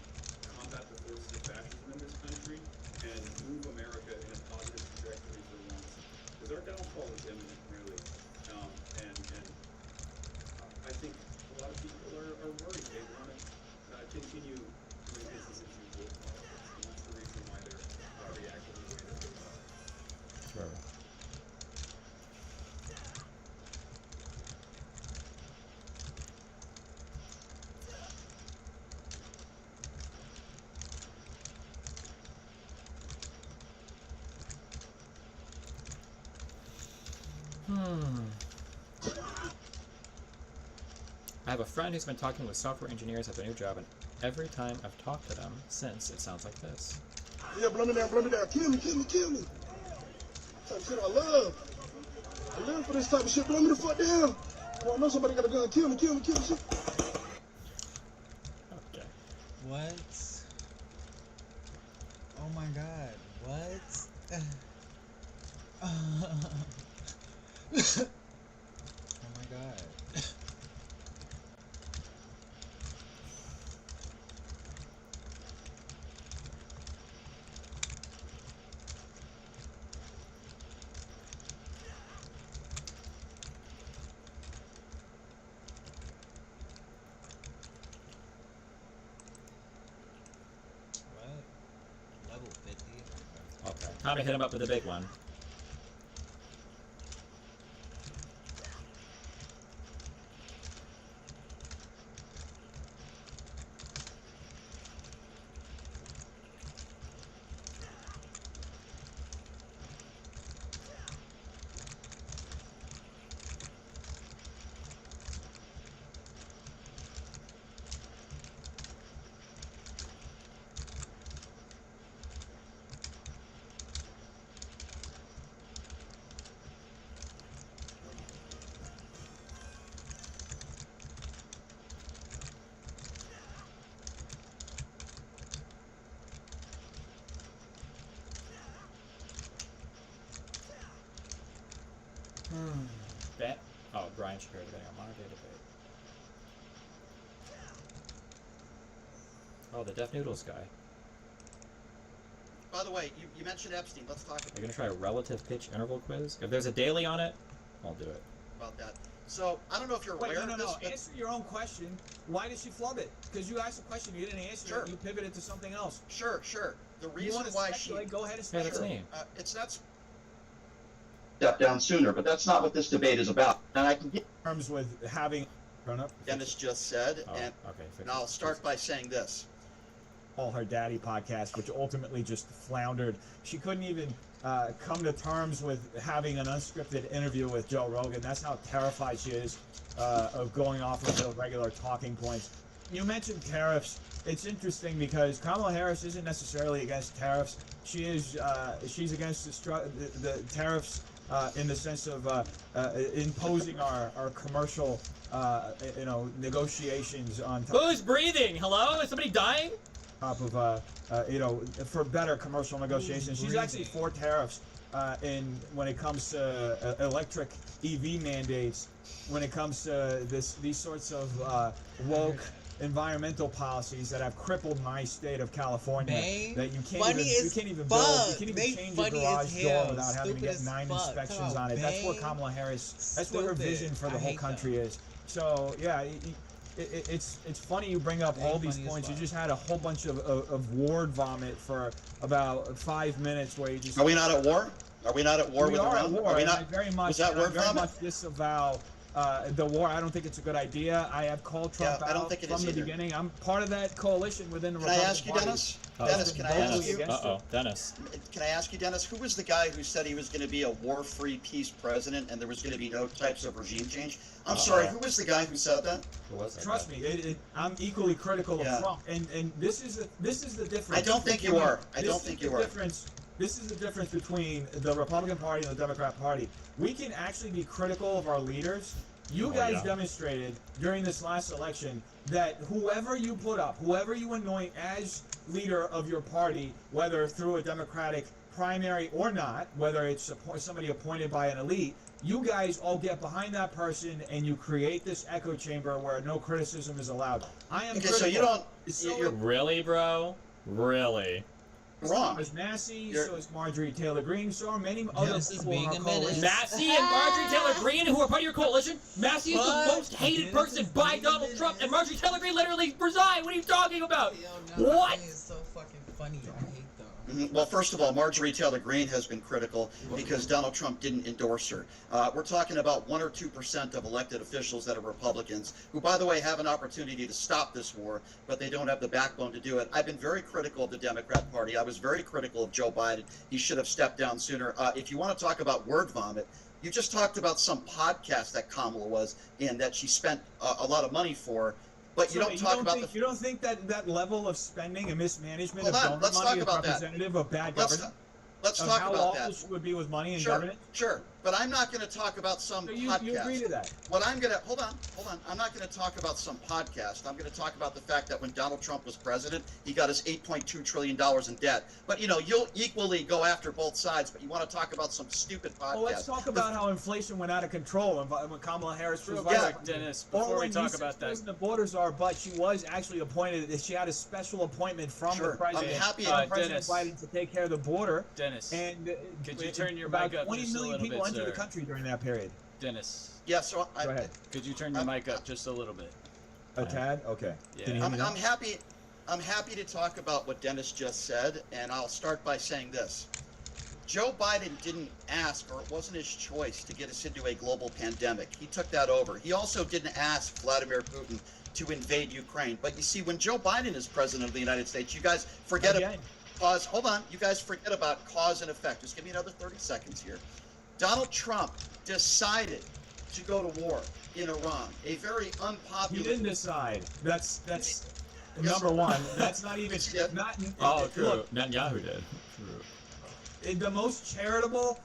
combat the forces of fascism in this country and move America in a positive trajectory for once. Because our downfall is imminent, really. And I think a lot of people are worried. They want to continue doing business as usual politics. And that's the reason why they're reacting the way that they are. Sure. I have a friend who's been talking with software engineers at their new job, and every time I've talked to them since, it sounds like this. Yeah, blow me down, kill me. Type of shit I love. I live for this type of shit, blow me the fuck down. I know somebody got a gun, kill me, shit. Okay. What? Oh my god, what? Oh my god. Level 50? Okay. Time to hit him up with the big one. Bet. Oh, Brian Shapiro getting a modern debate. Oh, the Deaf Noodles guy. By the way, you mentioned Epstein. Let's talk Are you gonna try a relative pitch interval quiz? If there's a daily on it, I'll do it. about that. So, I don't know if you're aware of this. No. Answer your own question. Why did she flub it? Because you asked a question, you didn't answer it, you pivoted to something else. Sure. The reason why she... Go ahead and speculate. It's not... Step down sooner, but that's not what this debate is about. And I can get... terms with having... Dennis just said, and I'll start by saying this. All her daddy podcast, which ultimately just floundered. She couldn't even come to terms with having an unscripted interview with Joe Rogan. That's how terrified she is of going off of the regular talking points. You mentioned tariffs. It's interesting because Kamala Harris isn't necessarily against tariffs. She is. She's against the tariffs in the sense of imposing our commercial, negotiations on. Who's breathing? Hello? Is somebody dying? Top of for better commercial negotiations. She's actually for tariffs. in when it comes to electric EV mandates, when it comes to these sorts of woke environmental policies that have crippled my state of California. Man, that you can't funny even as build, fuck. you can't even They change a funny garage as door hell. without having to Stupid get as 9 fuck. inspections Come on it. on, That's what man. Kamala Harris. That's what her Stupid. vision for the I whole hate country is. So yeah. It's funny you bring up all these funny as points. You fuck. just had a whole bunch of word vomit for about 5 minutes where you just. Are we not at war? Are we not at war We with are Iran? at war. Are we and not? I very much, Was that and I word very vomit? much disavow the war. I don't think it's a good idea. I have called Trump Yeah, I don't out think it from is the either. beginning. I'm part of that coalition within the Can I Republican ask you, Party. Dennis? Uh-oh. Dennis, can I ask you? Dennis. Can I ask you, Dennis? Who was the guy who said he was going to be a war-free peace president and there was going to be no types of regime change? I'm sorry. Who was the guy who said that? Who was that Trust guy? me, I'm equally critical of Trump, and this is the difference. I don't think you are. I don't think you are. This is the difference between the Republican Party and the Democrat Party. We can actually be critical of our leaders. You guys demonstrated during this last election that whoever you put up, whoever you anoint as leader of your party, whether through a Democratic primary or not, whether it's somebody appointed by an elite, you guys all get behind that person and you create this echo chamber where no criticism is allowed. I am critical. So you don't. So Really, bro? Really? Wrong. So is Massey, so is Marjorie Taylor Greene, so are many other people in our being a coalition. Massey and Marjorie Taylor Greene, who are part of your coalition? Massey is the most hated person by Donald Trump, and Marjorie Taylor Greene literally resigned. What are you talking about? What? It's so fucking funny. I hate them. Well, first of all, Marjorie Taylor Greene has been critical because Donald Trump didn't endorse her. We're talking about 1 or 2% of elected officials that are Republicans, who, by the way, have an opportunity to stop this war, but they don't have the backbone to do it. I've been very critical of the Democrat Party. I was very critical of Joe Biden. He should have stepped down sooner. If you want to talk about word vomit, you just talked about some podcast that Kamala was in that she spent a lot of money for. But you don't talk about the. You don't think that level of spending and mismanagement Hold of on, donor let's money talk is about that. representative of bad Let's government? Let's of talk how about awful that. she would be with money and Sure, government? sure. But I'm not going to talk about some So you podcast. agree to that? What I'm going to hold on. I'm not going to talk about some podcast. I'm going to talk about the fact that when Donald Trump was president, he got us $8.2 trillion in debt. But you'll equally go after both sides. But you want to talk about some stupid podcast. Well, let's talk about how inflation went out of control when Kamala Harris was Yeah. Dennis, or before we when talk you about that, said the borders are, but she was actually appointed. She had a special appointment from Sure. the president. I'm happy. From President Dennis. Biden to take care of the border. Dennis, And could you turn your about mic up 20 just a million little people bit, entered the sir? country during that period. Dennis, Yeah. So Go ahead. could you turn your mic up just a little bit? A tad? Okay. Yeah. Can you hear me now? I'm happy. I'm happy to talk about what Dennis just said, and I'll start by saying this. Joe Biden didn't ask, or it wasn't his choice, to get us into a global pandemic. He took that over. He also didn't ask Vladimir Putin to invade Ukraine. But you see, when Joe Biden is president of the United States, you guys forget about cause. Hold on. You guys forget about cause and effect. Just give me another 30 seconds here. Donald Trump decided to go to war in Iran, a very unpopular. He didn't decide. That's number one. That's not even not. Oh, true. Look, Netanyahu did. True. the most charitable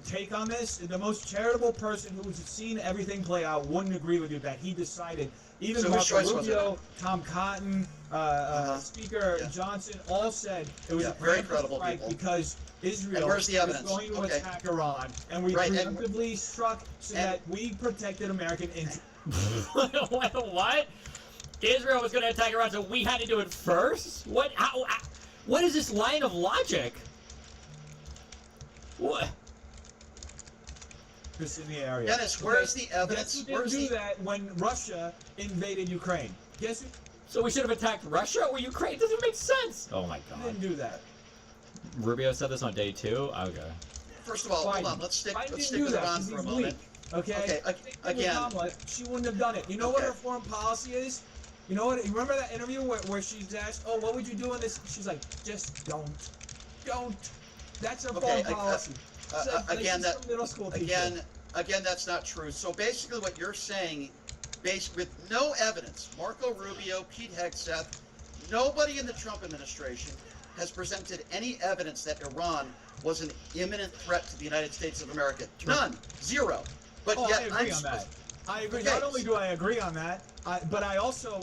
take on this, the most charitable person who's seen everything play out wouldn't agree with you that he decided. Even So whose Marco choice was it? Rubio, Tom Cotton, Speaker Johnson all said it was a very preemptive credible strike people. because Israel And where's the was evidence? going to Okay. attack Iran, and we Right, and- preemptively struck so and- that we protected American interests. What? Israel was going to attack Iran, so we had to do it first? What? How? What is this line of logic? What? Just in the area. Dennis, where's the evidence? Guess who didn't Where's do the- that when Russia invaded Ukraine? Guess who So we should have attacked Russia or Ukraine? It doesn't make sense. Oh my didn't god. do that? Rubio said this on day 2? Okay. First of all, hold Biden. on. Let's stick Biden didn't with do that Iran 'cause for a he's moment. weak. Okay. Okay, Same thing with again. Kamala, she wouldn't have done it. You know what her foreign policy is? You know what? You remember that interview where she's asked, "Oh, what would you do in this?" She's like, "Just don't. That's her Okay, foreign policy." She's like again, she's some middle school teacher. again, that's not true. So basically, what you're saying, based with no evidence, Marco Rubio, Pete Hegseth, nobody in the Trump administration has presented any evidence that Iran was an imminent threat to the United States of America. None, zero. But Oh, yet I agree I'm on that. supposed- I agree. Okay. Not only do I agree on that, but I also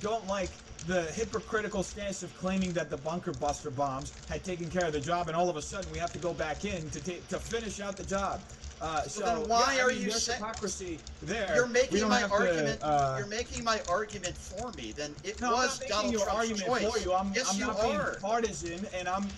don't like the hypocritical stance of claiming that the bunker buster bombs had taken care of the job, and all of a sudden we have to go back in to finish out the job. So then why are you there's saying hypocrisy there? You're We making don't my have to, argument. You're making my argument for me. Then it No, was I'm not Donald making your Trump's argument choice. for you. I'm Yes, you not being are. partisan, and I'm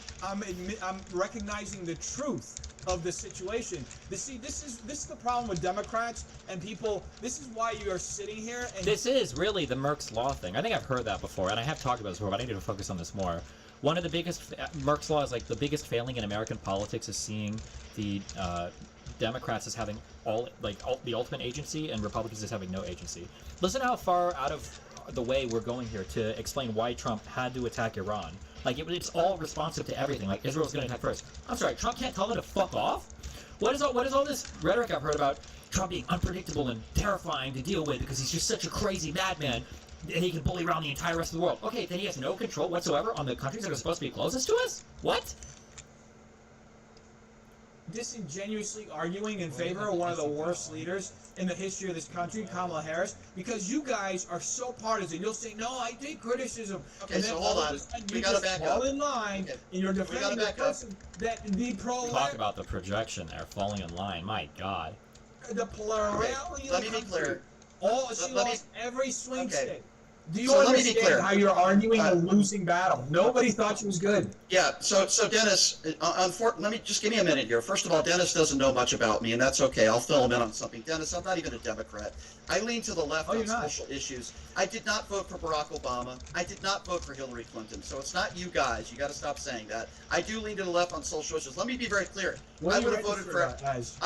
recognizing the truth of the situation. This is the problem with Democrats and people. This is why you are sitting here. And This is really the Merck's Law thing. I think I've heard that before, and I have talked about this before, but I need to focus on this more. One of the biggest, Merck's Law is like the biggest failing in American politics is seeing the Democrats as having the ultimate agency and Republicans as having no agency. Listen how far out of the way we're going here to explain why Trump had to attack Iran. Like, it's all responsive to everything. Like, Israel's going to attack first. I'm sorry, Trump can't tell them to fuck off? What is all this rhetoric I've heard about Trump being unpredictable and terrifying to deal with because he's just such a crazy madman and he can bully around the entire rest of the world? Okay, then he has no control whatsoever on the countries that are supposed to be closest to us? What? Disingenuously arguing in favor of one of the worst leaders in the history of this country, Kamala Harris, because you guys are so partisan. You'll say, "No, I take criticism," Okay, and then so hold all of on. a sudden We you gotta just back fall up. in line and you're defending the back up. person that the Talk about the projection there, falling in line. My God. the plurality Let of me the be clear. country. She Let me- lost every swing Okay. state. Do you So let me be understand clear. how you're arguing a losing battle? Nobody thought she was good. Yeah, so Dennis, let me just give me a minute here. First of all, Dennis doesn't know much about me, and that's okay. I'll fill him in on something. Dennis, I'm not even a Democrat. I lean to the left on social issues. I did not vote for Barack Obama. I did not vote for Hillary Clinton. So it's not you guys. You got to stop saying that. I do lean to the left on social issues. Let me be very clear. What I are you would have voted for. registered as?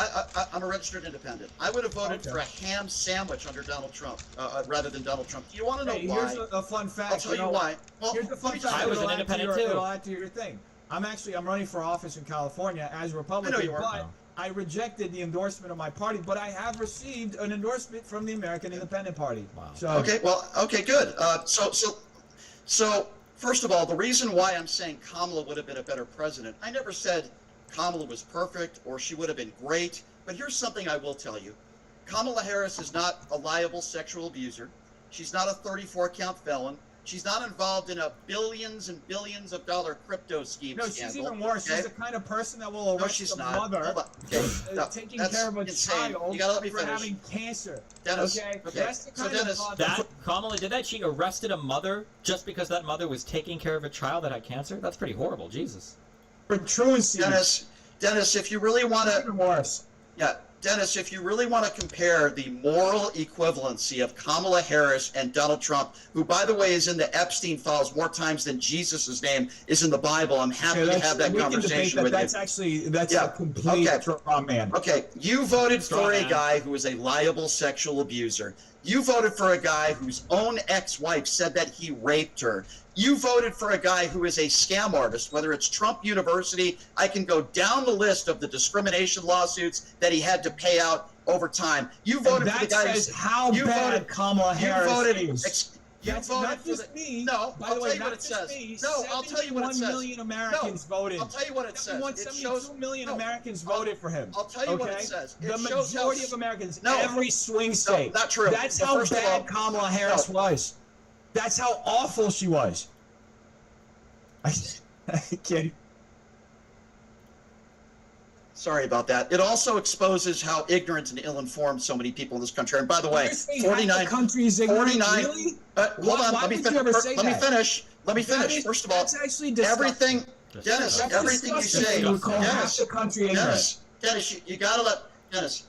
I'm a registered independent. I would have voted Okay. for a ham sandwich under Donald Trump rather than Donald Trump. Do you want to know Hey, why? here's a fun fact. I'll tell you why. Well, here's the fun let me just- fact. I was It'll an add to independent your- too. It'll add to your thing. I'm running for office in California as a Republican, I know you are. but I rejected the endorsement of my party, but I have received an endorsement from the American Independent Party. Wow. So, Okay, well, okay, good. So first of all, the reason why I'm saying Kamala would have been a better president, I never said Kamala was perfect or she would have been great. But here's something I will tell you: Kamala Harris is not a liable sexual abuser. She's not a 34-count felon. She's not involved in a billions and billions of dollar crypto scheme no, scandal. she's even worse. Okay? She's the kind of person that will arrest she's the not. mother Hold on. Okay, no, taking that's care of a insane. child You gotta let me for finish. having cancer. Dennis, okay? okay. That's the So kind Dennis, of That Kamala did that? She arrested a mother just because that mother was taking care of a child that had cancer? That's pretty horrible. Jesus. for truancy. Dennis, if you really want to, even worse. Yeah, Dennis, if you really want to compare the moral equivalency of Kamala Harris and Donald Trump, who, by the way, is in the Epstein files more times than Jesus' name is in the Bible, I'm happy to have that we can debate conversation that. with That's you. actually a complete straw man. Okay, you voted Straw for a man. guy who is a liable sexual abuser. You voted for a guy whose own ex-wife said that he raped her. You voted for a guy who is a scam artist, whether it's Trump University. I can go down the list of the discrimination lawsuits that he had to pay out over time. You voted for the that guy says how bad Kamala Harris is. You That's voted not for just the, me. No, By I'll the way, tell you not what it just says. me. No, I'll tell you what it 71 says. million Americans No, voted. I'll tell you what it says. It 72 shows million Americans voted for him. I'll tell you what it okay? says. It The shows how majority of Americans, No. every swing state. not true. That's Well, how first of bad all- Kamala Harris was. That's how awful she was. I can't. Sorry about that. It also exposes how ignorant and ill-informed so many people in this country are. And by the way, You're saying half the 49 country is ignorant? 49 Really? hold on, Why let me would finish. you ever say Let me that? finish. Let me That finish. is- First of all, that's actually disgusting. everything, Dennis, That's everything you disgusting say, that you would call half the country ignorant. Dennis, you gotta let Dennis.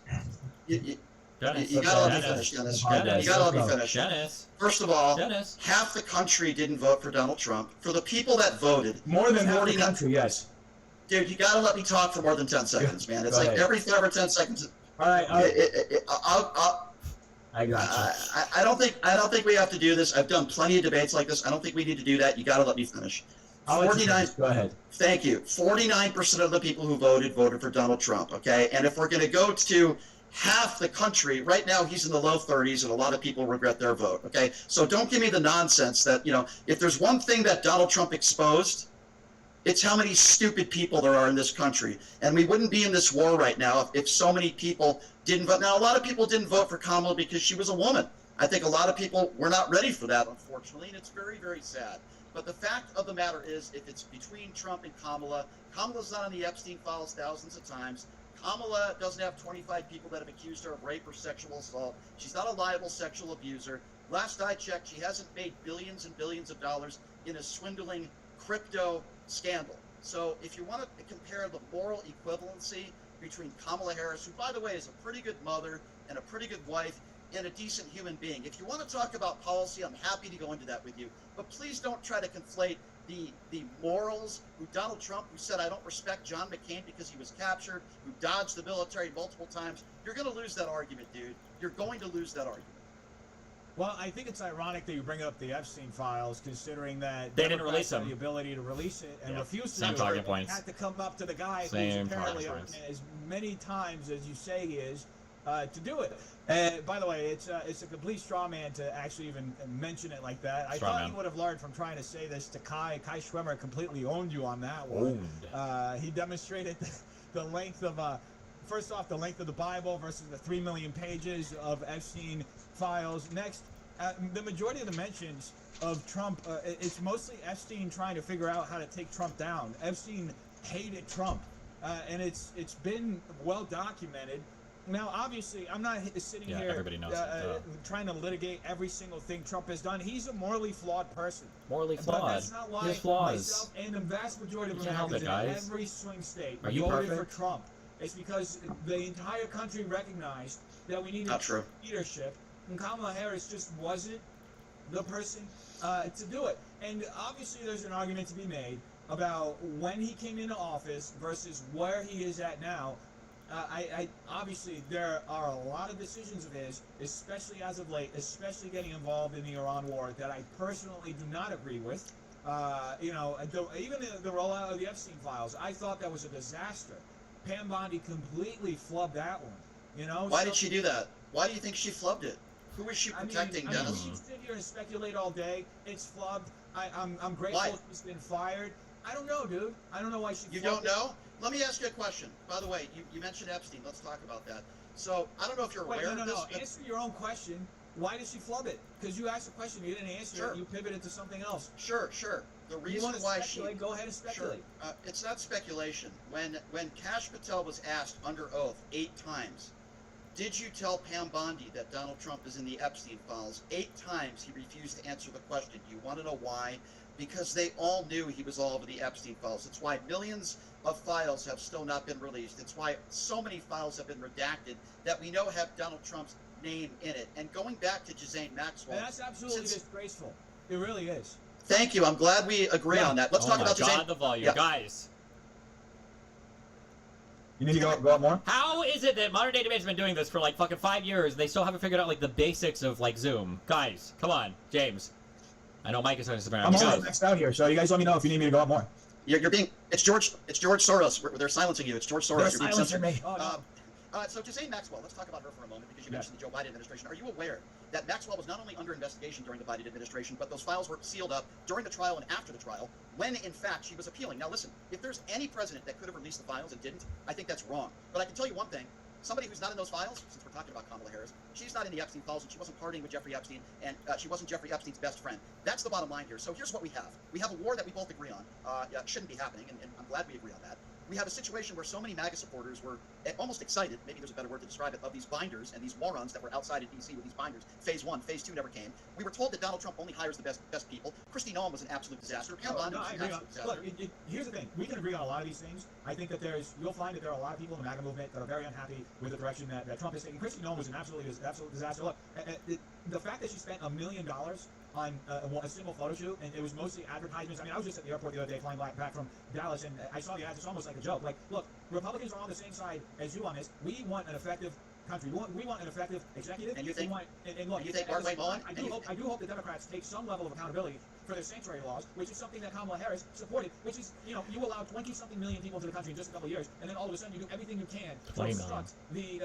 Dennis, You gotta let me Dennis, finish, Dennis. Dennis, You gotta let me finish. Dennis. First of all, Dennis. half the country didn't vote for Donald Trump. For the people that voted, More than half the 49 country, yes. Dude, you gotta let me talk for more than 10 seconds, man. It's Go like ahead. every 5 or 10 seconds. All right. I don't think we have to do this. I've done plenty of debates like this. I don't think we need to do that. You got to let me finish. I'll let you finish. Go ahead. Thank you. 49% of the people who voted for Donald Trump. Okay, and if we're going to go to half the country right now, he's in the low 30s, and a lot of people regret their vote. Okay, so don't give me the nonsense that if there's one thing that Donald Trump exposed, it's how many stupid people there are in this country. And we wouldn't be in this war right now if so many people didn't vote. Now, a lot of people didn't vote for Kamala because she was a woman. I think a lot of people were not ready for that, unfortunately, and it's very, very sad. But the fact of the matter is, if it's between Trump and Kamala, Kamala's not on the Epstein files thousands of times. Kamala doesn't have 25 people that have accused her of rape or sexual assault. She's not a liable sexual abuser. Last I checked, she hasn't made billions and billions of dollars in a swindling crypto scandal. So if you want to compare the moral equivalency between Kamala Harris, who, by the way, is a pretty good mother and a pretty good wife and a decent human being. If you want to talk about policy, I'm happy to go into that with you. But please don't try to conflate the morals, who Donald Trump, who said, I don't respect John McCain because he was captured, who dodged the military multiple times. You're going to lose that argument, dude. You're going to lose that argument. Well, I think it's ironic that you bring up the Epstein files, considering that they didn't release them. The ability to release it and refuse to Same do talking it. Points. Had to come up to the guy Same who's apparently talking points. as many times as you say he is to do it. And by the way, it's a complete straw man to actually even mention it like that. I thought you would have learned from trying to say this to Kai. Kai Schwimmer completely owned you on that one. He demonstrated the length of first off, the length of the Bible versus the 3 million pages of Epstein files. Next, the majority of the mentions of Trump, it's mostly Epstein trying to figure out how to take Trump down. Epstein hated Trump, and it's been well documented. Now, obviously, I'm not sitting here everybody knows trying to litigate every single thing Trump has done. He's a morally flawed person. Morally flawed. But that's not why He has flaws. myself and the vast majority of You can't help Americans it, in every swing state Are you voted perfect? for Trump. It's because the entire country recognized that we needed leadership, and Kamala Harris just wasn't the person to do it. And obviously, there's an argument to be made about when he came into office versus where he is at now. I obviously there are a lot of decisions of his, especially as of late, especially getting involved in the Iran war, that I personally do not agree with. Even the rollout of the Epstein files, I thought that was a disaster. Pam Bondi completely flubbed that one. Why did she do that? Why do you think she flubbed it? Who was she protecting, Dennis? We can sit here and speculate all day. It's flubbed. I'm grateful she's been fired. I don't know, dude. I don't know why she. You don't know? Let me ask you a question. By the way, you mentioned Epstein. Let's talk about that. So I don't know if you're aware of this. No. Answer your own question. Why did she flub it? Because you asked a question, you didn't answer it. You pivoted to something else. Sure. The reason why she go ahead and speculate. Sure. It's not speculation. When Kash Patel was asked under oath 8 times, did you tell Pam Bondi that Donald Trump is in the Epstein files? 8 times he refused to answer the question. Do you want to know why? Because they all knew he was all over the Epstein files. It's why millions of files have still not been released. It's why so many files have been redacted that we know have Donald Trump's name in it. And going back to Ghislaine Maxwell, and that's absolutely disgraceful. It really is. Thank you. I'm glad we agree on that. Let's talk about Ghislaine. The volume, guys. You need to go up more? How is it that modern day debate's been doing this for like fucking 5 years? They still haven't figured out like the basics of like Zoom. Guys, come on, James. I know Mike is on Instagram. I'm almost maxed out here, so you guys let me know if you need me to go up more. You're being. It's George Soros. They're silencing you. It's George Soros. They're silencing me. So Ghislaine Maxwell, let's talk about her for a moment because you mentioned the Joe Biden administration. Are you aware that Maxwell was not only under investigation during the Biden administration, but those files were sealed up during the trial and after the trial, when in fact she was appealing? Now listen, if there's any president that could have released the files and didn't, I think that's wrong. But I can tell you one thing. Somebody who's not in those files, since we're talking about Kamala Harris, she's not in the Epstein files and she wasn't partying with Jeffrey Epstein and she wasn't Jeffrey Epstein's best friend. That's the bottom line here. So here's what we have. We have a war that we both agree on. It shouldn't be happening, and I'm glad we agree on that. We have a situation where so many MAGA supporters were almost excited, maybe there's a better word to describe it, of these binders and these morons that were outside of D.C. with these binders. Phase 1, Phase 2 never came. We were told that Donald Trump only hires the best people. Kristi Noem was an absolute disaster. Pam Bondi was an absolute disaster. Look, here's the thing. We can agree on a lot of these things. I think that you'll find that there are a lot of people in the MAGA movement that are very unhappy with the direction that Trump is taking. Kristi Noem was an absolute disaster. Look, the fact that she spent $1 million on a single photo shoot, and it was mostly advertisements. I mean, I was just at the airport the other day flying back from Dallas, and I saw the ads. It's almost like a joke. Like, look, Republicans are on the same side as you on this. We want an effective country. We want an effective executive. And you think? And look, you think Mark Mullen? I do hope the Democrats take some level of accountability for their sanctuary laws, which is something that Kamala Harris supported. Which is, you allow 20-something million people into the country in just a couple of years, and then all of a sudden you do everything you can to obstruct the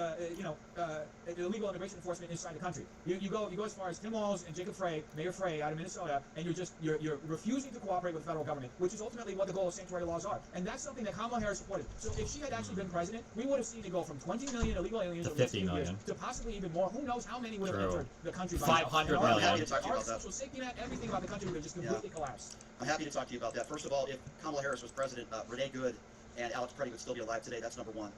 illegal immigration enforcement inside the country. You go as far as Tim Walz and Jacob Frey, Mayor Frey out of Minnesota, and you're refusing to cooperate with the federal government, which is ultimately what the goal of sanctuary laws are. And that's something that Kamala Harris supported. So if she had actually been president, we would have seen it go from 20 million illegal aliens To over the 50 few years million. to possibly even more. Who knows how many would have True. entered the country by 500 now. I'm happy to talk to you Our about that. social safety net, everything about the country would have just completely collapsed. I'm happy to talk to you about that. First of all, if Kamala Harris was president, Renee Good and Alex Preddy would still be alive today. That's number one.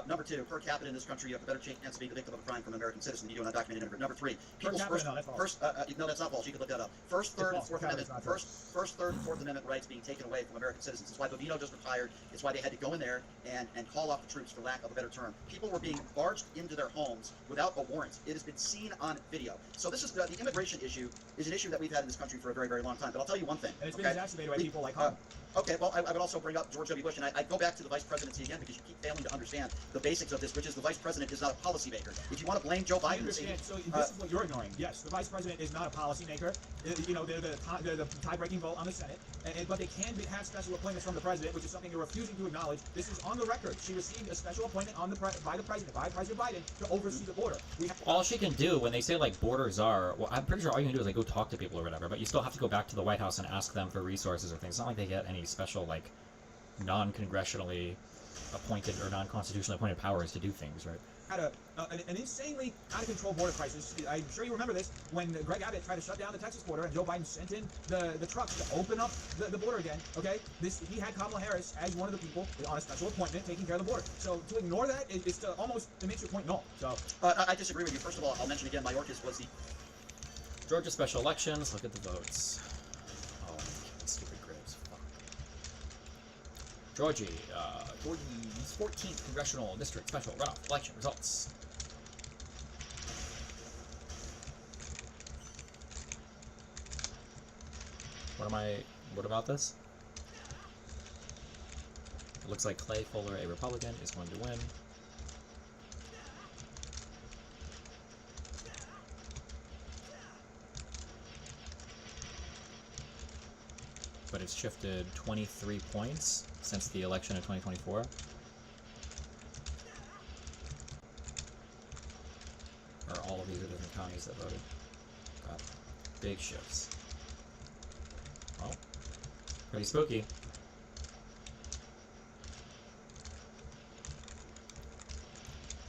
Number two, per capita in this country, you have a better chance to be the victim of a crime from an American citizen than you do an undocumented immigrant. Number three, people's no, that's not false. You can look that up. First, third, and fourth amendment. First, third, and fourth amendment rights being taken away from American citizens. It's why Bovino just retired. It's why they had to go in there and call off the troops, for lack of a better term. People were being barged into their homes without a warrant. It has been seen on video. So this is the immigration issue is an issue that we've had in this country for a very, very long time. But I'll tell you one thing. And it's been exacerbated by people like him. Okay, well, I would also bring up George W. Bush, and I'd go back to the vice presidency again because you keep failing to understand the basics of this, which is the vice president is not a policymaker. If you want to blame Joe Biden, So this is what you're ignoring. Yes, the vice president is not a policymaker. You know, they're the tie-breaking vote on the Senate, but they can have special appointments from the president, which is something you're refusing to acknowledge. This is on the record. She received a special appointment by President Biden, to oversee the border. All she can do when they say like border czar, well, I'm pretty sure all you can do is like go talk to people or whatever, but you still have to go back to the White House and ask them for resources or things. It's not like they get any special like non-congressionally appointed or non-constitutionally appointed powers to do things, right? Had an insanely out-of-control border crisis. I'm sure you remember this when Greg Abbott tried to shut down the Texas border and Joe Biden sent in the trucks to open up the border again. Okay, he had Kamala Harris as one of the people on a special appointment taking care of the border. So to ignore that is to almost it makes your point null. So I disagree with you. First of all, I'll mention again, Mayorkas was the Georgia special elections. Look at the votes. Oh, stupid grids. Fuck. Georgia's 14th congressional district special runoff election results. What about this? It looks like Clay Fuller, a Republican, is going to win. But it's shifted 23 points since the election in 2024. Or all of these are different counties that voted. Got big shifts. Oh, pretty spooky.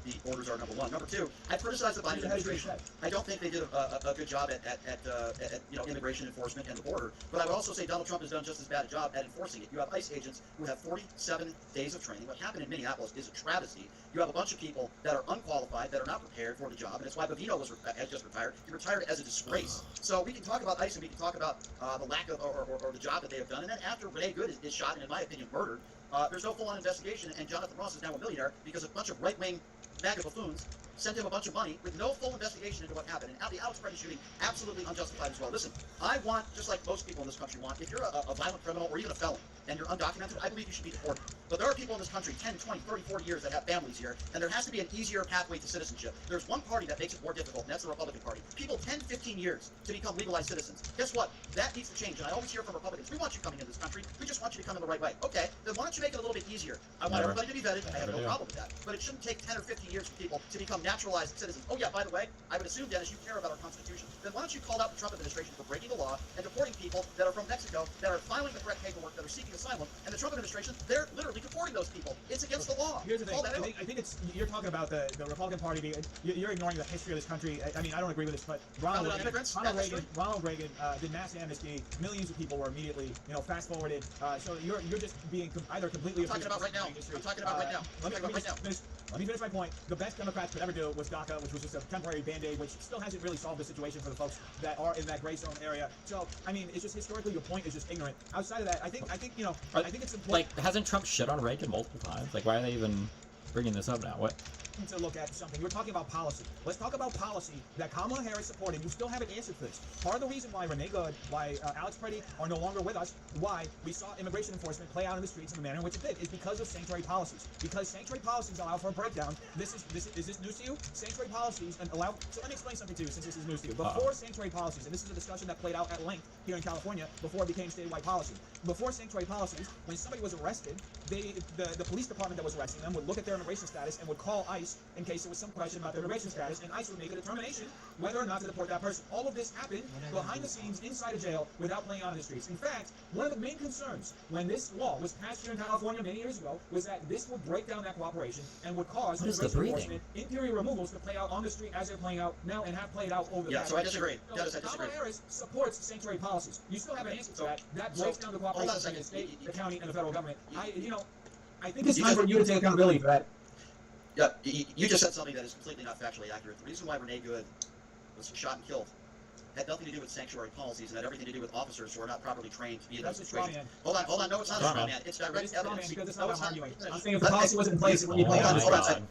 The orders are number one. Number two, I've criticized the Biden administration. I don't think they did a good job at immigration enforcement and the border. But I would also say Donald Trump has done just as bad a job at enforcing it. You have ICE agents who have 47 days of training. What happened in Minneapolis is a travesty. You have a bunch of people that are unqualified, that are not prepared for the job, and it's why Bovino has just retired. He retired as a disgrace. So we can talk about ICE and we can talk about the lack of or the job that they have done. And then after Renee Good is shot and, in my opinion, murdered, there's no full-on investigation, and Jonathan Ross is now a millionaire because a bunch of right-wing MAGA buffoons sent him a bunch of money with no full investigation into what happened. And the Alex Preddy shooting, absolutely unjustified as well. Listen, I want, just like most people in this country want, if you're a violent criminal or even a felon and you're undocumented, I believe you should be deported. But there are people in this country 10, 20, 30, 40 years that have families here, and there has to be an easier pathway to citizenship. There's one party that makes it more difficult, and that's the Republican Party. People 10, 15 years to become legalized citizens. Guess what? That needs to change, and I always hear from Republicans, we want you coming into this country, we just want you to come in the right way. Okay, then why don't you make it a little bit easier? I want everybody to be vetted, I have no problem with that. But it shouldn't take 10 or 15 years for people to become naturalized citizens. Oh yeah, by the way, I would assume, Dennis, you care about our Constitution. Then why don't you call out the Trump administration for breaking the law and deporting people that are from Mexico, that are filing the correct paperwork, that are seeking asylum, and the Trump administration, they're literally deporting those people. It's against the law. Here's the thing. I think it's you're talking about the Republican Party. You're ignoring the history of this country. I mean, I don't agree with this, but Ronald Reagan did mass amnesty. Millions of people were immediately, fast forwarded. So you're just being either completely. I'm talking about right now. I'm talking about right now. Let me finish my point. The best Democrats could ever do was DACA, which was just a temporary band-aid, which still hasn't really solved the situation for the folks that are in that gray zone area. So, I mean, it's just historically your point is just ignorant. Outside of that, I think I think it's important. Like, hasn't Trump shit on Reagan multiple times? Like, why are they even bringing this up now? What? To look at something. You're talking about policy. Let's talk about policy that Kamala Harris supported. You still haven't answered for this. Part of the reason why Renee Good, why Alex Preddy are no longer with us, why we saw immigration enforcement play out in the streets in the manner in which it did, is because of sanctuary policies. Because sanctuary policies allow for a breakdown. Is this news to you? Sanctuary policies and allow. So let me explain something to you, since this is news to you. Before sanctuary policies, and this is a discussion that played out at length here in California before it became statewide policy. Before sanctuary policies, when somebody was arrested the police department that was arresting them would look at their immigration status and would call ICE in case there was some question about their immigration status, and ICE would make a determination whether or not to deport that person. All of this happened behind the scenes inside a jail without playing out in the streets. In fact, one of the main concerns when this law was passed here in California many years ago was that this would break down that cooperation and would cause immigration enforcement interior removals to play out on the street as they're playing out now and have played out over the past so I disagree. So Dennis, I disagree. Kamala Harris supports sanctuary policies. You still have an answer to that. That breaks down the cooperation between the state, the county, and the federal government. I think it's time for you to take accountability for that. Yeah, you just said something that is completely not factually accurate. The reason why Renee Good was shot and killed had nothing to do with sanctuary policies and had everything to do with officers who are not properly trained to be in those situations. Hold on. No, it's not a straw man. It's direct evidence. Because it's not what I'm arguing. I'm saying if the policy was in place, it wouldn't be played out. Hold on.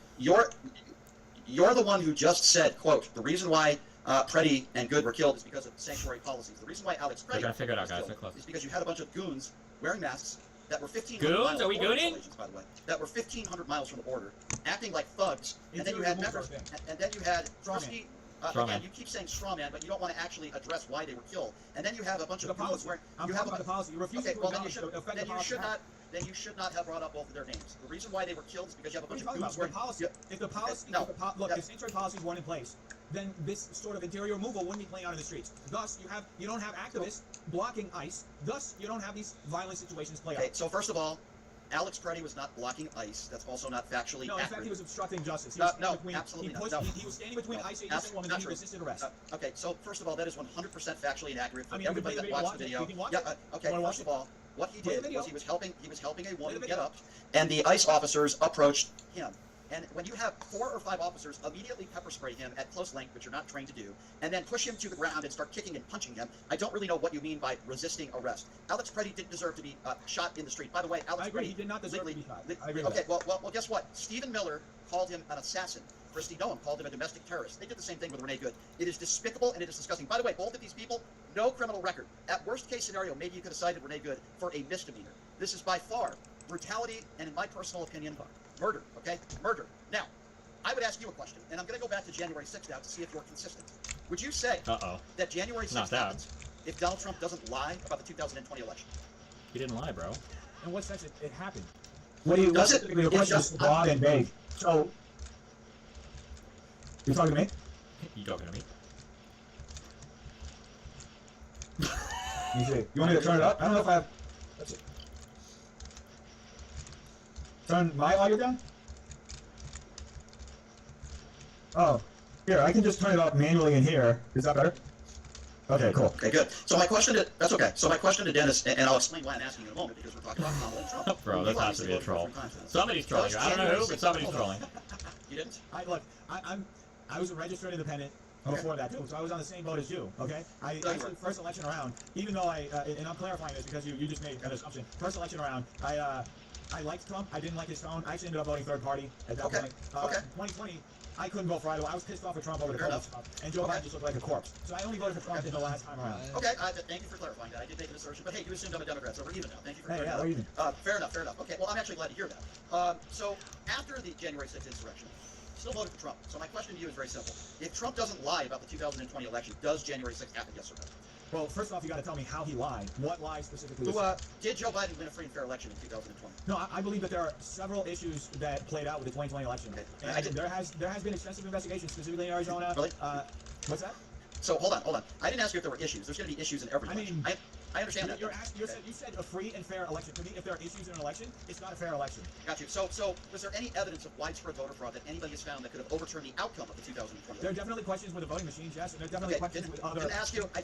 You're the one who just said, quote, the reason why Preddy and Good were killed is because of sanctuary policies. The reason why Alex Preddy was killed is because you had a bunch of goons wearing masks that were 1,500 miles. Are we gooning? By the way, that were 1,500 miles from the border, acting like thugs, and then you had members, and then you had Christie. Again, you keep saying straw man, but you don't want to actually address why they were killed. And then you have a bunch of goons wearing. I'm talking about the policy. You refuse to acknowledge the effect of the policy. Then you should not have brought up both of their names. The reason why they were killed is because you have a bunch of goons wearing. If sanctuary policies weren't in place, then this sort of interior removal wouldn't be playing out in the streets. Thus, you don't have activists blocking ICE. Thus, you don't have these violent situations play out. So first of all, Alex Preddy was not blocking ICE. That's also not factually accurate. No, in fact, he was obstructing justice. Absolutely not. He was standing between ICE agents and women and he resisted arrest. Okay, so first of all, that is 100% factually inaccurate for everybody that watched the video. First of all, what he did was he was helping a woman get up, and the ICE officers approached him. And when you have 4 or 5 officers immediately pepper spray him at close length, which you're not trained to do, and then push him to the ground and start kicking and punching him, I don't really know what you mean by resisting arrest. Alex Preddy didn't deserve to be shot in the street. By the way, Alex Preddy... He did not deserve to be shot. I agree with that. Well, guess what? Stephen Miller called him an assassin. Christy Noem called him a domestic terrorist. They did the same thing with Renee Good. It is despicable and it is disgusting. By the way, both of these people, no criminal record. At worst case scenario, maybe you could have cited Renee Good for a misdemeanor. This is by far brutality and, in my personal opinion, murder. Okay? Murder. Now, I would ask you a question, and I'm going to go back to January 6th now to see if you're consistent. Would you say that January 6th happens if Donald Trump doesn't lie about the 2020 election? He didn't lie, bro. In what sense it happened? Your question is broad and vague. So, you're talking to me? You talking to me? You see. You want me to turn it up? I don't know if I have... That's it. Turn my audio down? Oh, here, I can just turn it up manually in here. Is that better? Okay, cool. Okay, good. So my question to, that's okay. So my question to Dennis, and I'll explain why I'm asking in a moment, because we're talking about Donald Trump. Bro, that has to be a troll. Somebody's trolling you. I don't know who, but somebody's trolling. You didn't? I was a registered independent before that too, so I was on the same boat as you, okay? I actually, first election around, even though and I'm clarifying this because you just made an assumption. First election around, I liked Trump. I didn't like his tone. I actually ended up voting third party at that point. 2020, I couldn't vote for either. I was pissed off at Trump over the COVID stuff, and Joe Biden just looked like a corpse. So I only voted for Trump in the last time around. Okay, thank you for clarifying that. I did make an assertion, but hey, you assumed I'm a Democrat, so we're even now. Thank you for clearing that up. Even. Fair enough. Okay, well, I'm actually glad to hear that. So after the January 6th insurrection, still voted for Trump. So my question to you is very simple. If Trump doesn't lie about the 2020 election, does January 6th happen, yes or no? Well, first off, you got to tell me how he lied. What lie specifically? Did Joe Biden win a free and fair election in 2020? No, I believe that there are several issues that played out with the 2020 election. Okay. And there has been extensive investigation, specifically in Arizona. Really? What's that? So hold on. I didn't ask you if there were issues. There's going to be issues in every election. I understand that. You said a free and fair election. To me, if there are issues in an election, it's not a fair election. Got you. So was there any evidence of widespread voter fraud that anybody has found that could have overturned the outcome of the 2020 election? There are definitely questions with the voting machines, yes, and there are definitely questions with other... I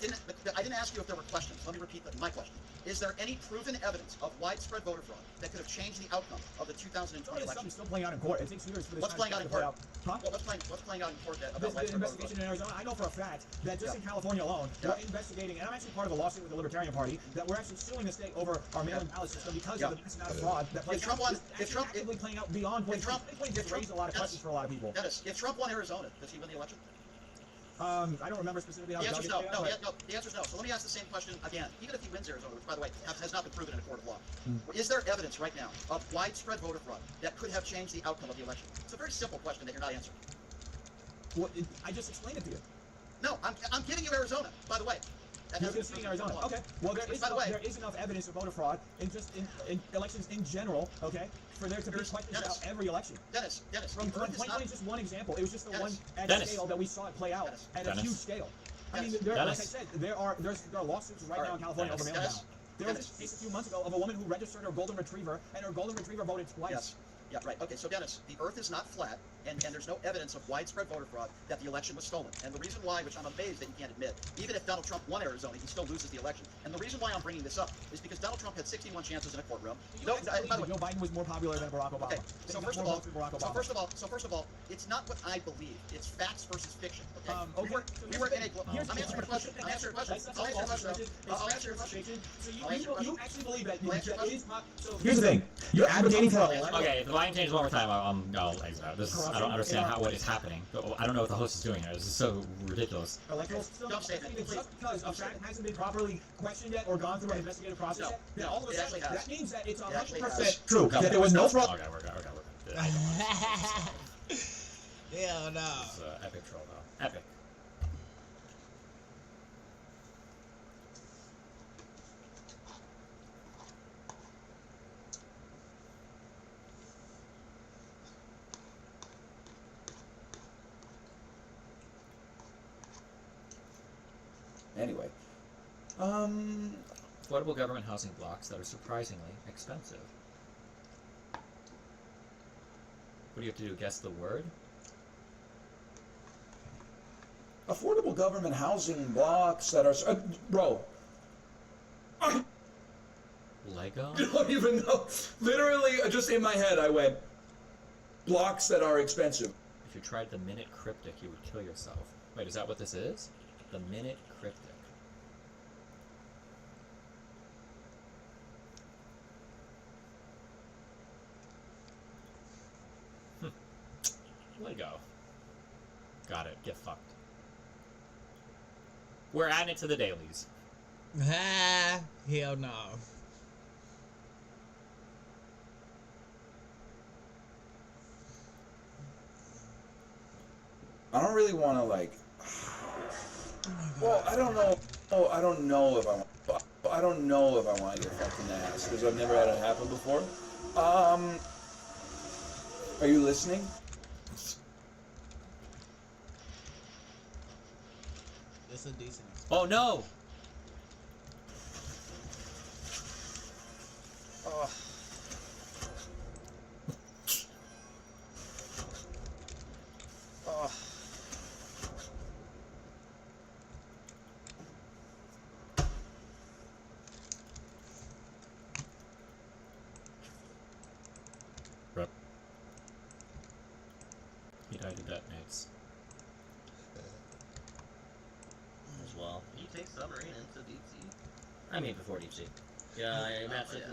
didn't ask you if there were questions. Let me repeat my question. Is there any proven evidence of widespread voter fraud that could have changed the outcome of the 2020 election? Something's still playing out in court. It takes years for this. What's playing out in court? Huh? Well, what's playing out in court about the widespread investigation in Arizona? I know for a fact that just in California alone, we're investigating, and I'm actually part of a lawsuit with the Libertarian Party, that we're actually suing the state over our mail-in ballot system because of the massive amount of fraud that plays out. Actively playing out beyond 2020 just raised a lot of questions for a lot of people. Dennis, if Trump won Arizona, does he win the election? I don't remember specifically how the answer is no. The answer is no. So let me ask the same question again. Even if he wins Arizona, which, by the way, has not been proven in a court of law, is there evidence right now of widespread voter fraud that could have changed the outcome of the election? It's a very simple question that you're not answering. Well, I just explained it to you. No, I'm giving you Arizona, by the way. hasn't been conceding proven Arizona. law. Okay. Well, there Which, by the way, is enough evidence of voter fraud in just in elections in general. Okay, for there to be questions about every election. Dennis, From the Earth is 2020 not. is just one example. It was just the one at Dennis. scale that we saw it play out at a huge scale. I mean, there, like I said, there are lawsuits right now in California over mail now. There was this case a few months ago of a woman who registered her golden retriever, and her golden retriever voted twice. Yes. Yeah, right. Okay, so Dennis, the Earth is not flat, and there's no evidence of widespread voter fraud that the election was stolen. And the reason why, which I'm amazed that you can't admit, even if Donald Trump won Arizona, he still loses the election. And the reason why I'm bringing this up is because Donald Trump had 61 chances in a courtroom. By the way, Joe Biden was more popular than Barack Obama. Okay, so first of all, it's not what I believe. It's facts versus fiction. Okay. We were in a. I'm answering your question. I'll answer your question. You actually believe that it is not. Here's the thing. You're advocating for Okay, if the line changes one more time, I'll exit out. I don't understand what is happening. I don't know what the host is doing here. This is so ridiculous. Electoral system? Don't say that. Just because a fact hasn't been properly questioned yet or gone through an investigative process yet, then all of a sudden, that means that it's 100% true. That there was no fraud. Okay, we're good. Hell no. It's epic troll though. Epic. Anyway, affordable government housing blocks that are surprisingly expensive. What do you have to do? Guess the word? Affordable government housing blocks that are bro. Lego? I don't even know. Literally, just in my head, I went blocks that are expensive. If you tried the minute cryptic, you would kill yourself. Wait, is that what this is? The minute cryptic. Lego. Got it. Get fucked. We're adding it to the dailies. Hell no. I don't really want to like. Well, I don't know. Oh, I don't know if I want. I don't know if I want to get fucked in the ass because I've never had it happen before. Are you listening? It's a decent. Oh no! He died of detonates. As well. You take submarine into deep sea. I mean, before deep sea. Yeah,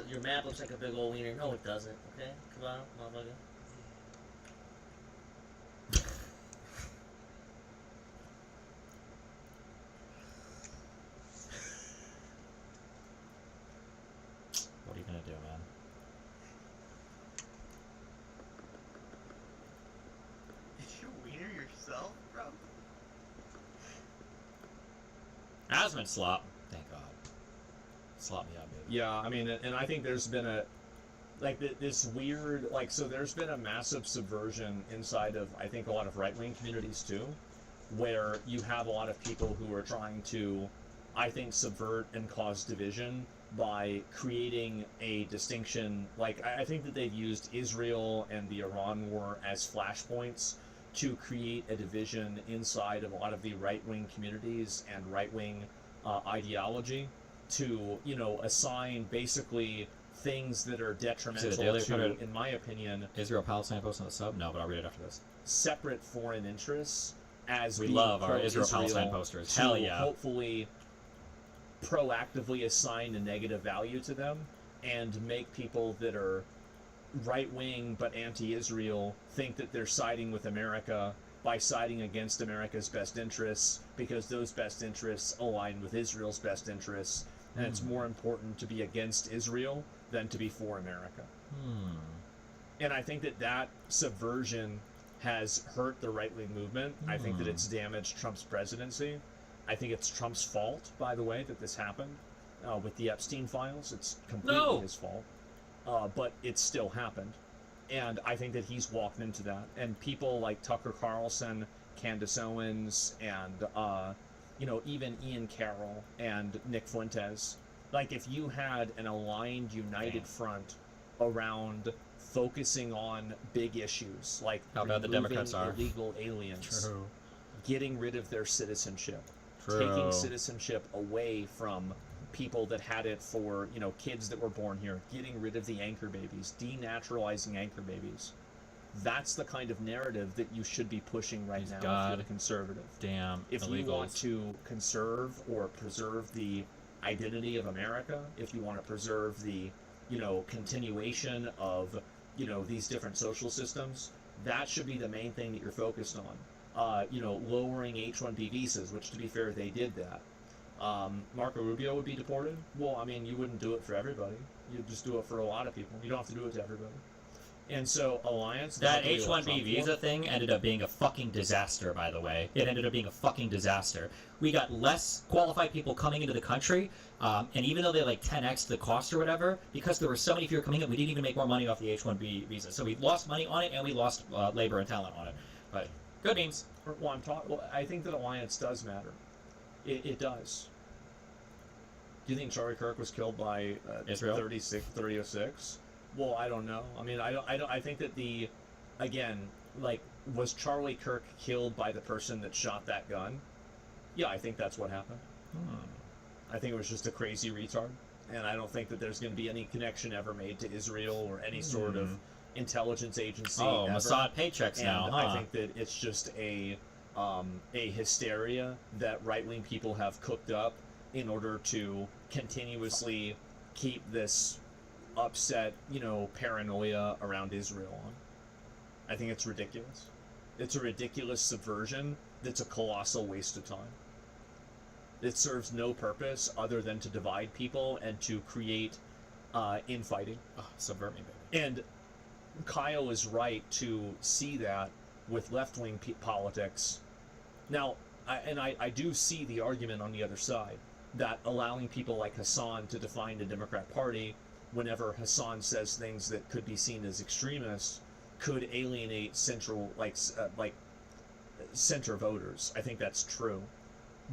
your map looks like a big old wiener. No, it doesn't. Okay, come on, motherfucker. What are you gonna do, man? Did you wiener yourself, bro? Asman slop. Thank God. Slop me out, baby. Yeah, I mean, and I think there's been this weird, so there's been a massive subversion inside of, I think, a lot of right-wing communities too, where you have a lot of people who are trying to, I think, subvert and cause division by creating a distinction. I think that they've used Israel and the Iran war as flashpoints to create a division inside of a lot of the right-wing communities and right-wing ideology to, assign basically things that are detrimental to, in my opinion, Israel-Palestine post on the sub? No, but I'll read it after this. Separate foreign interests as we love our Israel-Palestine posters. Hell yeah. Hopefully proactively assign a negative value to them and make people that are right-wing but anti-Israel think that they're siding with America by siding against America's best interests because those best interests align with Israel's best interests, and it's more important to be against Israel than to be for America. And I think that subversion has hurt the right-wing movement. I think that it's damaged Trump's presidency. I think it's Trump's fault, by the way, that this happened with the Epstein files. It's completely No. his fault. But it still happened. And I think that he's walked into that. And people like Tucker Carlson, Candace Owens, and, even Ian Carroll and Nick Fuentes, like if you had an aligned, united front around focusing on big issues like How bad the Democrats are. illegal aliens, True. getting rid of their citizenship, True. taking citizenship away from people that had it for, kids that were born here, getting rid of the anchor babies, denaturalizing anchor babies. That's the kind of narrative that you should be pushing right now if God you're a conservative. Damn If illegals. you want to conserve or preserve the identity of America, if you want to preserve the, continuation of, these different social systems, that should be the main thing that you're focused on. Lowering H-1B visas, which to be fair, they did that. Marco Rubio would be deported. Well, I mean, you wouldn't do it for everybody. You'd just do it for a lot of people. You don't have to do it to everybody. And so Alliance... That H-1B visa thing ended up being a fucking disaster, by the way. It ended up being a fucking disaster. We got less qualified people coming into the country, and even though they 10x the cost or whatever, because there were so many people coming in, we didn't even make more money off the H-1B visa. So we lost money on it, and we lost labor and talent on it. But good memes. Well, I think that Alliance does matter. It does. Do you think Charlie Kirk was killed by Israel? 3006? Well, I don't know. I mean, I think that was Charlie Kirk killed by the person that shot that gun? Yeah, I think that's what happened. I think it was just a crazy retard, and I don't think that there's going to be any connection ever made to Israel or any sort of intelligence agency. Oh, ever. Mossad paychecks now, And huh? I think that it's just a hysteria that right-wing people have cooked up in order to continuously keep this upset, paranoia around Israel on. I think it's ridiculous. It's a ridiculous subversion that's a colossal waste of time. It serves no purpose other than to divide people and to create infighting. Subvert me, baby. And Kyle is right to see that with left-wing politics. Now, I do see the argument on the other side that allowing people like Hassan to define the Democrat Party whenever Hassan says things that could be seen as extremists could alienate center voters. I think that's true.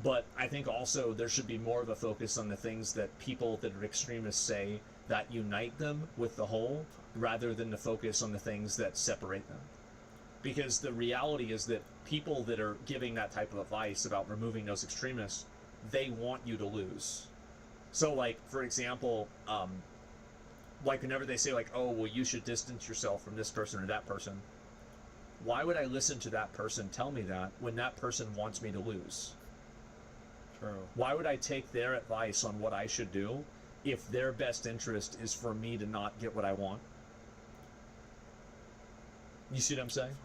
But I think also there should be more of a focus on the things that people that are extremists say that unite them with the whole, rather than to focus on the things that separate them. Because the reality is that people that are giving that type of advice about removing those extremists, they want you to lose. So, for example, whenever they say, oh, well, you should distance yourself from this person or that person, why would I listen to that person tell me that when that person wants me to lose? True. Why would I take their advice on what I should do if their best interest is for me to not get what I want? You see what I'm saying?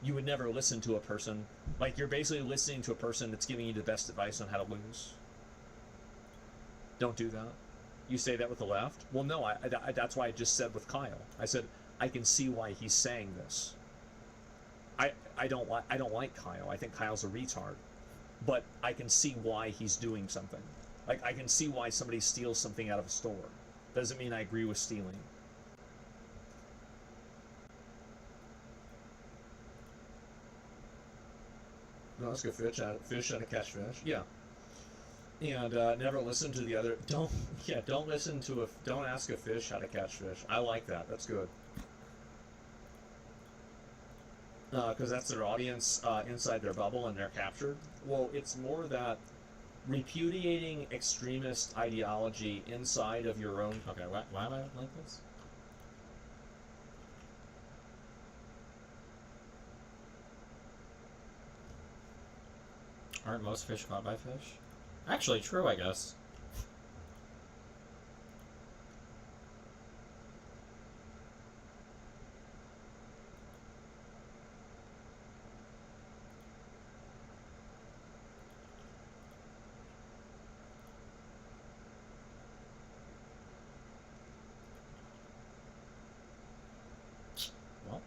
You would never listen to a person. You're basically listening to a person that's giving you the best advice on how to lose. Don't do that. You say that with the left? Well, no, that's why I just said with Kyle. I said, I can see why he's saying this. I don't like Kyle. I think Kyle's a retard. But I can see why he's doing something. I can see why somebody steals something out of a store. Doesn't mean I agree with stealing. No, that's good. Fish how to catch fish. Yeah. And never listen to the other. Don't ask a fish how to catch fish. I like that. That's good. Because that's their audience inside their bubble and they're captured. Well, it's more that repudiating extremist ideology inside of your own. Okay, why am I like this? Aren't most fish caught by fish? Actually, true, I guess. Well.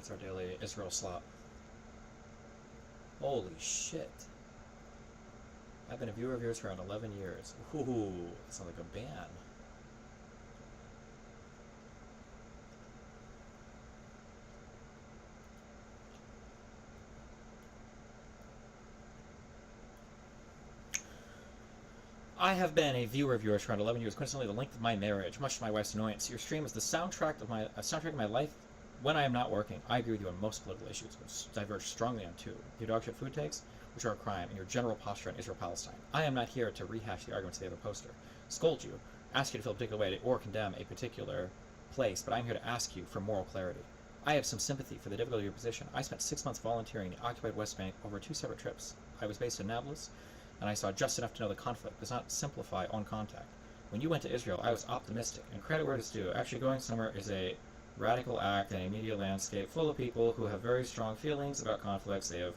That's our daily Israel slop. Holy shit. I've been a viewer of yours for around 11 years. Ooh, that sounds like a band. I have been a viewer of yours for around 11 years, coincidentally the length of my marriage, much to my wife's annoyance. Your stream is the soundtrack of my life when I am not working. I agree with you on most political issues, but diverge strongly on two. Your dogshit food takes, which are a crime, and your general posture on Israel-Palestine. I am not here to rehash the arguments of the other poster, scold you, ask you to feel a particular way, or condemn a particular place, but I'm here to ask you for moral clarity. I have some sympathy for the difficulty of your position. I spent 6 months volunteering in the occupied West Bank over 2 separate trips. I was based in Nablus, and I saw just enough to know the conflict does not simplify on contact. When you went to Israel, I was optimistic, and credit where it's due. Actually, going somewhere is a radical act in a media landscape full of people who have very strong feelings about conflicts. They have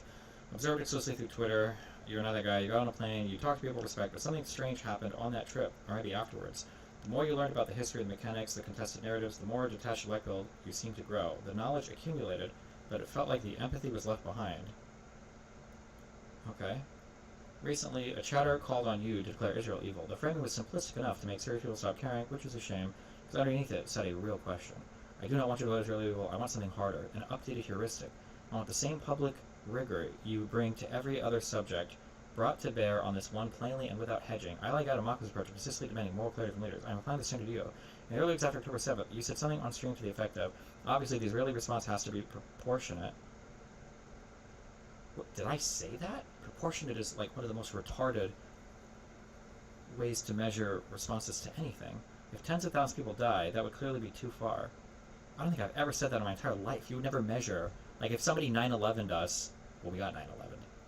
observed exclusively through Twitter. You're another guy, you got on a plane, you talk to people with respect, but something strange happened on that trip, or maybe afterwards. The more you learned about the history, the mechanics, the contested narratives, the more detached electoral you seemed to grow. The knowledge accumulated, but it felt like the empathy was left behind. Okay. Recently, a chatter called on you to declare Israel evil. The framing was simplistic enough to make serious people stop caring, which is a shame, because underneath it said a real question. I do not want you to declare Israel evil. I want something harder, an updated heuristic. I want the same public rigor you bring to every other subject brought to bear on this one plainly and without hedging. I like Adam Maka's approach of consistently demanding moral clarity from leaders. I am applying the same to you. In the early weeks after October 7th, you said something on stream to the effect of, obviously the Israeli response has to be proportionate. What, did I say that? Proportionate is like one of the most retarded ways to measure responses to anything. If tens of thousands of people die, that would clearly be too far. I don't think I've ever said that in my entire life. You would never measure, like if somebody 9/11'd us, well we got 9/11,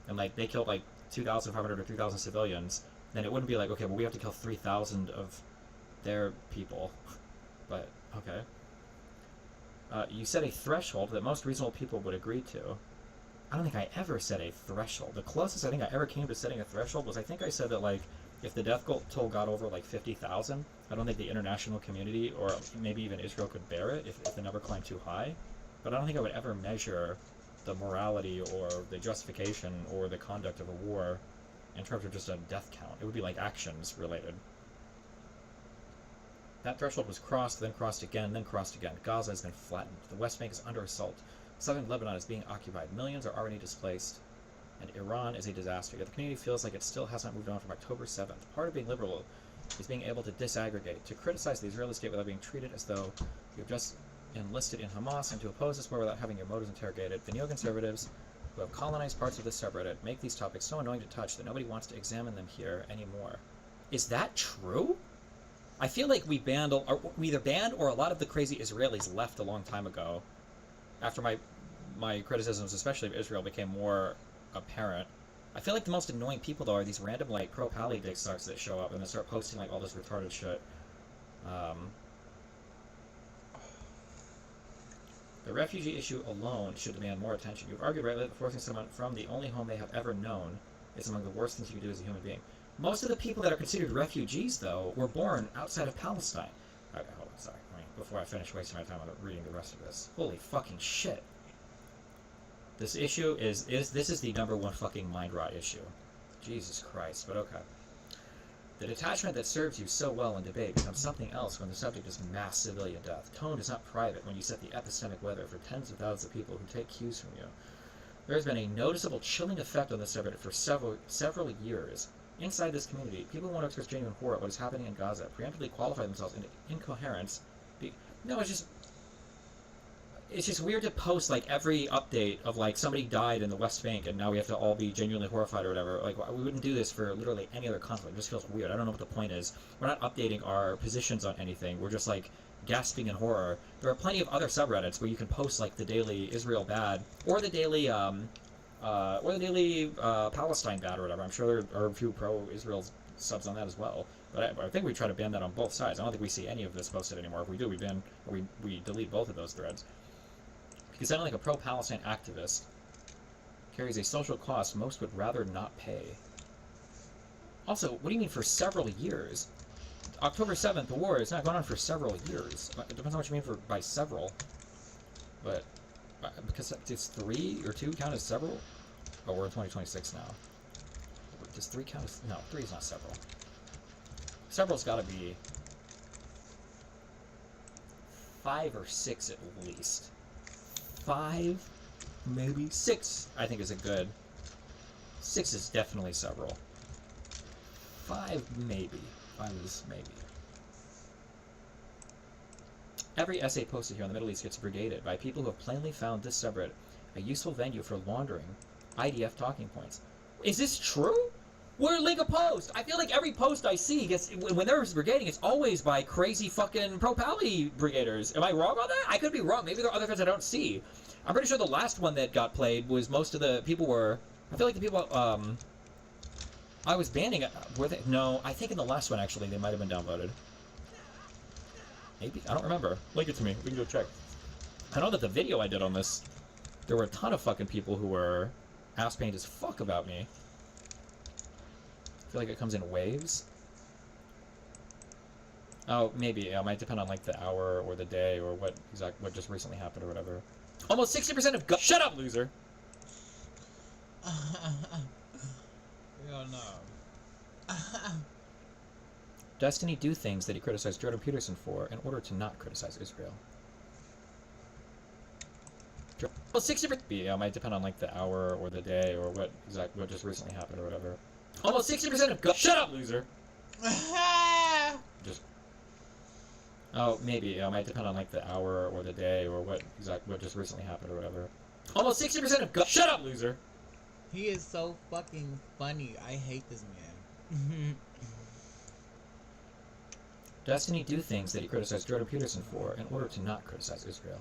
and like they killed like 2,500 or 3,000 civilians, then it wouldn't be like, okay, well we have to kill 3,000 of their people. But, okay. You set a threshold that most reasonable people would agree to. I don't think I ever set a threshold. The closest I think I ever came to setting a threshold was I think I said that like if the death toll got over like 50,000, I don't think the international community or maybe even Israel could bear it if the number climbed too high. But I don't think I would ever measure the morality or the justification or the conduct of a war in terms of just a death count. It would be like actions related. That threshold was crossed, then crossed again, then crossed again. Gaza has been flattened. The West Bank is under assault. Southern Lebanon is being occupied. Millions are already displaced. And Iran is a disaster. Yet the community feels like it still has not moved on from October 7th. Part of being liberal is being able to disaggregate, to criticize the Israeli state without being treated as though you've just enlisted in Hamas, and to oppose this war without having your motives interrogated. The neoconservatives who have colonized parts of this subreddit make these topics so annoying to touch that nobody wants to examine them here anymore. Is that true? I feel like we either banned or a lot of the crazy Israelis left a long time ago after my criticisms, especially of Israel, became more apparent. I feel like the most annoying people, though, are these random, like, pro-Pally dick sucks that show up and then start posting, like, all this retarded shit. The refugee issue alone should demand more attention. You've argued rightly that forcing someone from the only home they have ever known is among the worst things you can do as a human being. Most of the people that are considered refugees, though, were born outside of Palestine. Okay, hold on, sorry. Before I finish wasting my time on reading the rest of this. Holy fucking shit. This issue this is the #1 fucking mind rot issue. Jesus Christ, but okay. The detachment that serves you so well in debate becomes something else when the subject is mass civilian death. Tone is not private when you set the epistemic weather for tens of thousands of people who take cues from you. There has been a noticeable chilling effect on the subreddit for several years. Inside this community, people who want to express genuine horror at what is happening in Gaza preemptively qualify themselves into incoherence. No, it's just weird to post like every update of like somebody died in the West Bank and now we have to all be genuinely horrified or whatever. Like we wouldn't do this for literally any other conflict. It just feels weird. I don't know what the point is. We're not updating our positions on anything. We're just like gasping in horror. There are plenty of other subreddits where you can post like the daily Israel bad or the daily Palestine bad or whatever. I'm sure there are a few pro-Israel subs on that as well. But I think we try to ban that on both sides. I don't think we see any of this posted anymore. If we do, we ban or we delete both of those threads. Because sounding like a pro-Palestine activist carries a social cost most would rather not pay. Also, what do you mean for several years? October 7th, the war is not going on for several years. It depends on what you mean by several. But, Because does 3 or 2 count as several? Oh, we're in 2026 now. Does 3 count as... No, 3 is not several. Several's gotta be 5 or 6 at least. 5, maybe 6, I think is a good. 6 is definitely several. 5, maybe. 5 is maybe. Every essay posted here on the Middle East gets brigaded by people who have plainly found this subreddit a useful venue for laundering IDF talking points. Is this true? Where link a post? I feel like every post I see gets, when there's brigading, it's always by crazy fucking pro-pally brigaders. Am I wrong on that? I could be wrong. Maybe there are other things I don't see. I'm pretty sure the last one that got played was most of the people were... I feel like the people... I was banning... Were they? No, I think in the last one, actually, they might have been downvoted. Maybe? I don't remember. Link it to me. We can go check. I know that the video I did on this, there were a ton of fucking people who were ass-pained as fuck about me. I feel like it comes in waves. Oh, maybe. It might depend on, like, the hour or the day or what just recently happened or whatever. Almost 60% of shut up, loser! Hell no. Destiny do things that he criticized Jordan Peterson for in order to not criticize Israel. Well, 60%. It might depend on, like, the hour or the day or what just recently happened or whatever. Almost 60% of shut up, loser! Just... Oh, maybe. It might depend on, like, the hour or the day or what just recently happened or whatever. Almost 60% of shut up, loser! He is so fucking funny. I hate this man. Destiny do things that he criticized Jordan Peterson for in order to not criticize Israel.